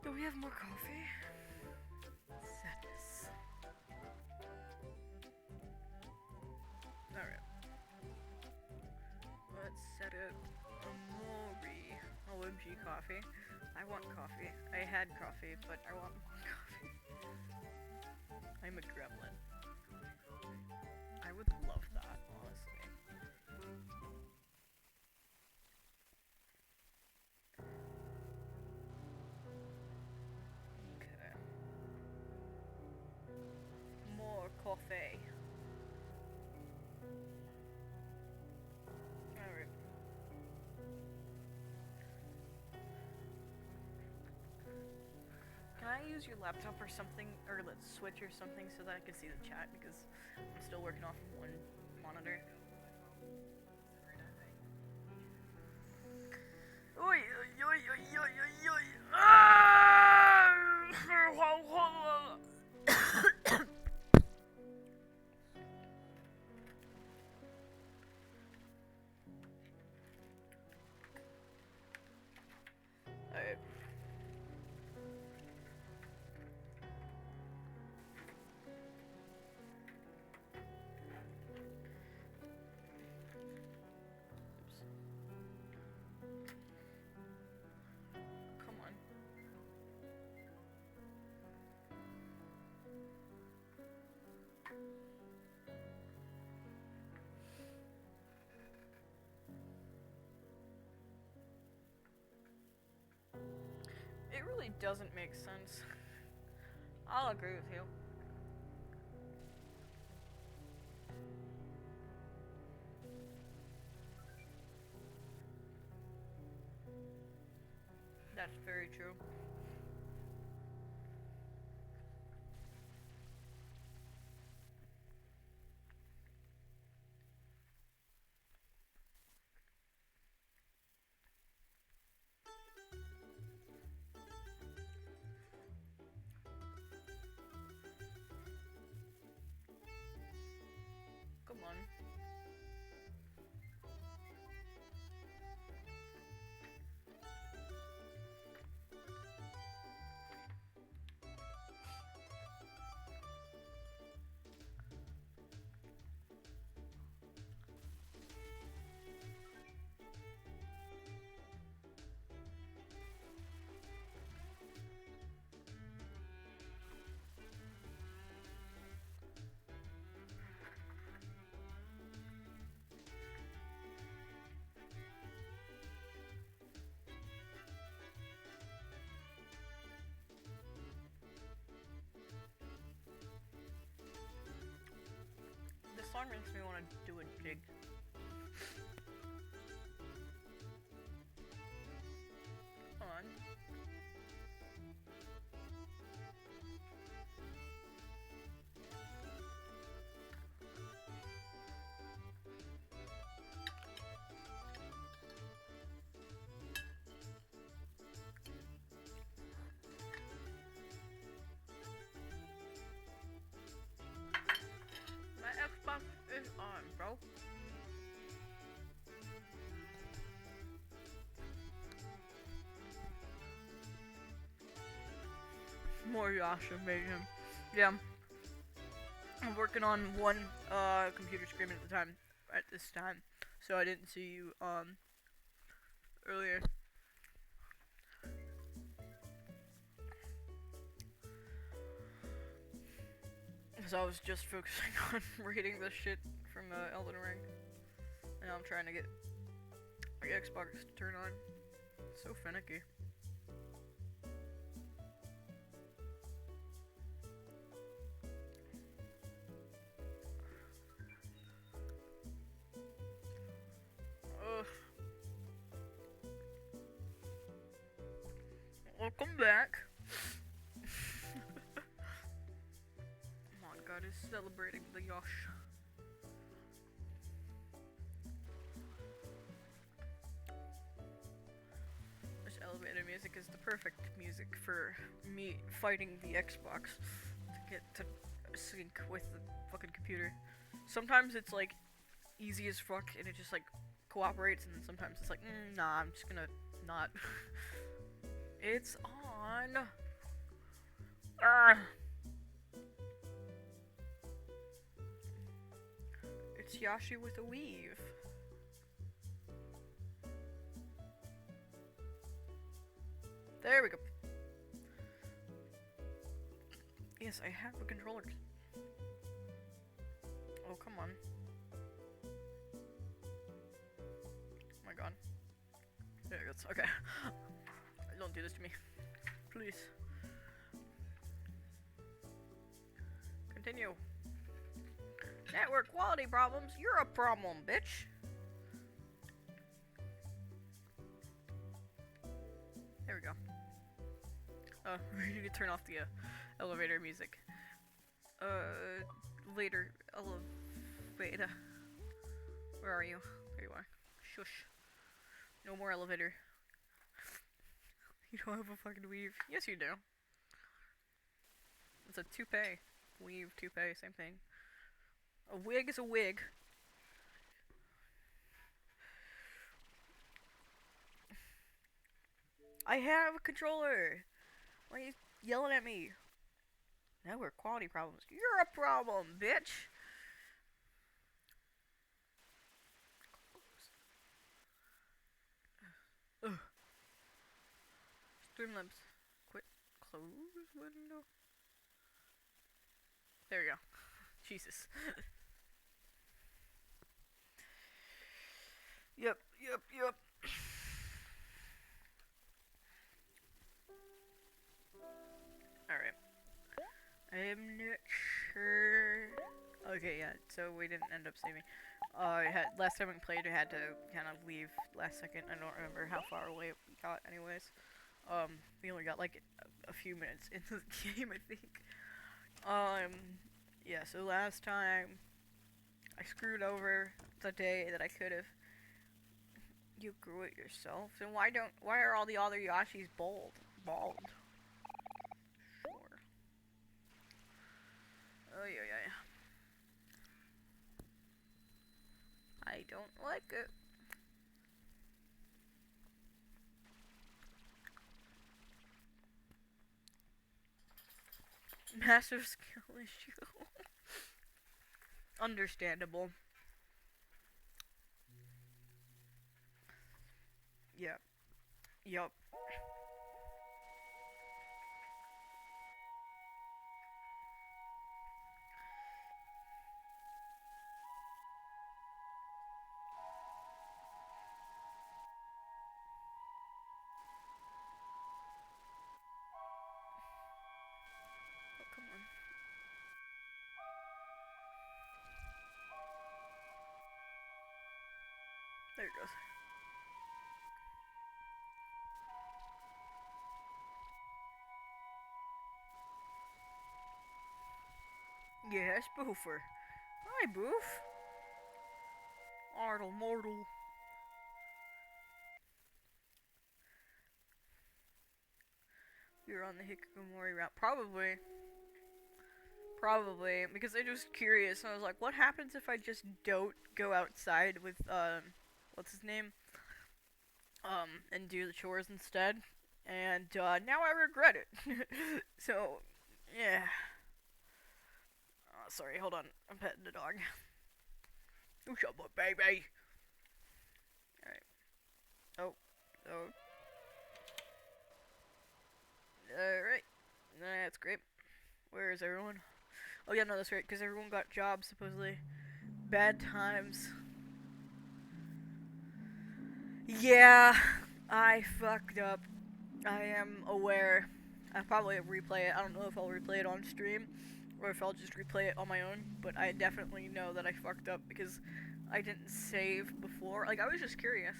Do we have more coffee? Set this. Alright. Let's set it Amori. OMG coffee. I want coffee. I had coffee, but I want more coffee. I'm a gremlin. I would love that, honestly. Okay. More coffee. Alright. Can I use your laptop or something, or let's switch or something so that I can see the chat, because I'm still working off of one monitor. Oi, oi, oi, oi, oi, oi. Ah! Alright. Come on. It really doesn't make sense. I'll agree with you. That's very true. Come on. This song makes me want to do a jig. Come on. More Yasha made him. Yeah. I'm working on one computer screen at the time at this time. So I didn't see you earlier. Because I was just focusing on reading this shit from Elden Ring. And I'm trying to get my Xbox to turn on. It's so finicky. Ugh. Welcome back. My God is celebrating the Yosh. This elevator music is the perfect music for me fighting the Xbox to get to sync with the fucking computer. Sometimes it's like easy as fuck and it just like cooperates, and then sometimes it's like, nah, I'm just gonna not. It's on. It's Yashi with a weave. There we go. Yes, I have a controller. Oh, come on. Oh my God. There it goes. Okay. Don't do this to me. Please. Continue. Network quality problems? You're a problem, bitch. There we go. We need to turn off the elevator music. Later. Elevator. Where are you? There you are. Shush. No more elevator. You don't have a fucking weave. Yes, you do. It's a toupee. Weave, toupee, same thing. A wig is a wig. I have a controller. Why are you yelling at me? Network quality problems. You're a problem, bitch. Ugh. Streamlabs. Quit. Close window. There we go. Jesus. Yep. Alright. I'm not sure. Okay, yeah, so we didn't end up saving. Last time we played, we had to kind of leave last second. I don't remember how far away we got, anyways. We only got like a few minutes into the game, I think. Yeah, so last time I screwed over the day that I could have. You grew it yourself? Then why are all the other Yashis bald? Sure. Oh yeah. I don't like it. Massive skill issue. Understandable. Yep. Oh, come on. There it goes. Yes, Boofer. Hi, Boof. Artle mortal. You're on the Hikikomori route. Probably. Probably because I was curious. And I was like, what happens if I just don't go outside with what's his name, and do the chores instead? And now I regret it. So, yeah. Oh, sorry. Hold on. I'm petting the dog. Oh, shut up, baby. All right. Oh. Oh. All right. That's great. Where is everyone? Oh yeah, no, that's right. Because everyone got jobs supposedly. Bad times. Yeah, I fucked up. I am aware. I'll probably replay it. I don't know if I'll replay it on stream or if I'll just replay it on my own, but I definitely know that I fucked up because I didn't save before. Like, I was just curious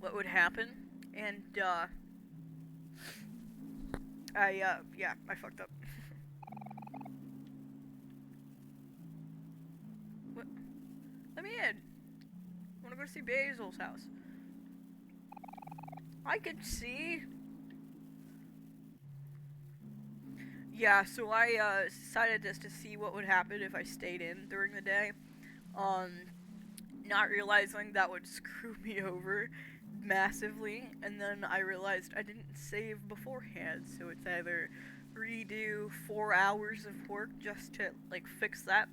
what would happen, and, yeah, I fucked up. What? Let me in. I wanna go see Basil's house. I could see. Yeah, so I decided just to see what would happen if I stayed in during the day. Um, Not realizing that would screw me over massively, and then I realized I didn't save beforehand, so it's either redo 4 hours of work just to, like, fix that.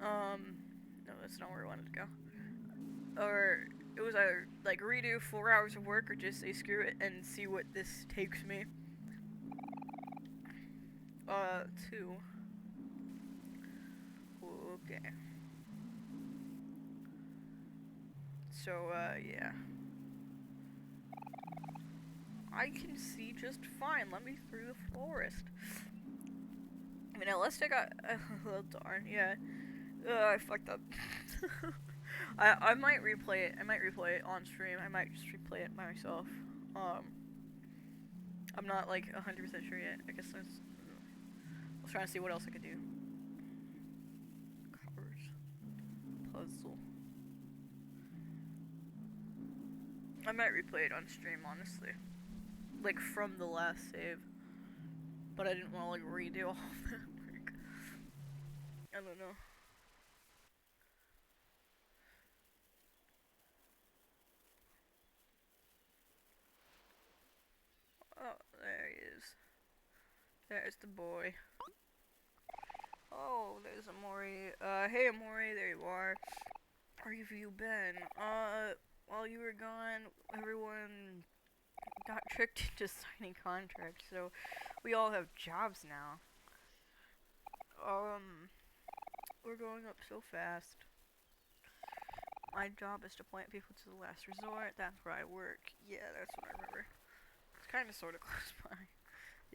No, that's not where I wanted to go. Or it was either, like, redo 4 hours of work or just say screw it and see what this takes me. 2. Okay. So, yeah. I can see just fine. Let me through the forest. I mean, unless I got... oh, darn, yeah. I fucked up. I might replay it. I might replay it on stream. I might just replay it by myself. I'm not, like, 100% sure yet. I guess I was trying to see what else I could do. Cars. Puzzle. I might replay it on stream, honestly. Like, from the last save. But I didn't want to, like, redo all of that work. I don't know. Oh, there he is. There's the boy. Oh, there's Amori. Hey Amori, there you are. Where have you been? While you were gone, everyone got tricked into signing contracts, so we all have jobs now. We're going up so fast. My job is to point people to the last resort. That's where I work. Yeah, that's what I remember. It's kind of sort of close by.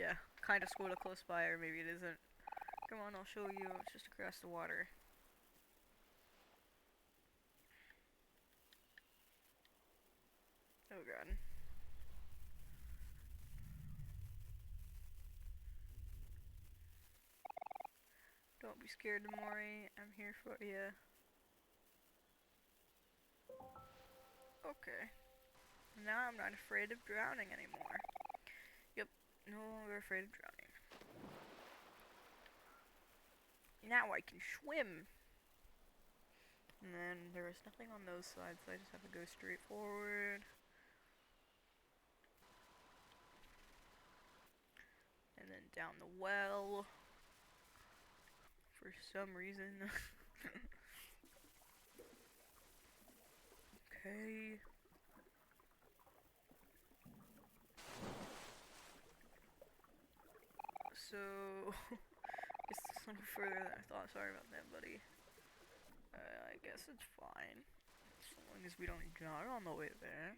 Yeah, kind of sort of close by, or maybe it isn't. Come on, I'll show you. It's just across the water. Oh god. Don't be scared, Mori. I'm here for you. Okay. Now I'm not afraid of drowning anymore. Yep, no longer afraid of drowning. Now I can swim. And then there was nothing on those sides, so I just have to go straight forward. And then down the well. For some reason. Okay. So, guess it's a little further than I thought. Sorry about that, buddy. I guess it's fine. As long as we don't drown on the way there.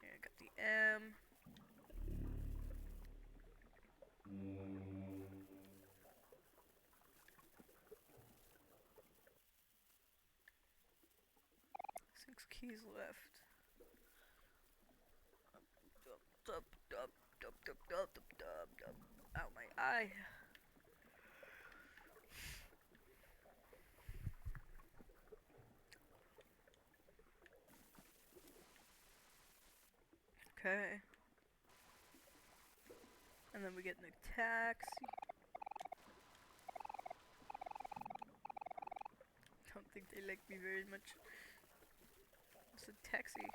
Yeah, I got the M. Six keys left. Dub, dub, dub, dub, dub, dub, dub, dub. Ow, my eye. Okay. And then we get in the taxi. Don't think they like me very much. It's a taxi.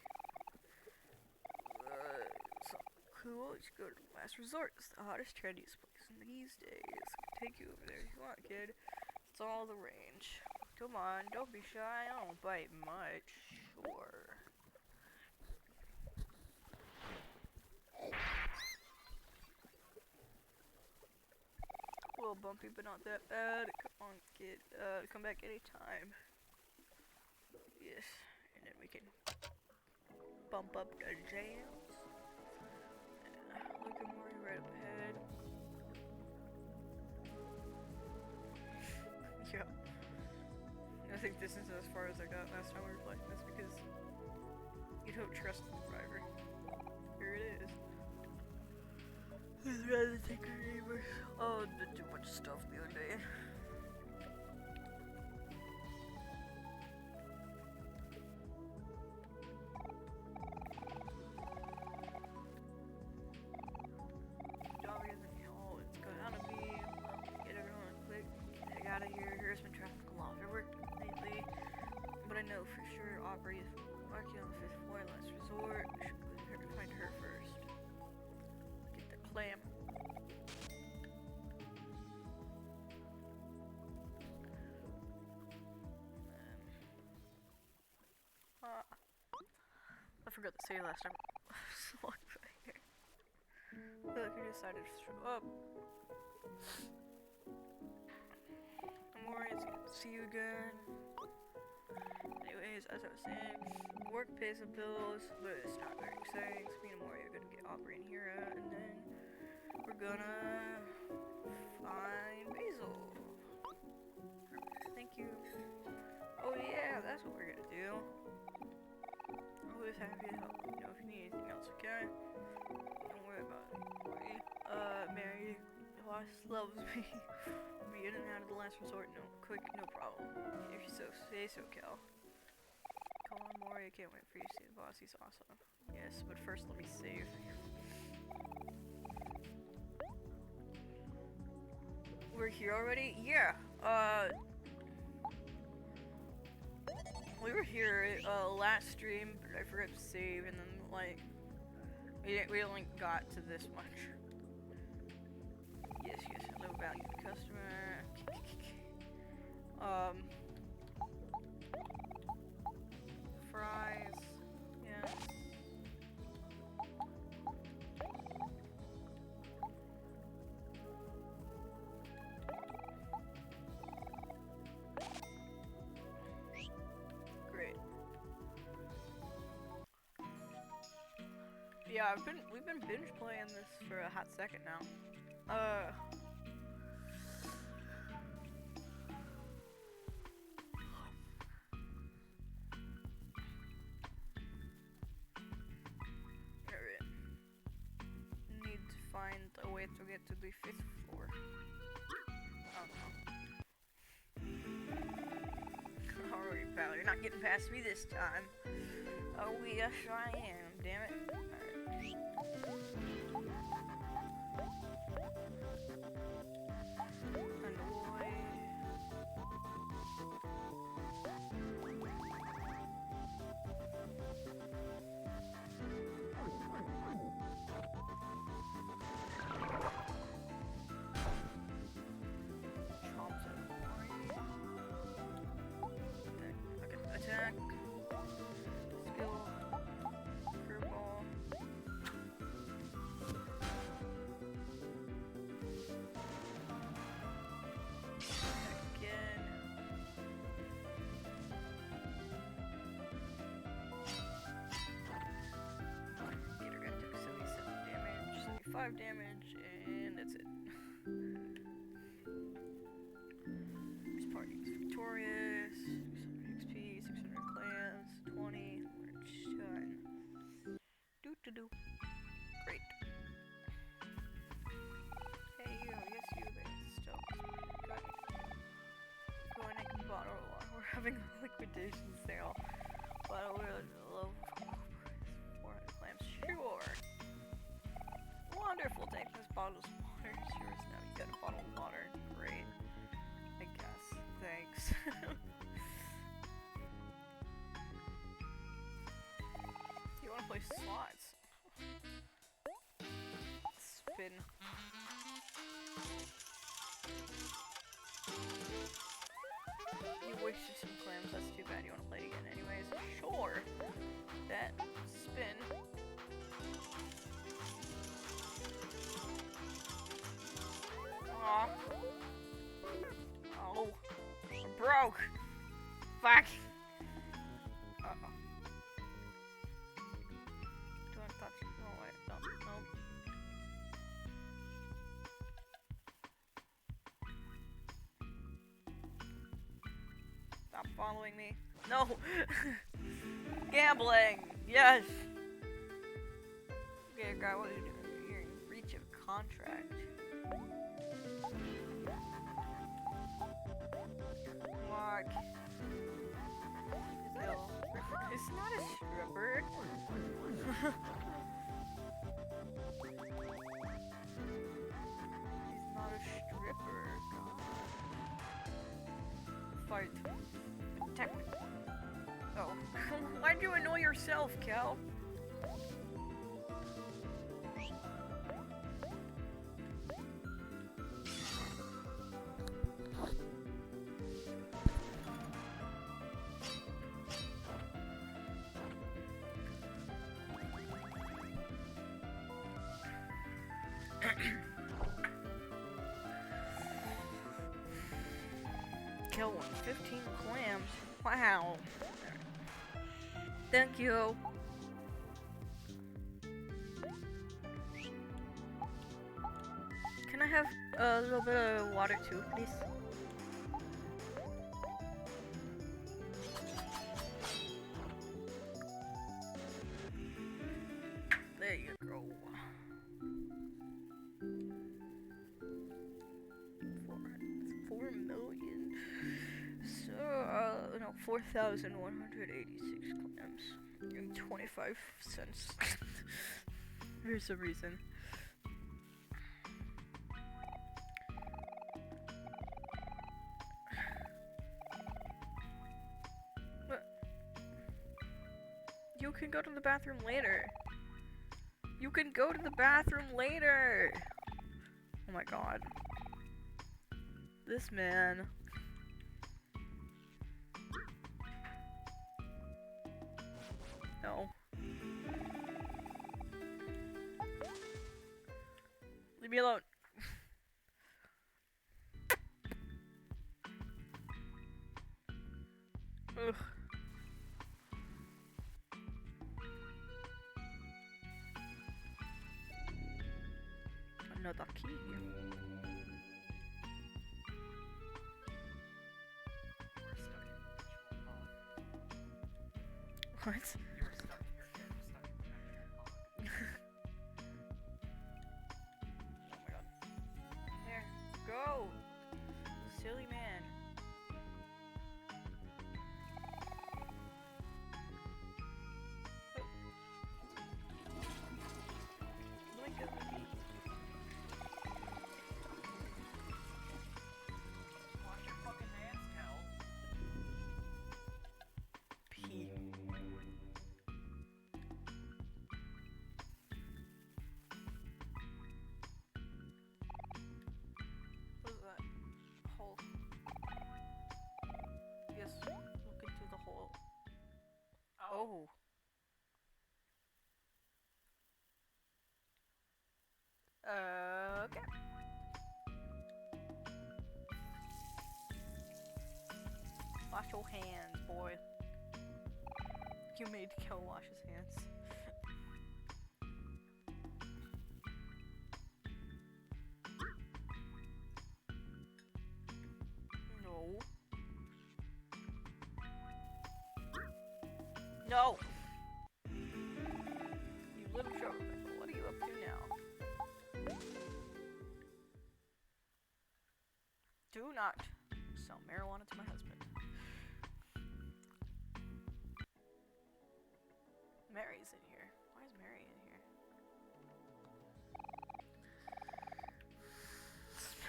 So cool. You should go to Last Resort. It's the hottest, trendiest place in these days. Take you over there if you want, kid. It's all the range. Come on, don't be shy. I don't bite much. Sure. A little bumpy, but not that bad. Come on, kid. Come back anytime. Yes, and then we can bump up the jams. Look at Mori right up ahead. Yeah. I think this is as far as I got last time we were playing this because you don't trust the driver. Here it is. I'd rather take a neighbor. Oh, I did too much stuff the other day. Job isn't all it's gonna be. Get everyone quick. Get out of here. There's been traffic a lot. I worked lately, but I know for sure Aubrey is working on the 5th floor. Last resort. Should find her first. Get the clam. I forgot to say last time. Look right here. Look, he decided to show up. I'm worried it's good to see you again. Anyways, as I was saying, work pays the bills, but it's not very exciting. So me and Mori are gonna get Aubrey and Hira, and then we're gonna find Basil. Thank you. Oh yeah, that's what we're gonna do. Always happy to help. You know, if you need anything else, okay? Don't worry about it. Mary, the boss loves me. Be in and out of the Last Resort, no problem. If you say so, Cal. Come on, Maury, I can't wait for you to see the boss. He's awesome. Yes, but first let me save. We're here already? Yeah. We were here last stream, but I forgot to save, and then like we only got to this much. Yes, hello, valued customer. Fries. Yes. Great. Yeah, we've been binge playing this for a hot second now. Alright. Need to find a way to get to the 5th floor. Oh no. Alright, pal, you're not getting past me this time. Oh, yes, I am, damn it. Alright. Attack. Skill. Curveball. Attack again. Gator got took 77 damage, 75 damage, and that's it. This party's victorious. 600 XP, 600 clams, 20, we're done. Do. Great. Hey you, yes you, but still. Good. Go and make a bottle of water. We're having a liquidation sale. Bottle of love. 400 clams, sure. Wonderful, take this bottles of water is yours now. You got a bottle of water. Great. I guess. Thanks. You wanna play slots? Spin. You wasted some clams, that's too bad. You wanna play it again anyways? Sure. That spin. Aw. Oh. I'm broke. Fuck. Uh-oh. Do I touch? Oh wait, no, no. Stop following me. No! Gambling! Yes! Okay, guy, what are you doing? You're in breach of contract. Fuck. It's not a stripper. He's not a stripper. God. Fight. Attack. Oh. Why'd you annoy yourself, Cal? Kill 15 clams. Wow. Thank you. Can I have a little bit of water too, please? There you go. 4 million. So, no, 4,186 clams. And 25 cents. There's a reason. But you can go to the bathroom later. You can go to the bathroom later. Oh my god. This man. No. Leave me alone. Ugh. Another key. What? You were stuck in your Oh my god. There. Go! Silly man. Blink of the beat. Wash your fucking hands, Cal. Pee. What is that? Hole. Yes, look into the hole. Oh. Okay. Wash your hands, boy. You made Kel wash his hands. No. No! You little troublemaker, what are you up to now? Do not sell marijuana to my husband. Mary's in here. Why is Mary in here?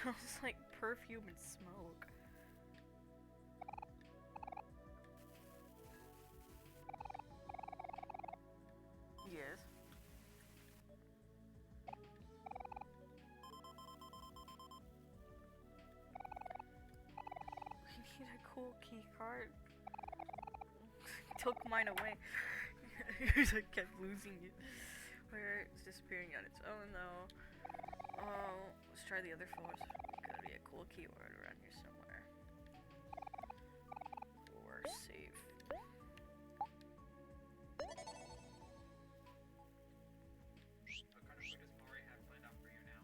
smells like perfume and smoke. Yes. We need a cool key card. Took mine away. I kept losing it. Where it's disappearing on its own though. Oh, let's try the other floors. Gotta be a cool keyword around here somewhere. Or safe. What kind of food does Maury have planned out for you now?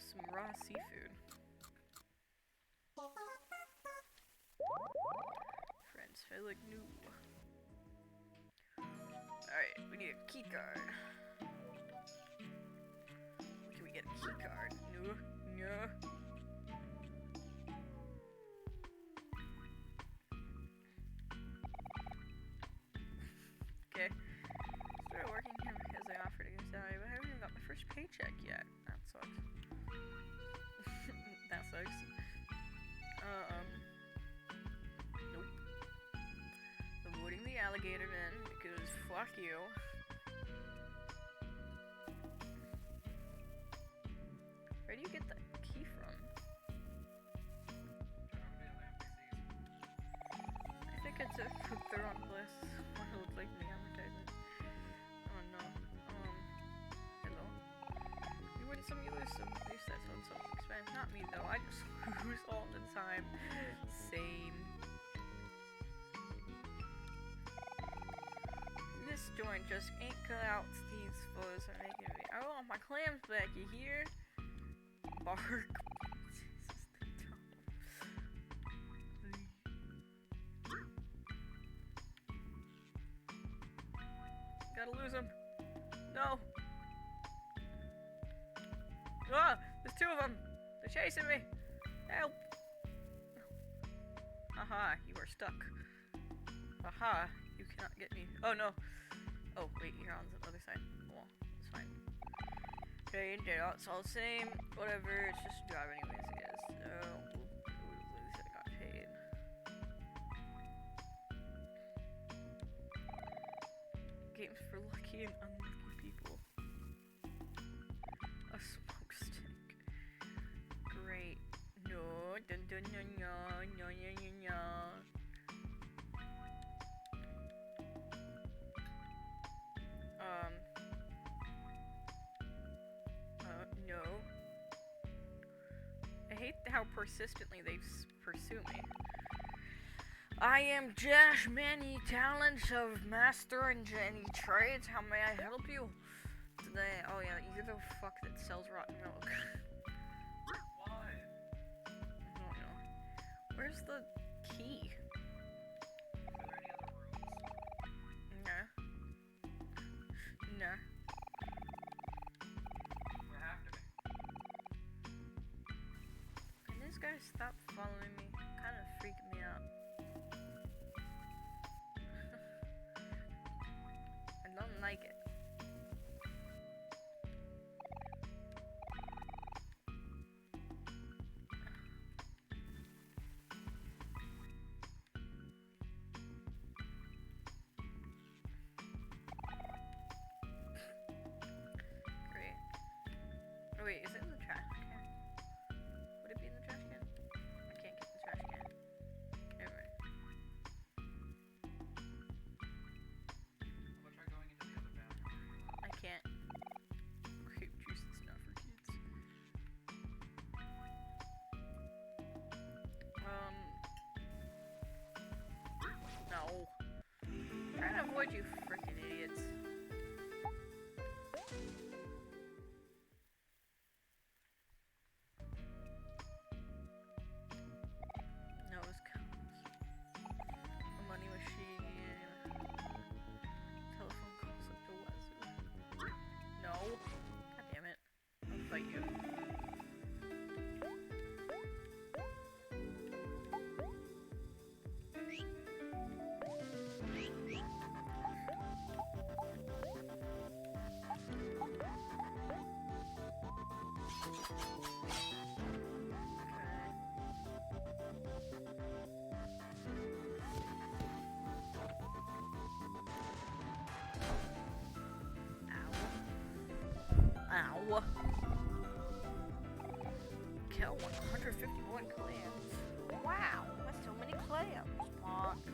Some raw seafood. Friends, I look new. Alright, we need a key card. Can we get a key card? No, no. Okay. Started working here because I offered a good salary, but I haven't even got my first paycheck yet. That sucks. That sucks. Nope. Avoiding the alligator man because fuck you. Where do you get that key from? I think it's put the wrong place. What it looks like in the advertisement. Oh no. Hello. You win some, you lose some. At least that's on some expense. Not me though. I just lose all the time. Same. This joint just ain't cut out these foes are making me. I want my clams back, you hear? Bark. Gotta lose him. No. Ah! There's two of them. They're chasing me. Help. Aha, you are stuck. Aha, you cannot get me. Oh no. Oh wait, you're on the other side. Well, it's fine. Okay, it's all the same. Whatever, it's just a job anyways, I guess. So, at least I got paid. Games for lucky and unlucky people. A smoke stick. Great. No, dun dun dun no, no, no, no, no. No. I hate how persistently they pursue me. I am Josh, many talents of master and any trades. How may I help you today? Oh yeah, you're the fuck that sells rotten milk. Why? I don't know. Where's the key? Are there any other rooms? Nah. Nah. There have to be. Can this guy stop following me? Kind of freaking me out. I don't like it. Great. Oh wait, is it in the trash can? Would it be in the trash can? I can't get the trash can. Never mind. I'll try going into the other bathroom. I can't. Grape juice is not for kids. No. Trying to avoid you freaking idiots. Nose cones. A money machine. Telephone calls up to Wazoo. No. God damn it. I'll fight you. Kill 151 clams. Wow, that's so many clams. Bonk.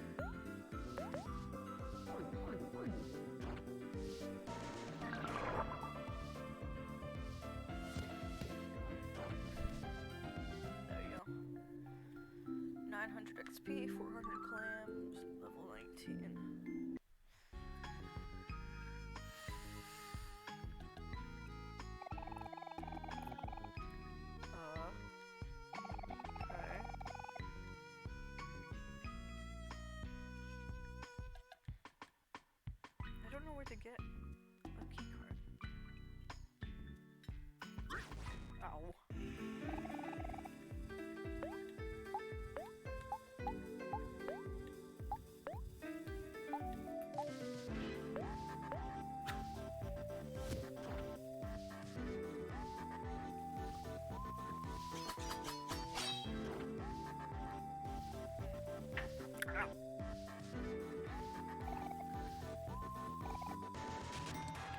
There you go. 900 XP, 400 clams, level 19. Okay. I don't know where to get a keycard. Ow.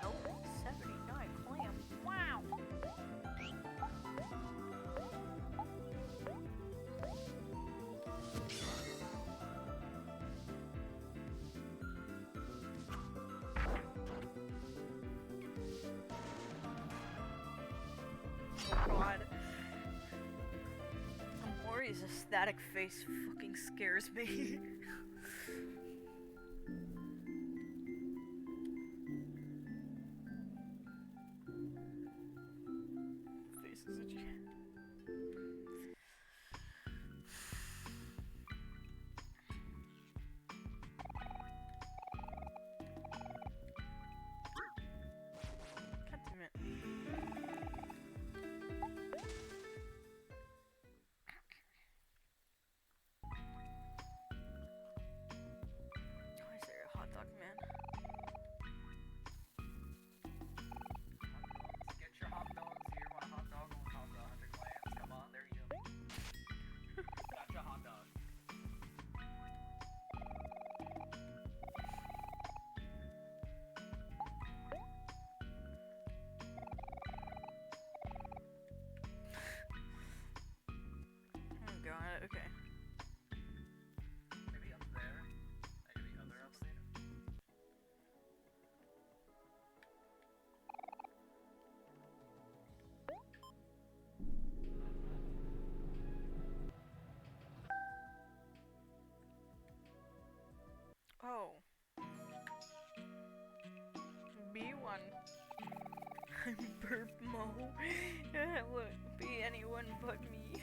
Oh, 79 clams. Wow. Oh god. Mori's aesthetic face fucking scares me. Face is itchy. God damn it. Why is there a hot dog man? Get your hot dogs here. Want a hot dog? Want a hot dog? 100 clams. Come on, they're yummy. Got your hot dog. Oh god, okay. Maybe up there. Maybe other elevator. Oh. B1. I'm Burp Mo. It wouldn't be anyone but me.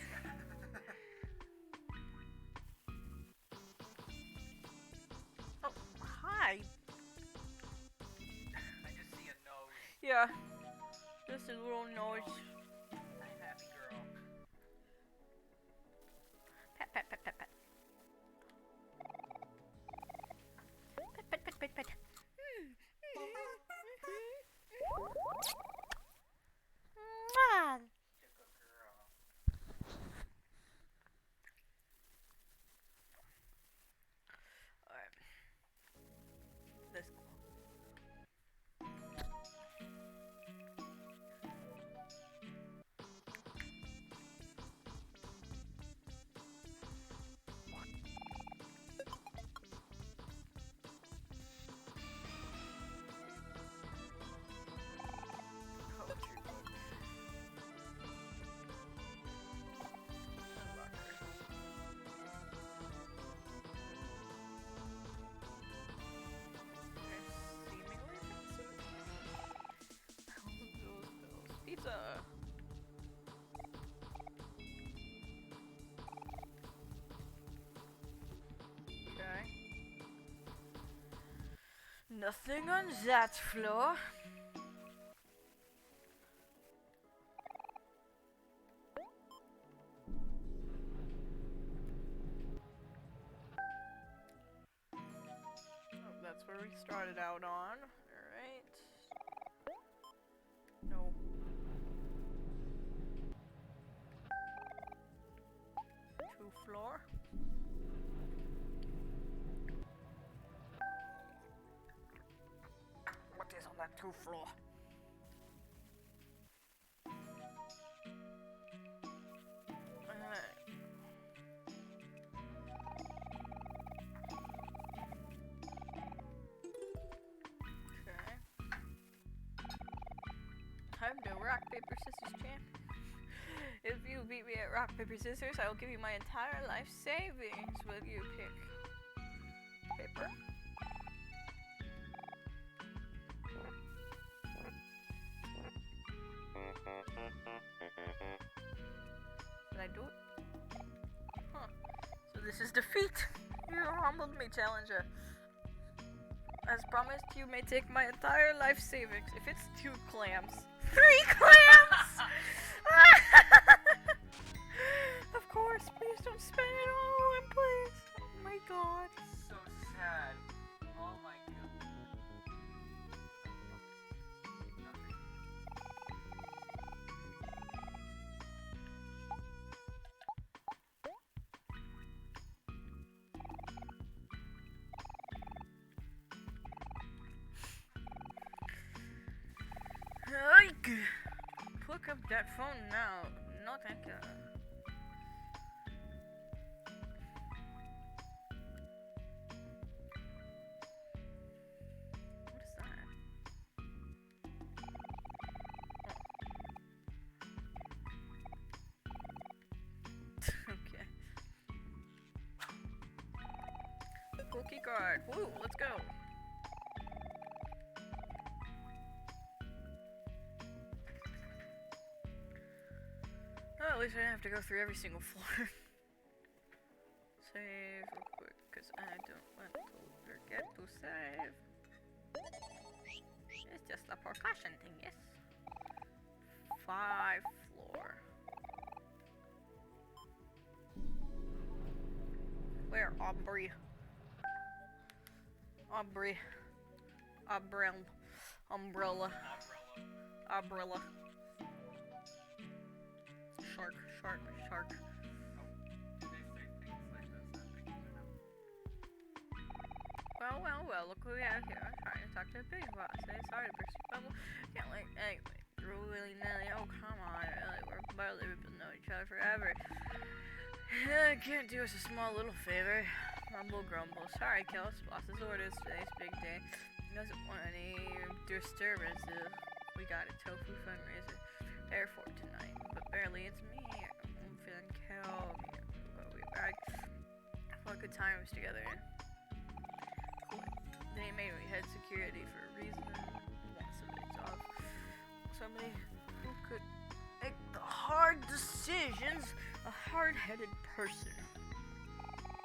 Oh, hi. I just see a nose. Yeah. Just a little nose. I'm happy girl. Pet, pet, pet, pet, pet. Pet, pet, pet, pet, pet. Mwah. Just a girl. Alright. Let's go. Poetry book. Seemingly pizza. Okay. Nothing on that floor. Oh, that's where we started out on. Alright. No. Two floor. What is on that two floor? paper, scissors, champ. If you beat me at rock, paper, scissors, I will give you my entire life savings. Will you pick paper? Did I do it? Huh. So this is defeat. You humbled me, challenger. As promised, you may take my entire life savings. If it's 2 clams. 3 clams! Of course, please don't spend it all in place. Oh my god. So sad. Oh my god. Pick up that phone now. No, thank you. What is that? Oh. Okay. Cookie card. Woo, let's go. At least I didn't have to go through every single floor. Save real quick, because I don't want to forget to save. It's just a precaution thing, yes? 5 floor. Where, Aubrey? Aubrey. Umbrella. Shark. Well, look who we have here. I'm trying to talk to a big boss. Say sorry to burst your bubble. Can't like, anyway, willy-nilly. Oh, come on. Really, we're barely been knowing each other forever. Can't do us a small little favor. Mumble grumble. Sorry, Kels. Boss's orders. Today's big day. Doesn't want any disturbances. We got a tofu fundraiser airport tonight, but barely it's me. I'm feeling killed. We had fun good times together. They made me head security for a reason. Somebody who could make the hard decisions. A hard-headed person.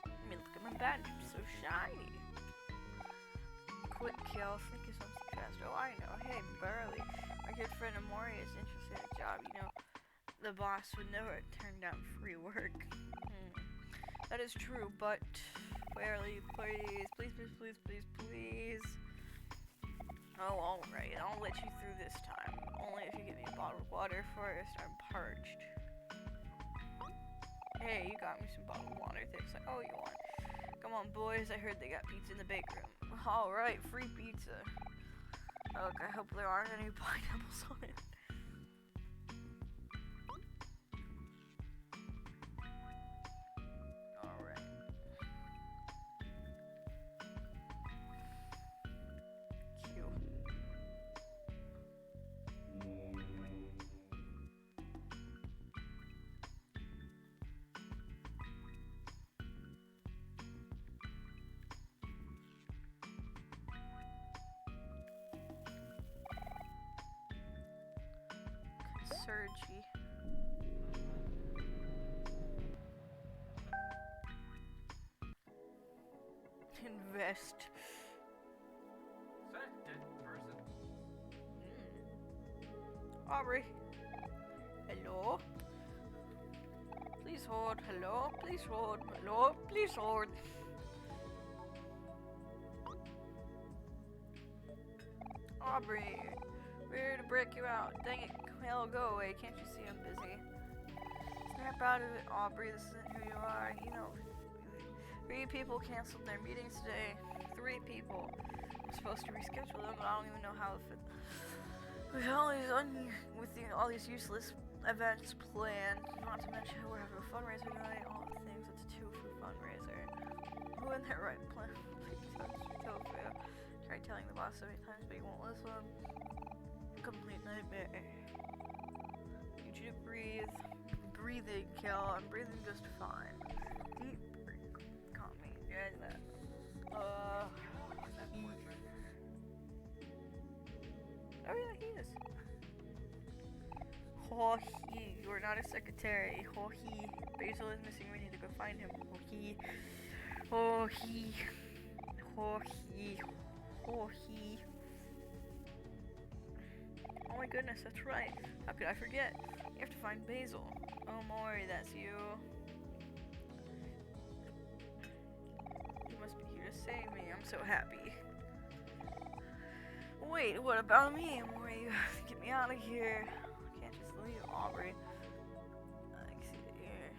I mean, look at my badge. It's so shiny. Quick kill. Think of something fast. Oh, I know. Hey, Burley. My good friend Amori is interested in a job. You know, the boss would never turn down free work. That is true, but Burley, please. Oh, alright. I'll let you through this time. Only if you give me a bottle of water first. I'm parched. Hey, you got me some bottled water. Thanks. I owe you one. Come on, boys. I heard they got pizza in the bake room. Alright, free pizza. Look, I hope there aren't any pineapples on it. Alright. Cute. Surgy. Invest. Is that a dead person? Aubrey. Hello? Please hold. Hello? Please hold. Hello? Please hold. Aubrey. We're here to break you out. Dang it. Hell, go away. Can't you see I'm busy? Snap out of it, Aubrey. This isn't who you are. You know, 3 people canceled their meetings today. 3 people. I'm supposed to reschedule them, but I don't even know how to fit. With all these useless events planned, not to mention we're having a fundraiser tonight. All the things. It's a tofu fundraiser. Who in their right plan? Please touch tofu. Tried telling the boss so many times, but he won't listen. Complete nightmare. you to breathe. Breathing, Kel. I'm breathing just fine. Deep breath. Calm me. Yeah, that. Oh yeah, he is. Oh, you are not a secretary. Oh, Basil is missing. We need to go find him. Oh, Oh, Oh, Oh, Oh my goodness, that's right. How could I forget? You have to find Basil. Oh, Maury, that's you. You must be here to save me. I'm so happy. Wait, what about me, Maury? Get me out of here. I can't just leave Aubrey. I can see it here.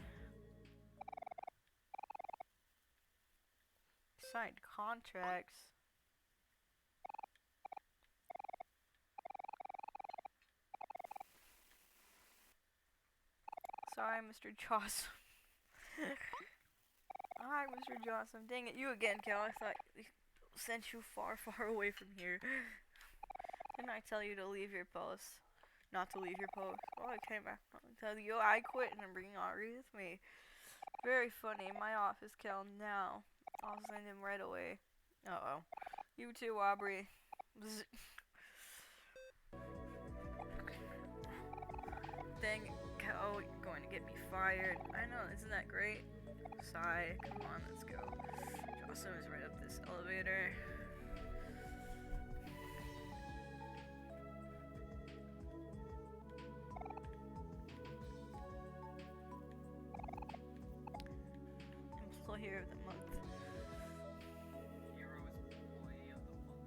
Signed contracts. Sorry, Mr. Joss. Hi, Mr. Johnson. Dang it, you again, Cal. I thought we sent you far, far away from here. Didn't I tell you to leave your post? Not to leave your post. Well, I came back and tell you I quit and I'm bringing Ari with me. Very funny. In my office, Cal, now. I'll send him right away. Uh-oh. You too, Aubrey. Dang it, Cal, you're going to get me fired. I know, isn't that great? Sigh. Come on, let's go. Jocelyn is right up this elevator. Employer of the month. Hero is employee of the month.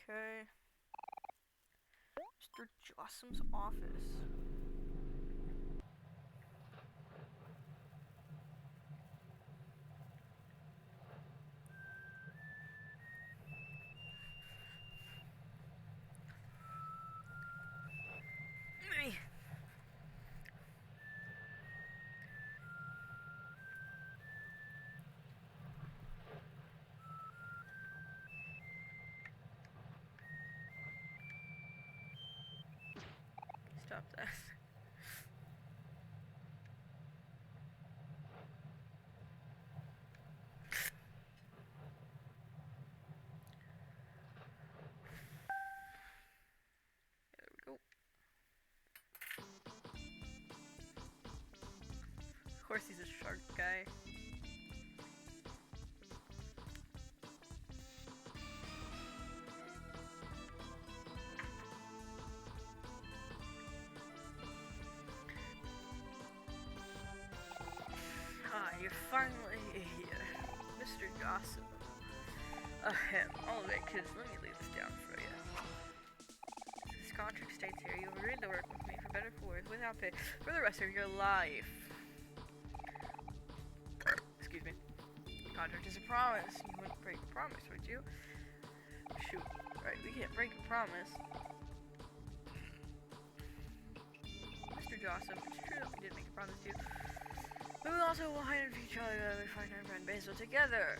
Okay. Mr. Jossum's office. Me. Stop that. There we go. Of course he's a shark guy. Ah, you're finally here. Mr. Jossum. Ahem. Alright, kids, let me lay this down for you. This contract states here you'll agree to work with me for better for worse without pay for the rest of your life. Excuse me. Contract is a promise. You wouldn't break a promise, would you? Shoot. Right, we can't break a promise. Mr. Jossum, it's true that we did make a promise to you. But we also will hide in each other that we find our friend Basil together.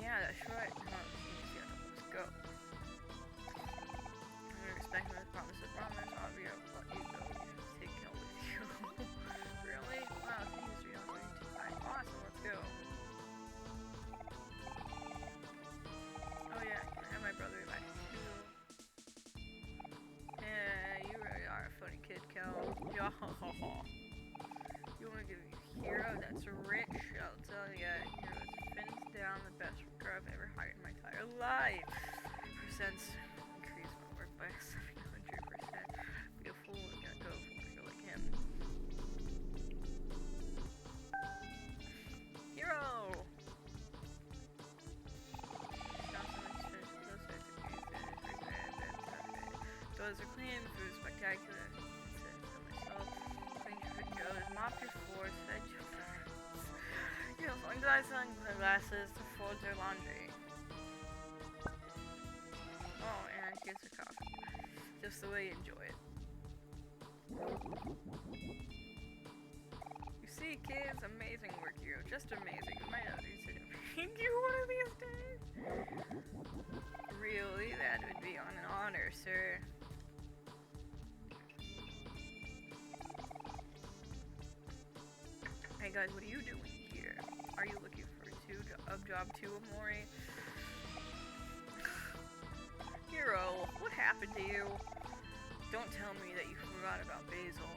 Yeah, that's right. Let's go. I'm respecting this promise. I promise I'll be able to let you go. Take him with you. Really? Wow, thank you, Mr. Johnson. Awesome, let's go. Oh yeah, I have my brother back too. Yeah, you really are a funny kid, Kel. You want to give me a hero that's rich? I'll tell ya, hero that fins down the best recruiter I've ever hired in my entire life. Percents increase my work by 700%. Be a fool and not go for a girl like him. Hero! Doors are clean, food is spectacular. Mop your floors, fed your friends. You know, long dry sunglasses to fold your laundry. Oh, and here's your coffee. Just the way you enjoy it. You See, kids, amazing work, you. Just amazing. You might have to thank you one of these days. Really? That would be an honor, sir. Hey guys, what are you doing here? Are you looking for a job too, Amori? Hero, what happened to you? Don't tell me that you forgot about Basil.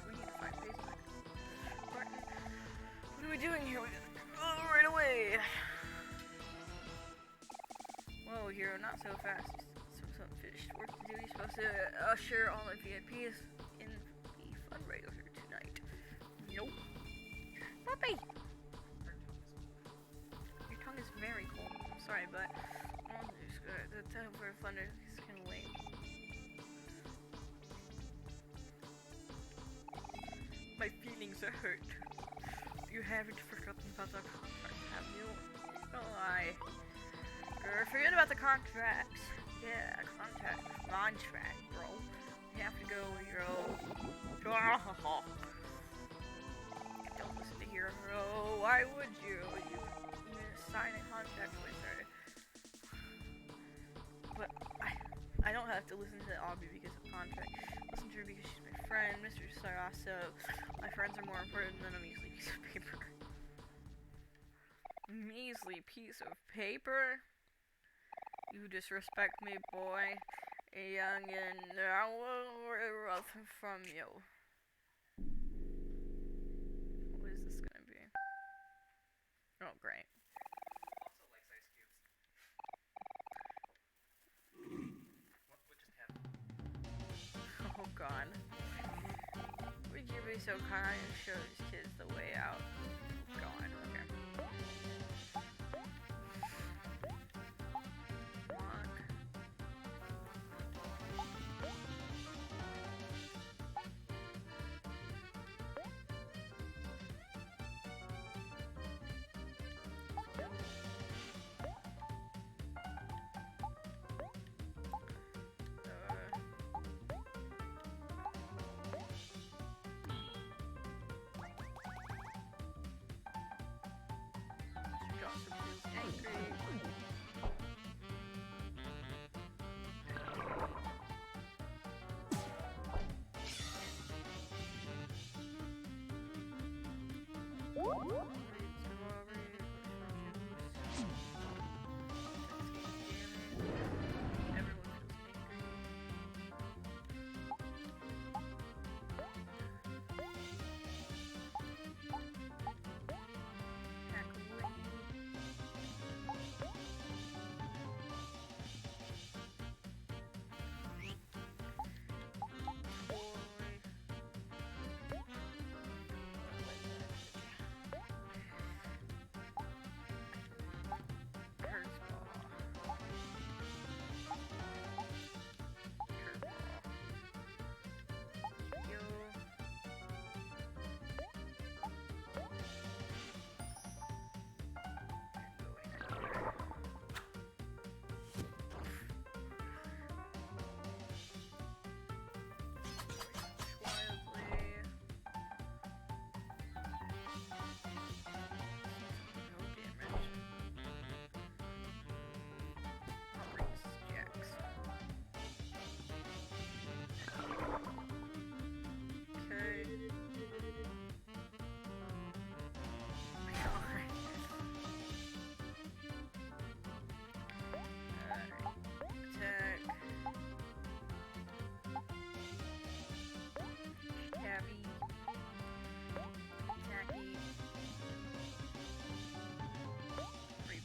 We need to find Basil. Martin, what are we doing here? We gotta go right away. Whoa, hero, not so fast. Some finished work to do. You're supposed to usher all the VIPs in the fundraiser tonight. Nope. Puppy! Your tongue is very cold. I'm sorry, but the time for fundraiser is gonna wait. My feelings are hurt. You haven't forgotten about the contract, have you? No lie. Girl, forget about the contracts. Yeah, contract, bro. You have to go, hero. Don't listen to hero. Why would you? You sign a contract with her. But I don't have to listen to Abby because of contract. Listen to her because she's my friend, Mr. Sarasso. My friends are more important than a measly piece of paper. Measly piece of paper? You disrespect me, boy. A youngin', I will rough from you. What is this gonna be? Oh, great. Also likes ice cubes. What just happened? Oh god. Would you be so kind and show these kids the way out? God, okay.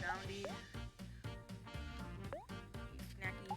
Bounty. Snacky.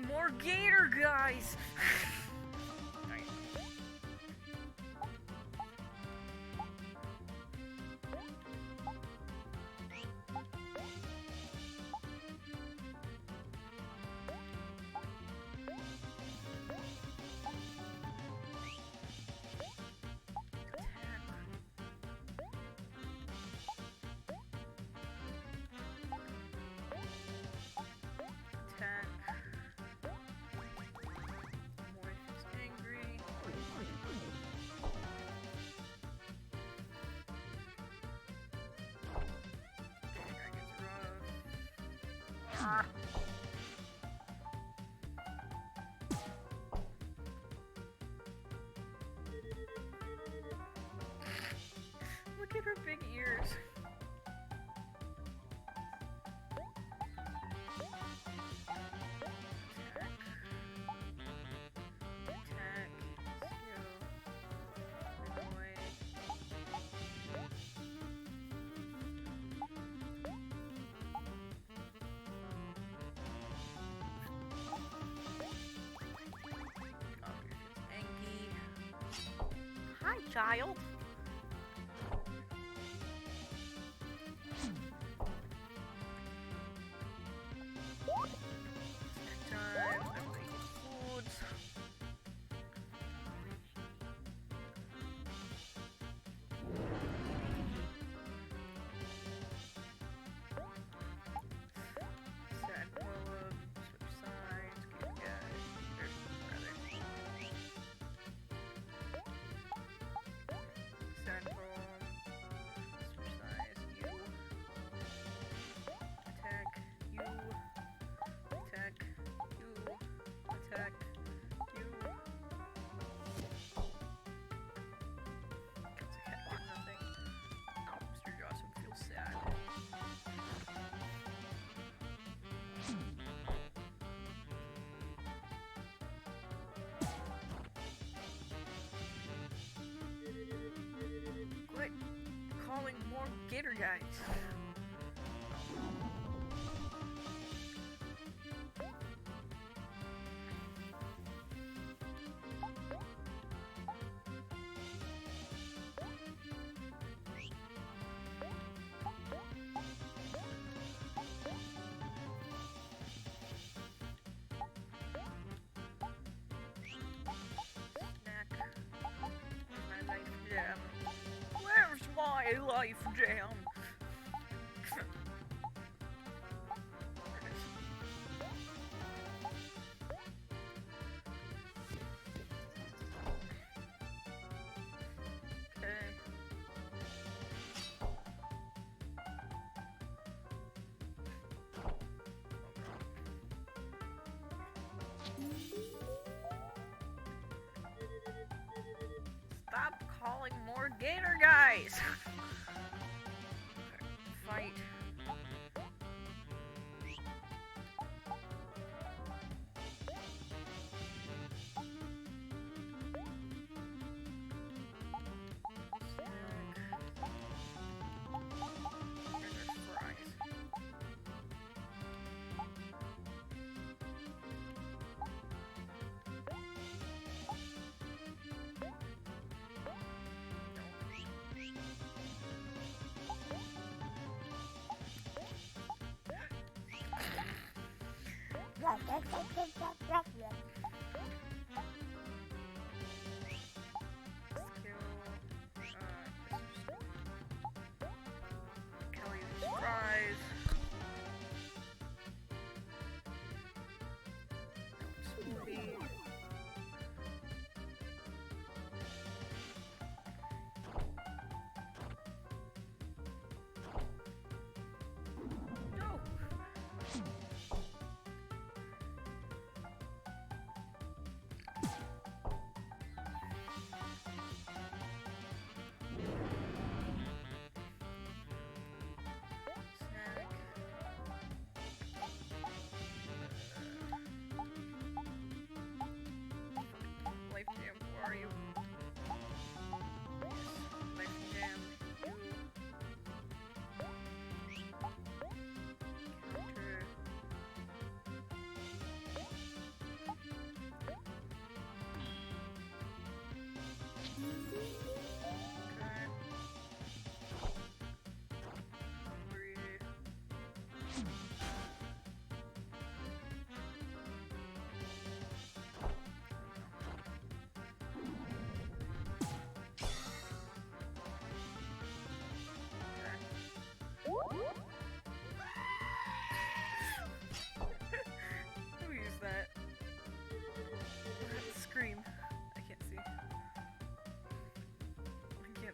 More gator guys! Nice. Attack. More if he's angry. That gets rough. Ah. Look at her big ears. Attack, skill, annoy. Oh, it's Angie. Hi, child. Snack time. Everybody gets foods. Sad poem, switch sides, good guy. There's brother. Sad poem, switch sides, you. Attack, you. Attack, you. Attack, you. Gets a cat, get nothing. Mr. Johnson feels sad. Quit calling more gator guys. Snack. Where's my life jam? Where's my life jam? There it is. Okay. Stop calling more gator guys! Fight. Here's our fries.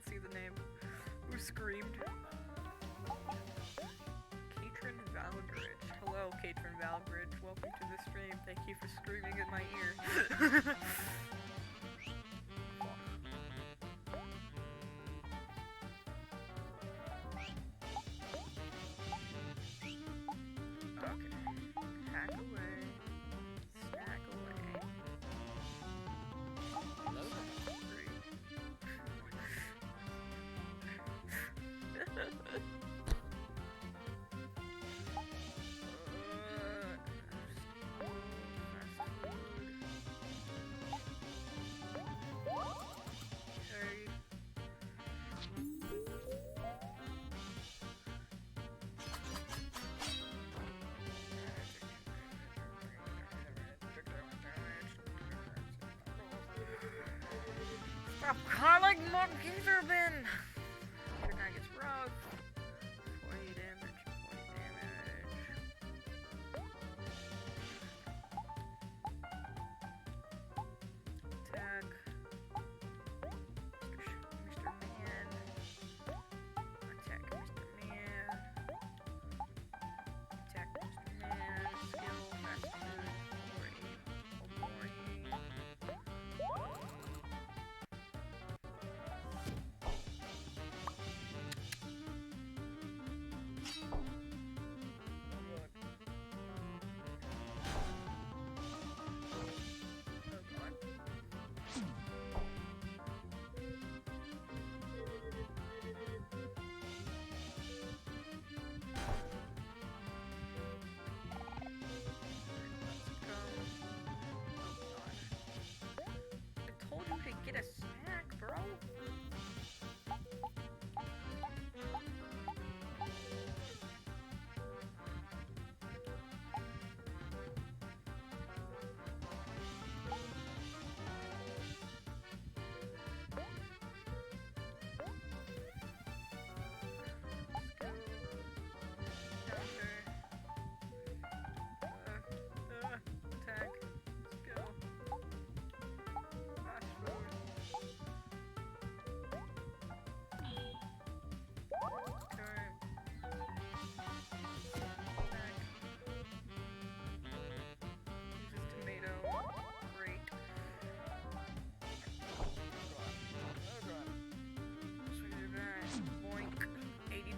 see the name. Who screamed? Katrin Valbridge. Hello, Katrin Valbridge. Welcome to the stream. Thank you for screaming in my ear. Stop calling monkeys urban! Your guy gets robbed. 40 damage, 40 damage. Attack. Mr. Man. Attack Mr. Man. Attack Mr. Man. Skill, fast food, or aim, or morning. Get a snack, bro. Attack. Let's go. Fast forward.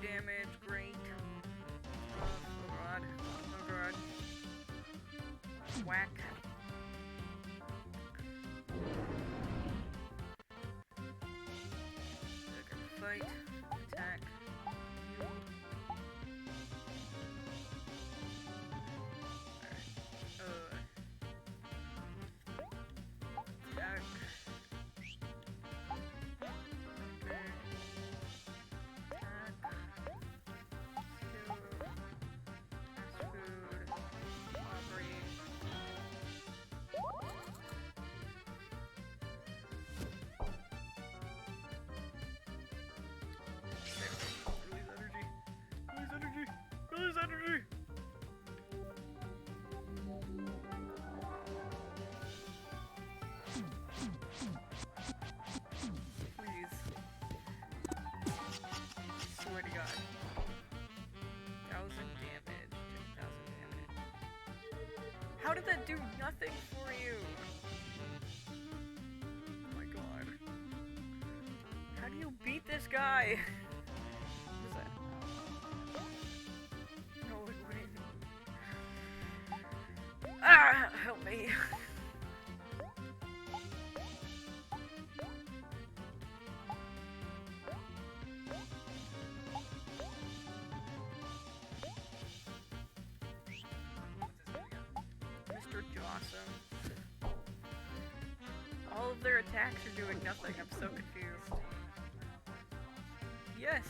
Damage, great. Oh god. Oh god. Whack. Fight. Attack. Attack. Release energy! Please. Swear to God. 1,000 damage. 10,000 damage. How did that do nothing for you? Oh my god. How do you beat this guy? What is that? Ah! Help me. Mr. Jossum. All of their attacks are doing nothing. I'm so confused. Yes.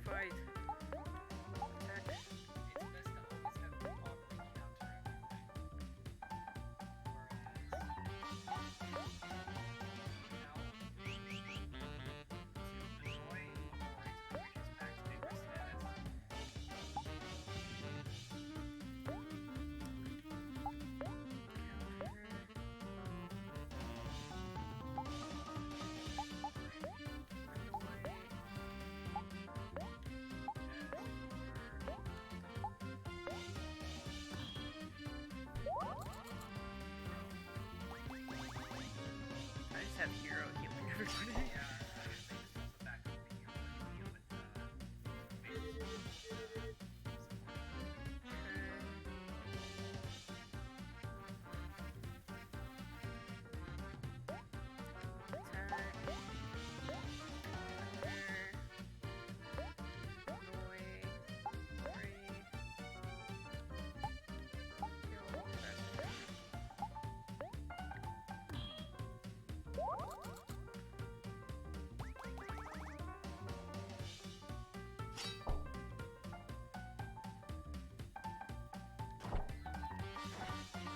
Fight. Attack. It's best to always have the offering counter everything. Whereas just have hero healing everybody. Yeah, I would say this also back up the hero when you deal with maybe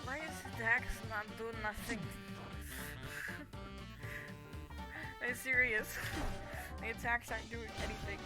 Why is Dax not doing nothing? I'm serious. The attacks aren't doing anything.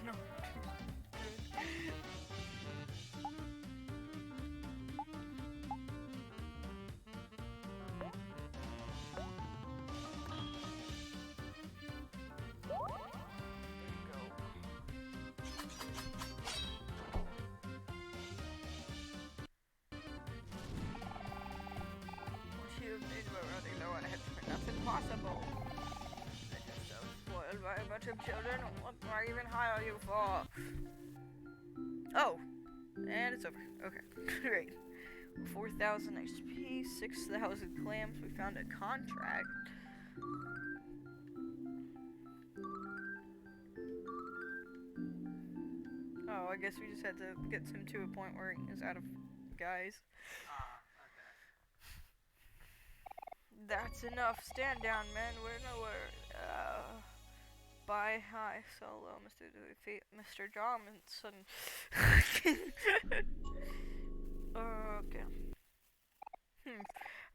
No. That's impossible. I just so spoiled by a bunch of children. What more even hire you for? Oh, and it's over. Okay, great. 4,000 XP, 6,000 clams. We found a contract. Oh, I guess we just had to get him to a point where he's out of guys. That's enough. Stand down, men. We're nowhere. Bye, hi, solo, Mr. Johnson. Okay.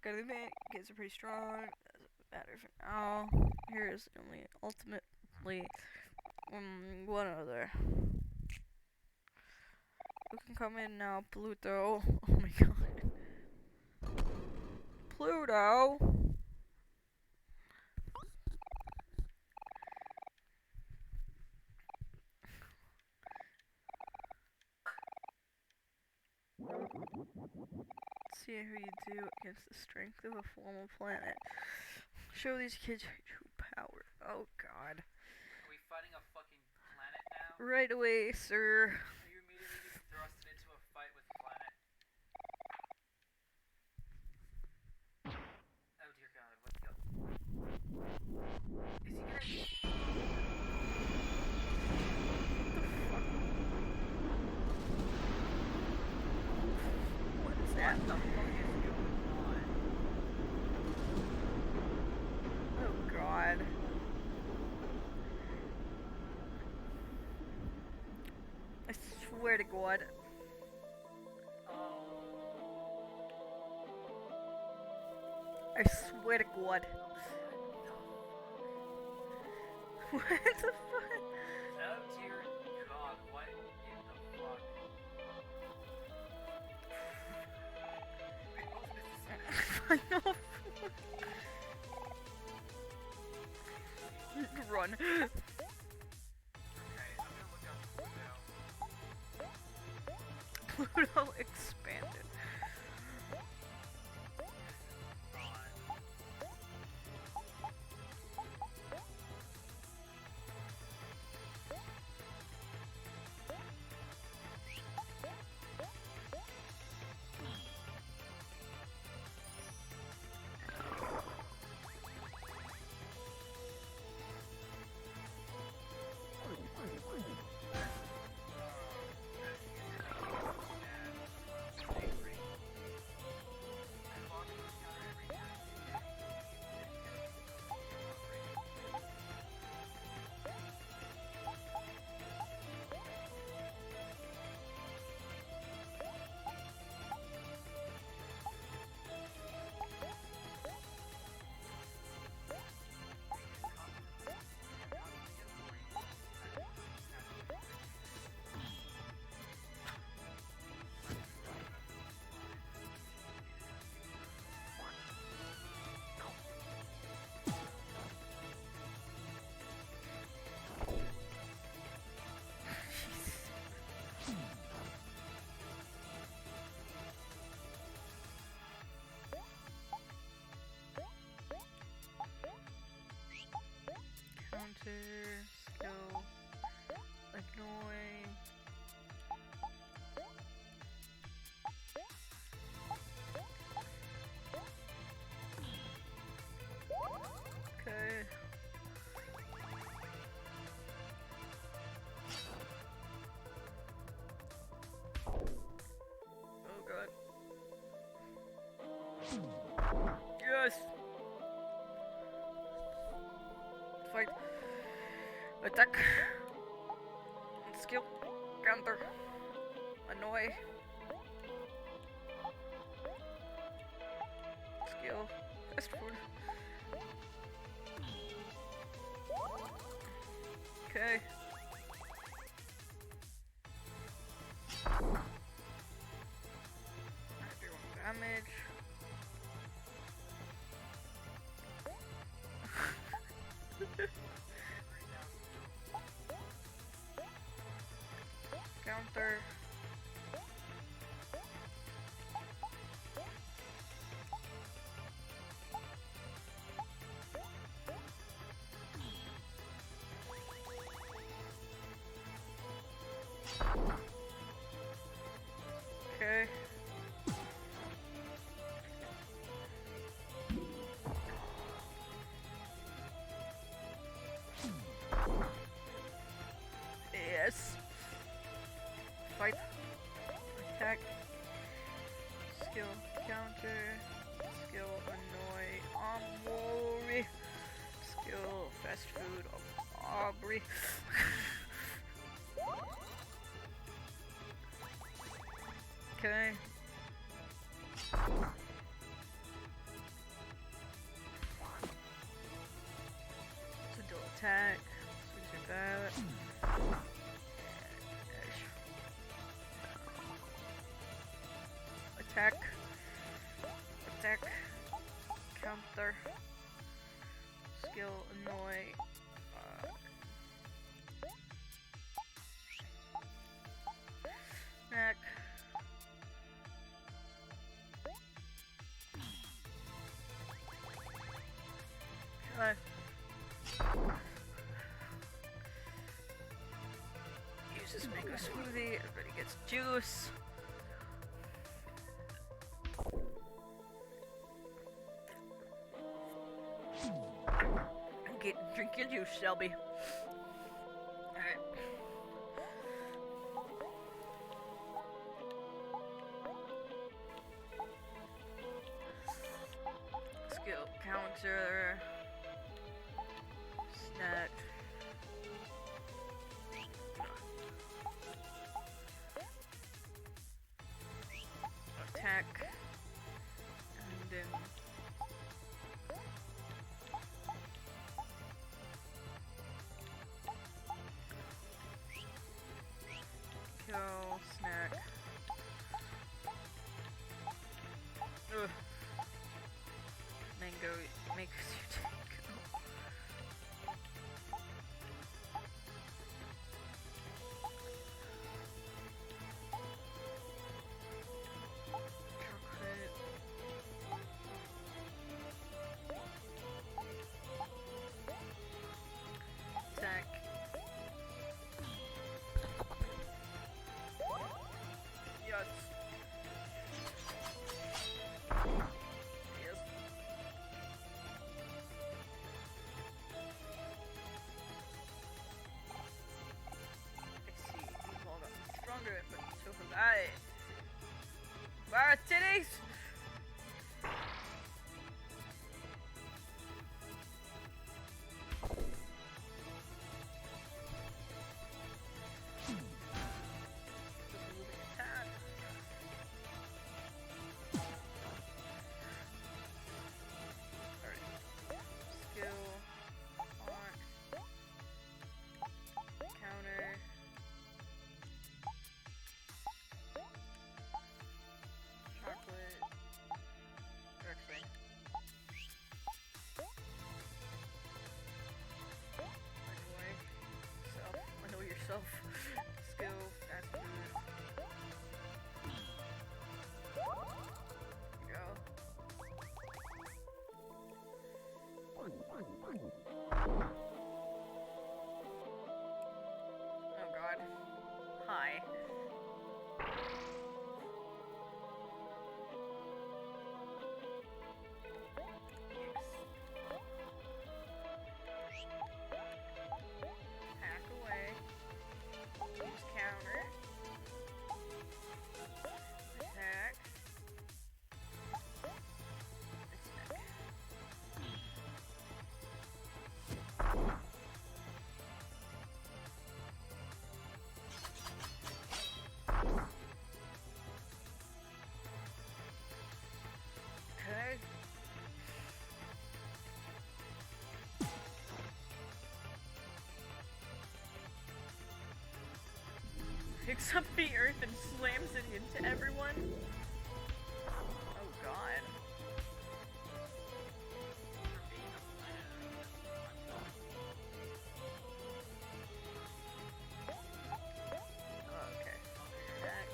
Gotta admit, kids are pretty strong. Doesn't matter for now. Here is only ultimately one other. Who can come in now, Pluto? Oh my god. Pluto! See how you do against the strength of a formal planet. Show these kids your true power. Oh god. Are we fighting a fucking planet now? Right away, sir. Are you immediately being thrusted into a fight with the planet? Oh dear god, what's the... Is he gonna... What is that? What the fuck is going on? Oh god. I swear to god. I swear to god. What the fuck? Oh dear god, what in the fuck? Wait, what was this? I know. Run. Okay, I'm gonna look up Pluto. Pluto expanded. Attack. Skill. Counter. Annoy. Skill. Fast food. Okay. I do 1 damage. Counter. Okay. Yes. Fight. Attack. Skill counter. Skill annoy. Worry. Skill fast food. Aubrey. Okay. It's a dual attack. Switch that. Attack. Attack. Counter. Skill annoy. Snack. Okay. Use this mango smoothie. Everybody gets juice. Drink your juice, Shelby. Alright. Skill counter. Snack. Attack. And then kill, snack. Ugh. Mango makes you take. Chocolate. Attack. Yes. Yes. I see. You've all gotten stronger, but so have I. Bar titties! Moving attack. Alright. Skill. On. Counter. Chocolate. Actually. Anyway. Self. Know yourself. Skill. Fast food. Go. Oh god. Hi. Hack away. Use counter. Attack. Attack. picks up the earth and slams it into everyone. Oh god. Okay. That.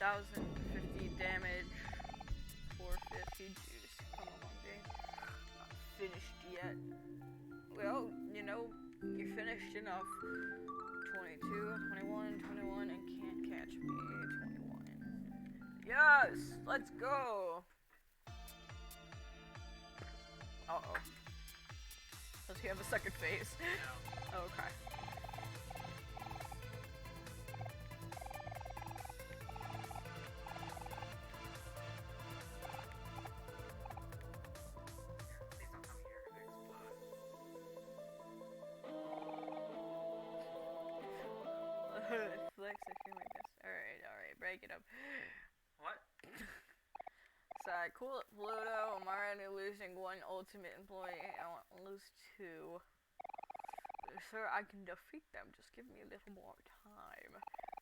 1,050 damage, 450 juice. Come on, game. Not finished yet. Well, you know, you're finished enough. 22, 21, 21, and can't catch me. 21. Yes! Let's go! Uh-oh. Does he have a second phase? No. Oh, okay. Flex, I feel my best. Alright, break it up. What? Sorry, cool it, Pluto. I'm already losing one ultimate employee. I want to lose two. Sir, I can defeat them. Just give me a little more time.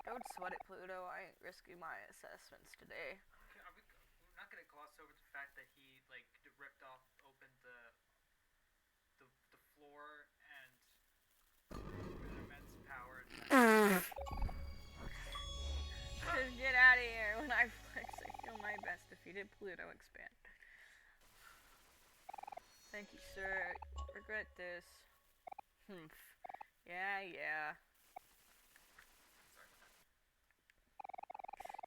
Don't sweat it, Pluto. I ain't risking my assessments today. We're not gonna gloss over the fact that he like ripped off, opened the floor and immense power. Just get out of here. When I flex, I feel my best. Defeated Pluto expand. Thank you, sir. Won't regret this. Humph. Yeah.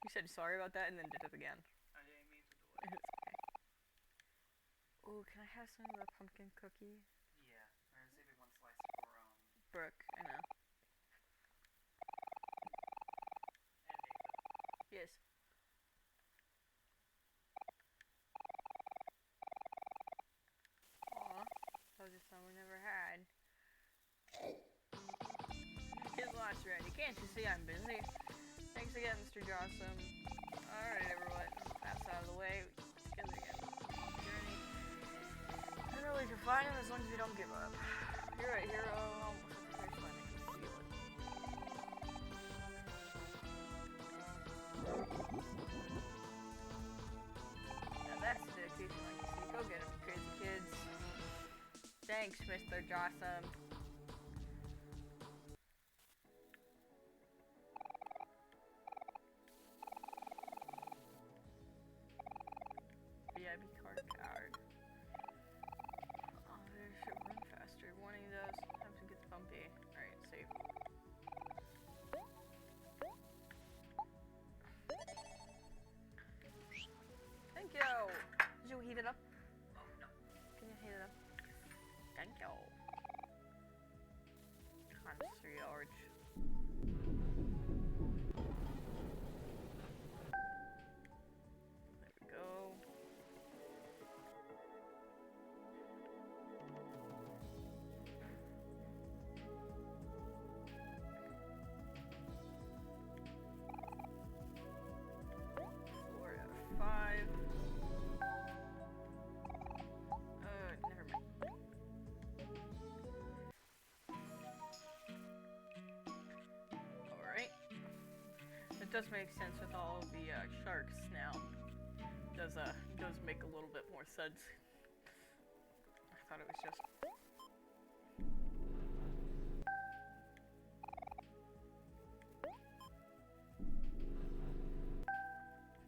You said sorry about that and then did it again. I didn't mean to do it. It's okay. Oh, can I have some of the pumpkin cookie? Yeah, we're gonna save it one slice for Brooke, I know. and David. Yes. Aw, that was just something we never had. His last ready. Can't you see I'm busy? Thanks again, Mr. Jossum. Alright, everyone. Pass out of the way. Together again. Journey. I know we can find him as long as we don't give up. You're right, hero. Now that's dedication like you see. Go get him, crazy kids. Thanks, Mr. Jossum. VIP card. Oh, they should run faster. Warning those. Sometimes it gets bumpy. Alright, save. Thank you! Did you heat it up? Oh no. Can you heat it up? Thank you. Concierge. There we go. Four out of 5. Never mind. Alright. It does make sense with all the sharks now. Does make a little bit more sense. I thought it was just...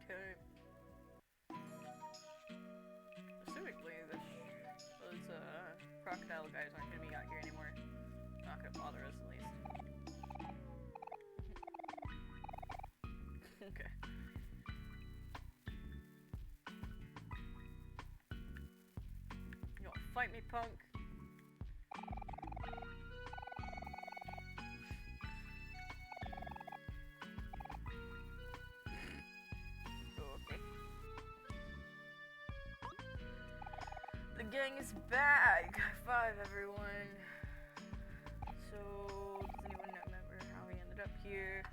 Okay. Specifically, those crocodile guys aren't gonna be out here anymore. Not gonna bother us at least. Okay. fight me, punk. Okay. The gang is back! High 5, everyone. So, does anyone remember how we ended up here?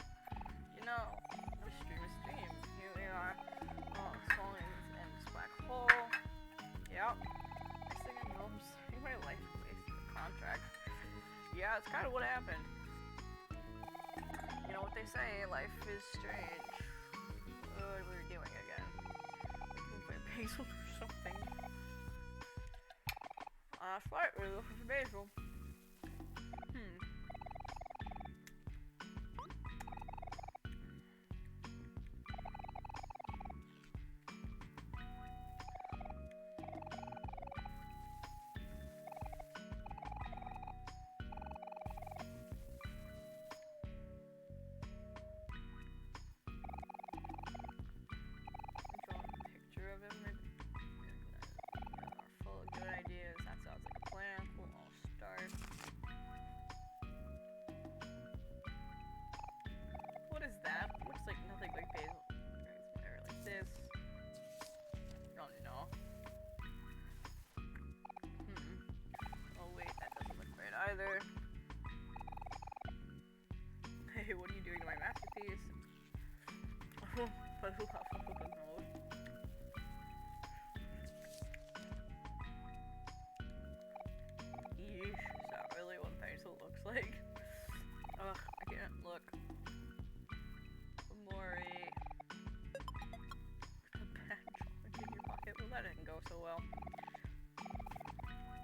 You know, our stream is stream. Here we are, falling in this black hole. Yep. Next thing I know, I'm saving my life away through the contract. Yeah, it's kind of what happened. You know what they say, life is strange. What are we doing again? Looking for basil or something. That's right, we're looking for basil. Picture of him, maybe. Full of good ideas. That sounds like a plan. We'll all start. What is that? Looks like nothing like basil. Or like this. Oh no. Oh wait, that doesn't look right either. Hey, what are you doing to my masterpiece? Yeesh, is that really what basil looks like? Ugh, I can't look. Mori. A bad drawing in your pocket. Well, that didn't go so well.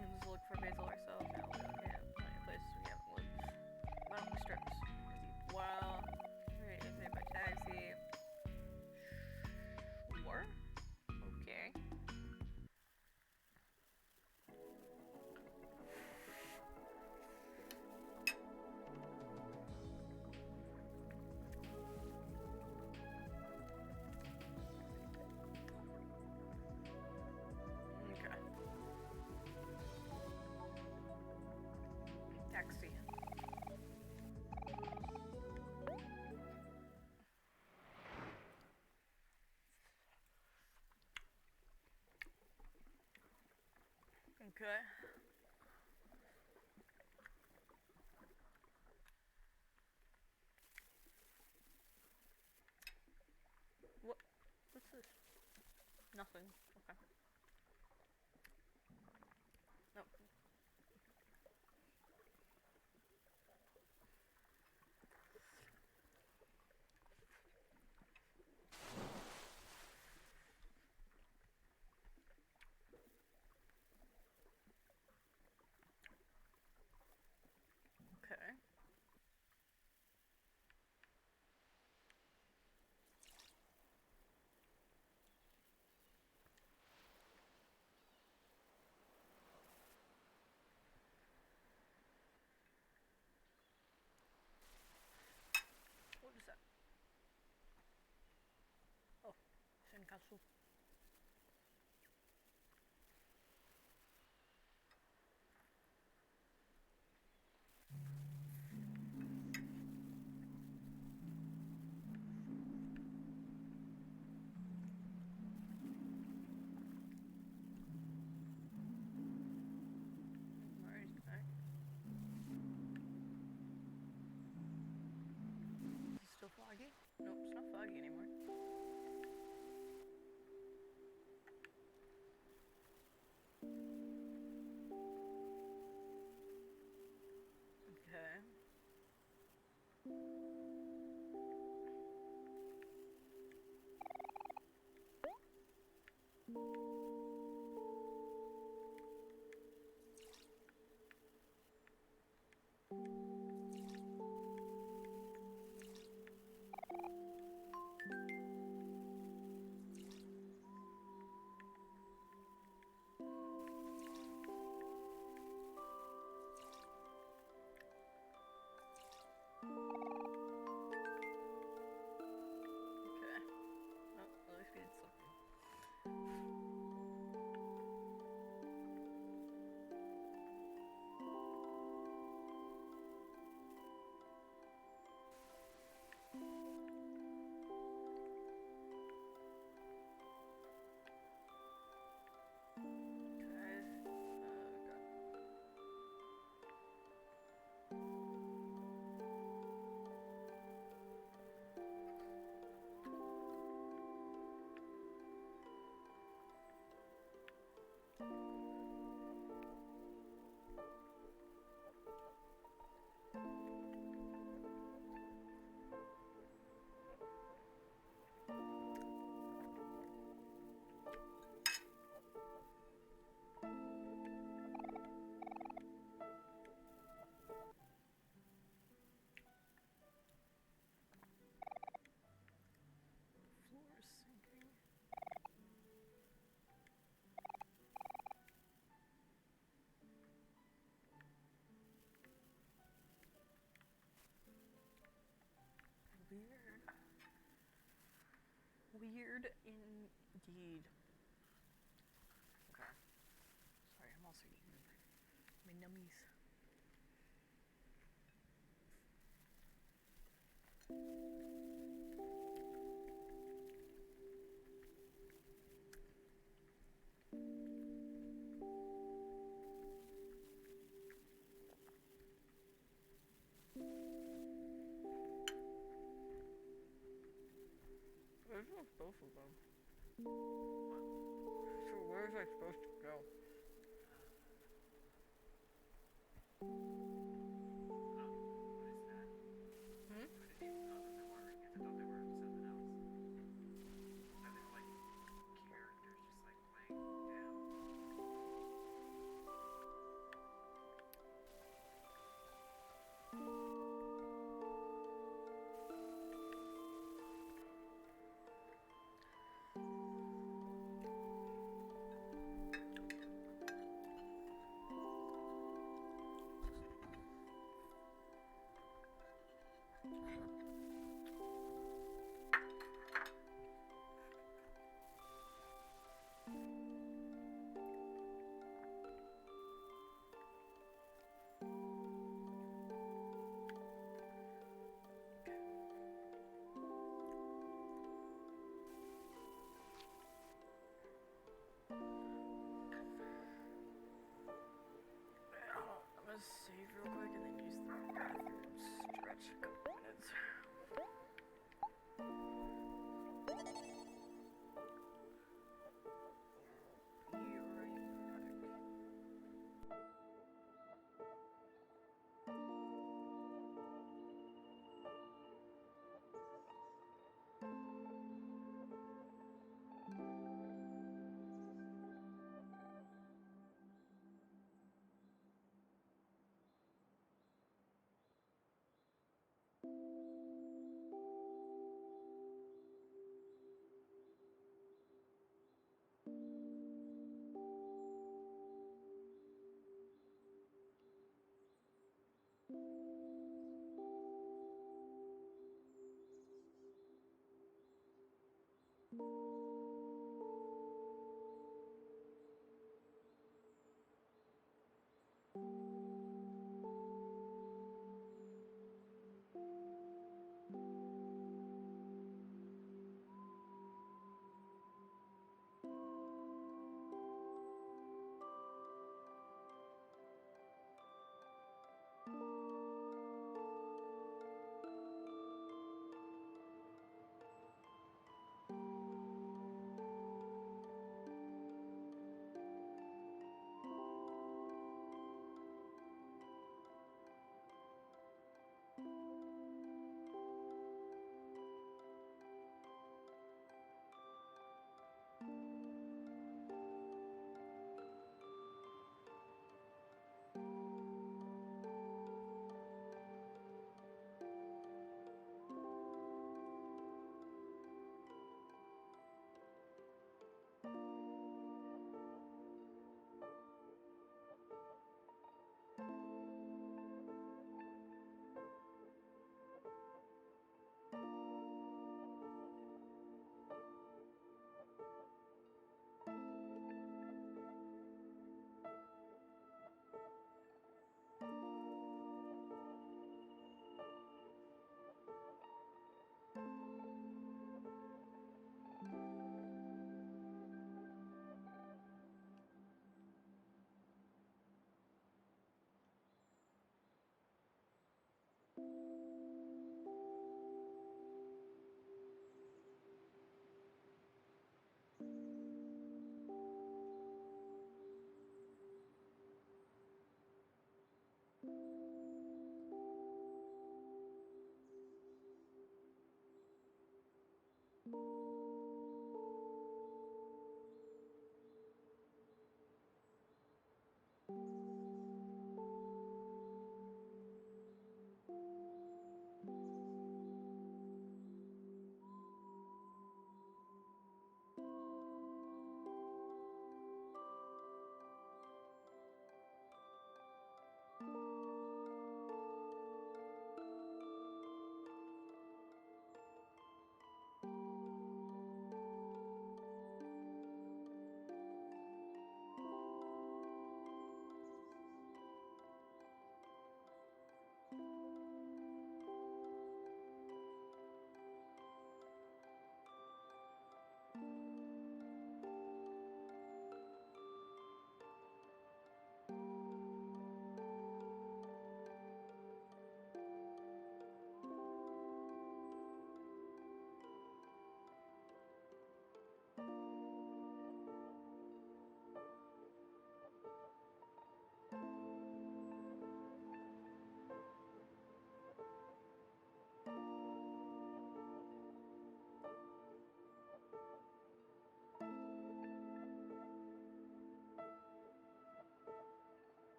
Let's look for basil ourselves. Now we okay, have plenty of places we haven't looked. Why don't we start this? Wow. Right, is it by taxi? Sure. Okay. Okay. Taxi. Okay. What's this? Nothing. Okay. Nope. Okay. What is that? Oh, Senkatsu. Mari's back. Is it still foggy? Nope, it's not foggy anymore. Okay. Weird indeed. Okay. Sorry, I'm also eating my nummies. Where's both of them? So where was I supposed to go? Oh, what is that? Hmm? I didn't even know that they were. I thought they were something else. Are they like characters just like laying down? I'm gonna save real quick and then use the bathroom. Stretch a couple minutes. Be right back.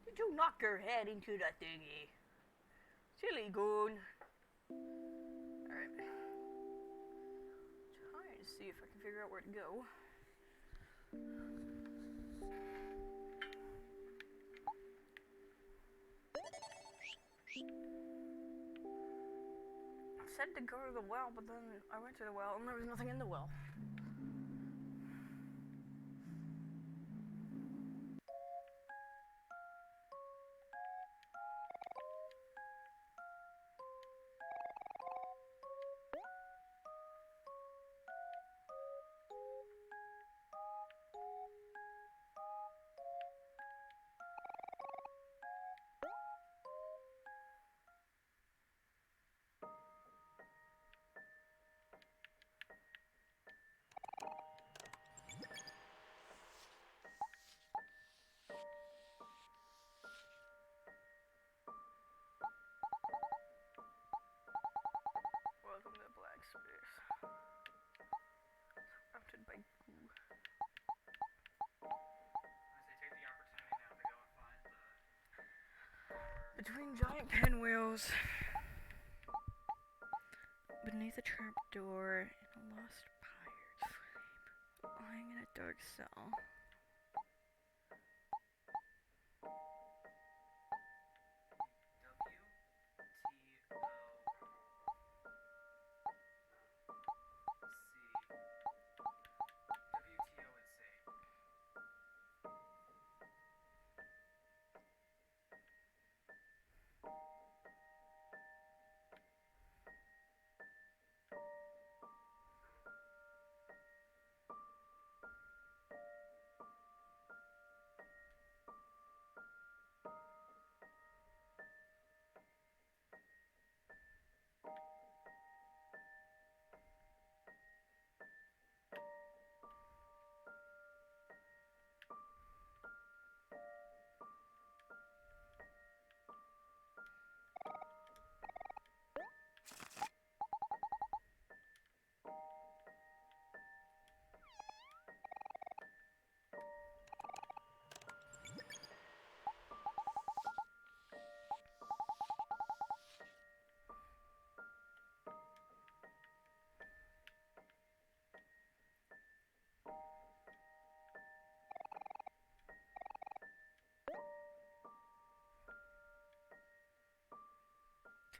Did you knock your head into the thingy? Silly goon. Alright. Trying to see if I can figure out where to go. I said to go to the well, but then I went to the well and there was nothing in the well. Welcome to Black Space. Surrounded by goo. I say take the opportunity now to go and find the Between giant pinwheels, beneath a trapdoor, in a lost pyre's frame, lying in a dark cell.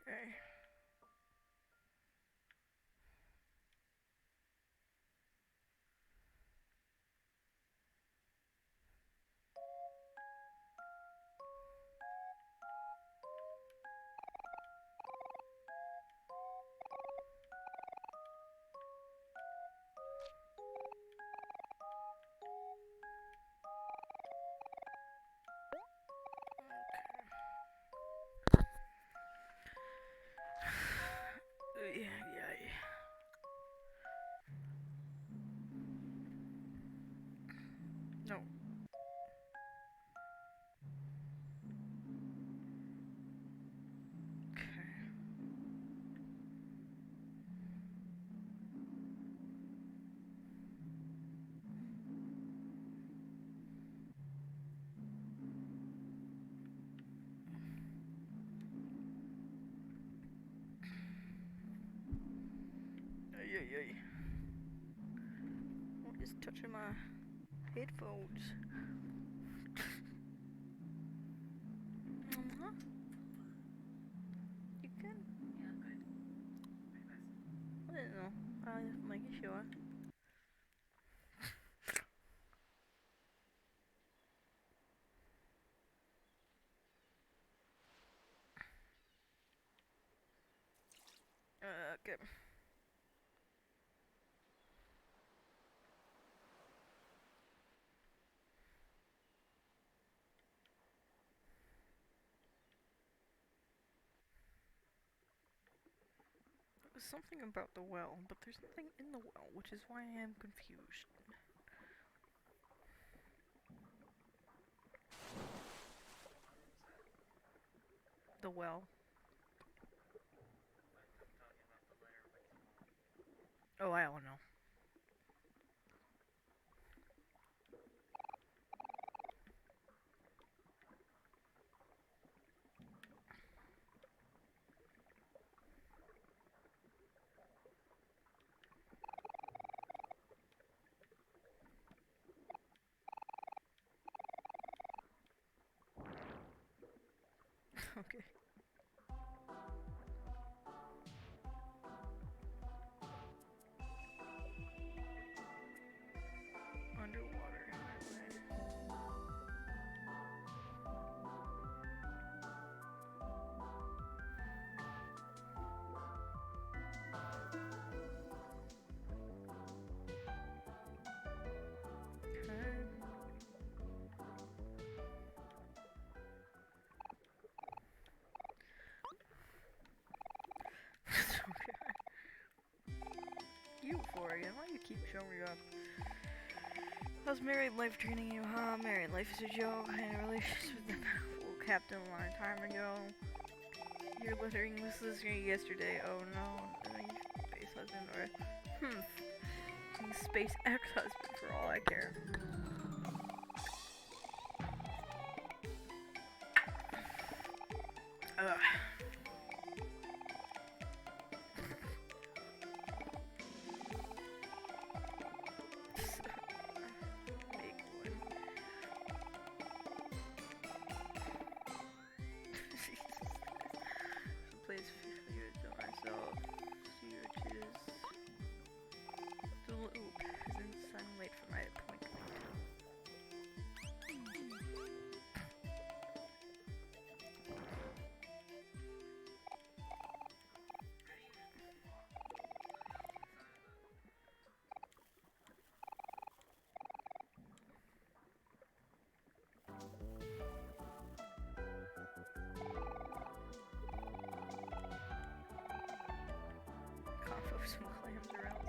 Okay. Yeah. No. Okay. Ay. What is touching my headphones? You can? Yeah, good. I don't know. I'm making sure. Okay. It was something about the well, but there's nothing in the well, which is why I am confused. The well. Talking about the letter, which one? Oh, I don't know. Okay. Underwater. Okay. Euphoria, why do you keep showing up? How's married life treating you, huh? Married life is a joke. I had a relationship with the fool captain a long time ago. Your littering was listening yesterday. Oh no. Space husband or space ex-husband for all I care. Ugh. Make one. Jesus Christ. Place figure to myself. See which is the loop. Isn't sun late for my appointment? Cough up some clams or else.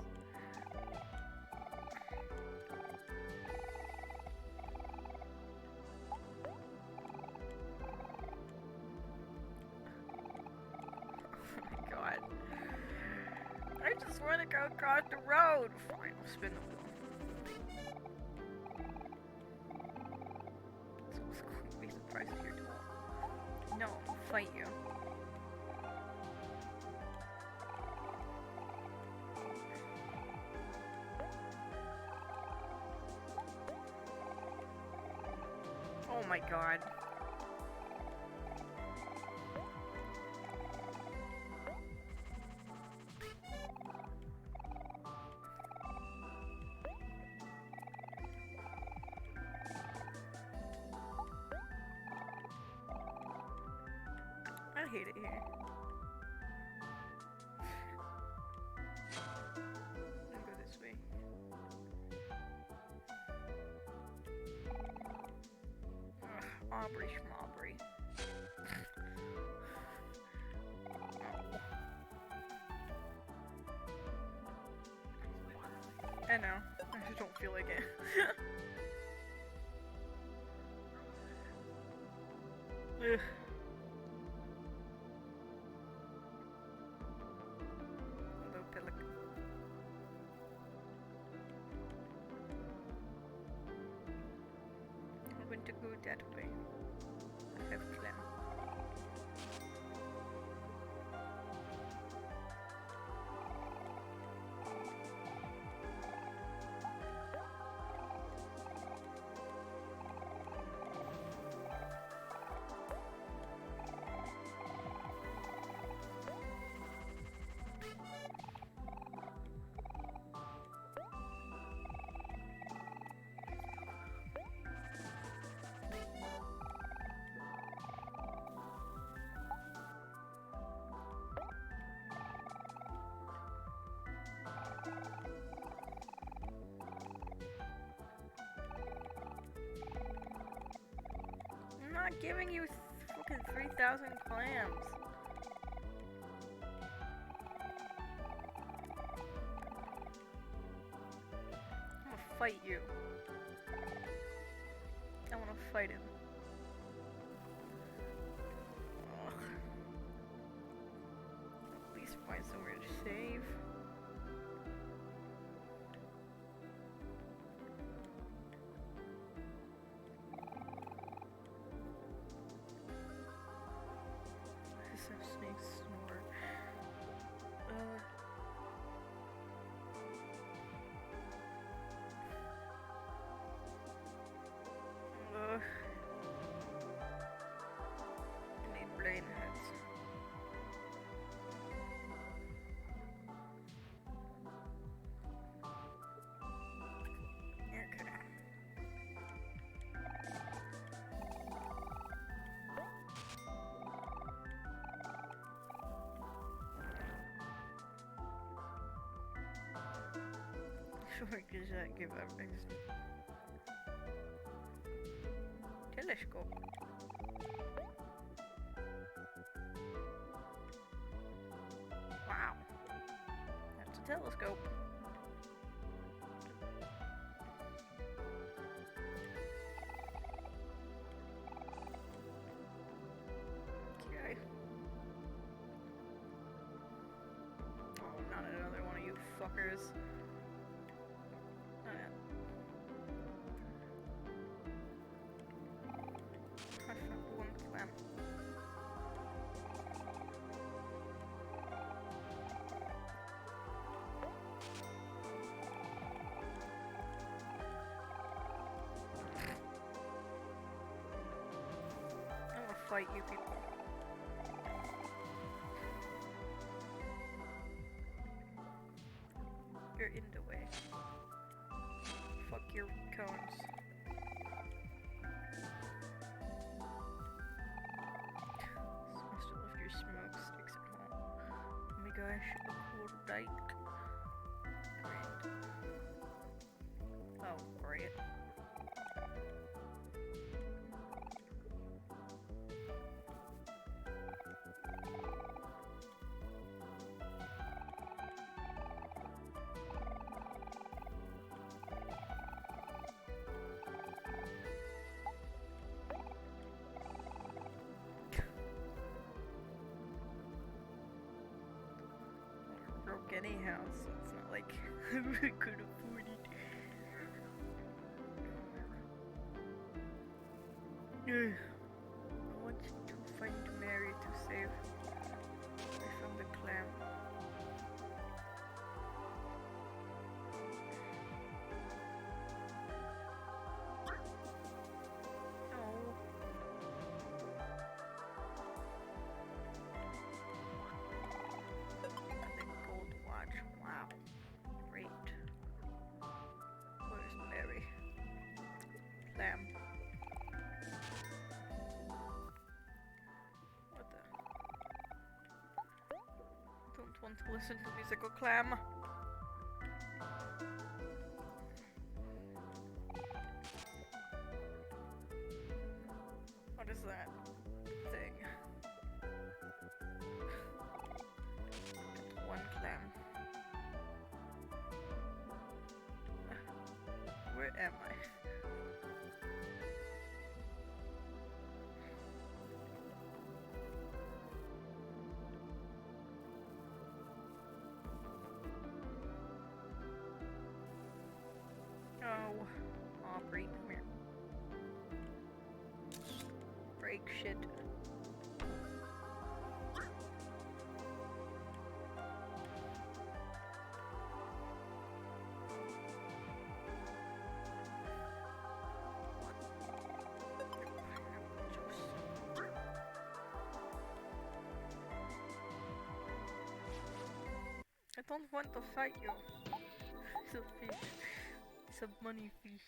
Oh my god. I just want to go across the road. Fine, I'll spin the wheel. So it's going to be surprised if you're tall. No, I'll fight you. Oh my god. I hate it here. I'll go this way. Ugh, Aubrey schmaubrey. I know. I just don't feel like it. Ugh. Hello, Pelican. I'm going to go that way. I have plan. not giving you fucking 3,000 clams. I'm gonna fight you. I wanna fight him. Ugh. At least find somewhere to save. Snakes snore. I need brain heads. Okay. Sure, does that give everything? Telescope. Wow. That's a telescope. Okay. Oh, not another one of you fuckers. I found one clam. I'm gonna fight you people. You're in the way. Fuck your cones. Supposed to leave your smoke sticks at home. Oh my gosh, a cool dike. Great. Oh, great. Broke anyhow, so it's not like I could afford it. I want you to find Mary to save me from the clam. No. Gold watch. Wow. Great. Where's Mary? Lamb. What the? Don't want to listen to musical clam. What is that thing? One clam. Where am I? Oh, Aubrey, come here. Break shit. I don't want to fight you. It's a fish. It's a money fish.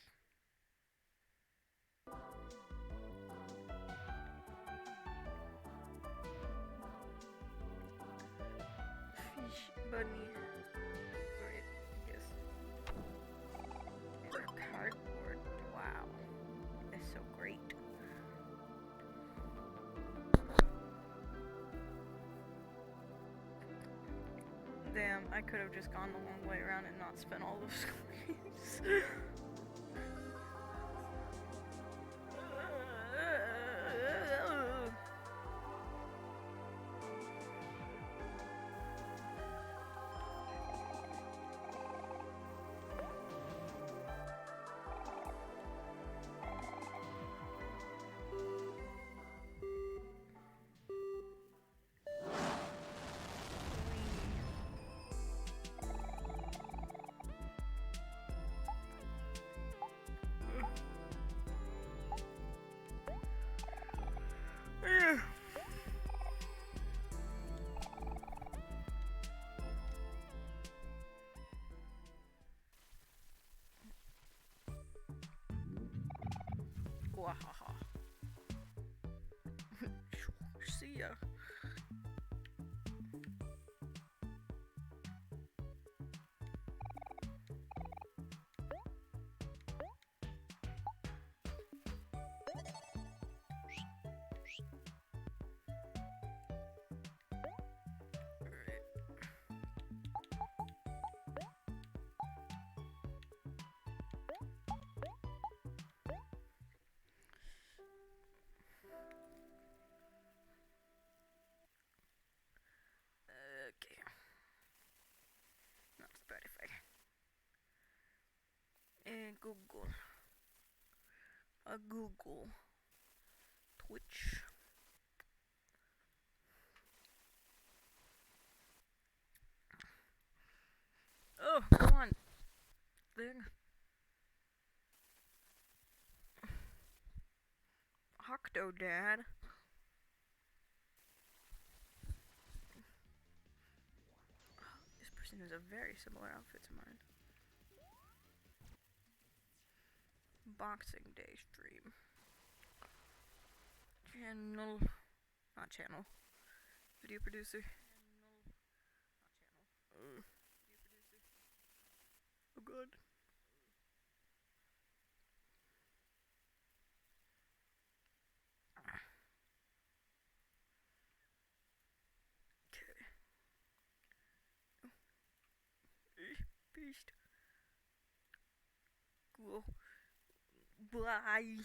Fish bunny. Great. Yes. And a cardboard. Wow. That's so great. damn, I could have just gone the long way around and not spent all those coins. Wahaha. See ya. Okay. Not Spotify. And Google. Google. Twitch. Oh, come on. Thing. Octodad. This person has a very similar outfit to mine. Boxing Day stream. Channel. Not channel. Video producer. Oh god. Okay. Beast. Cool. Bye.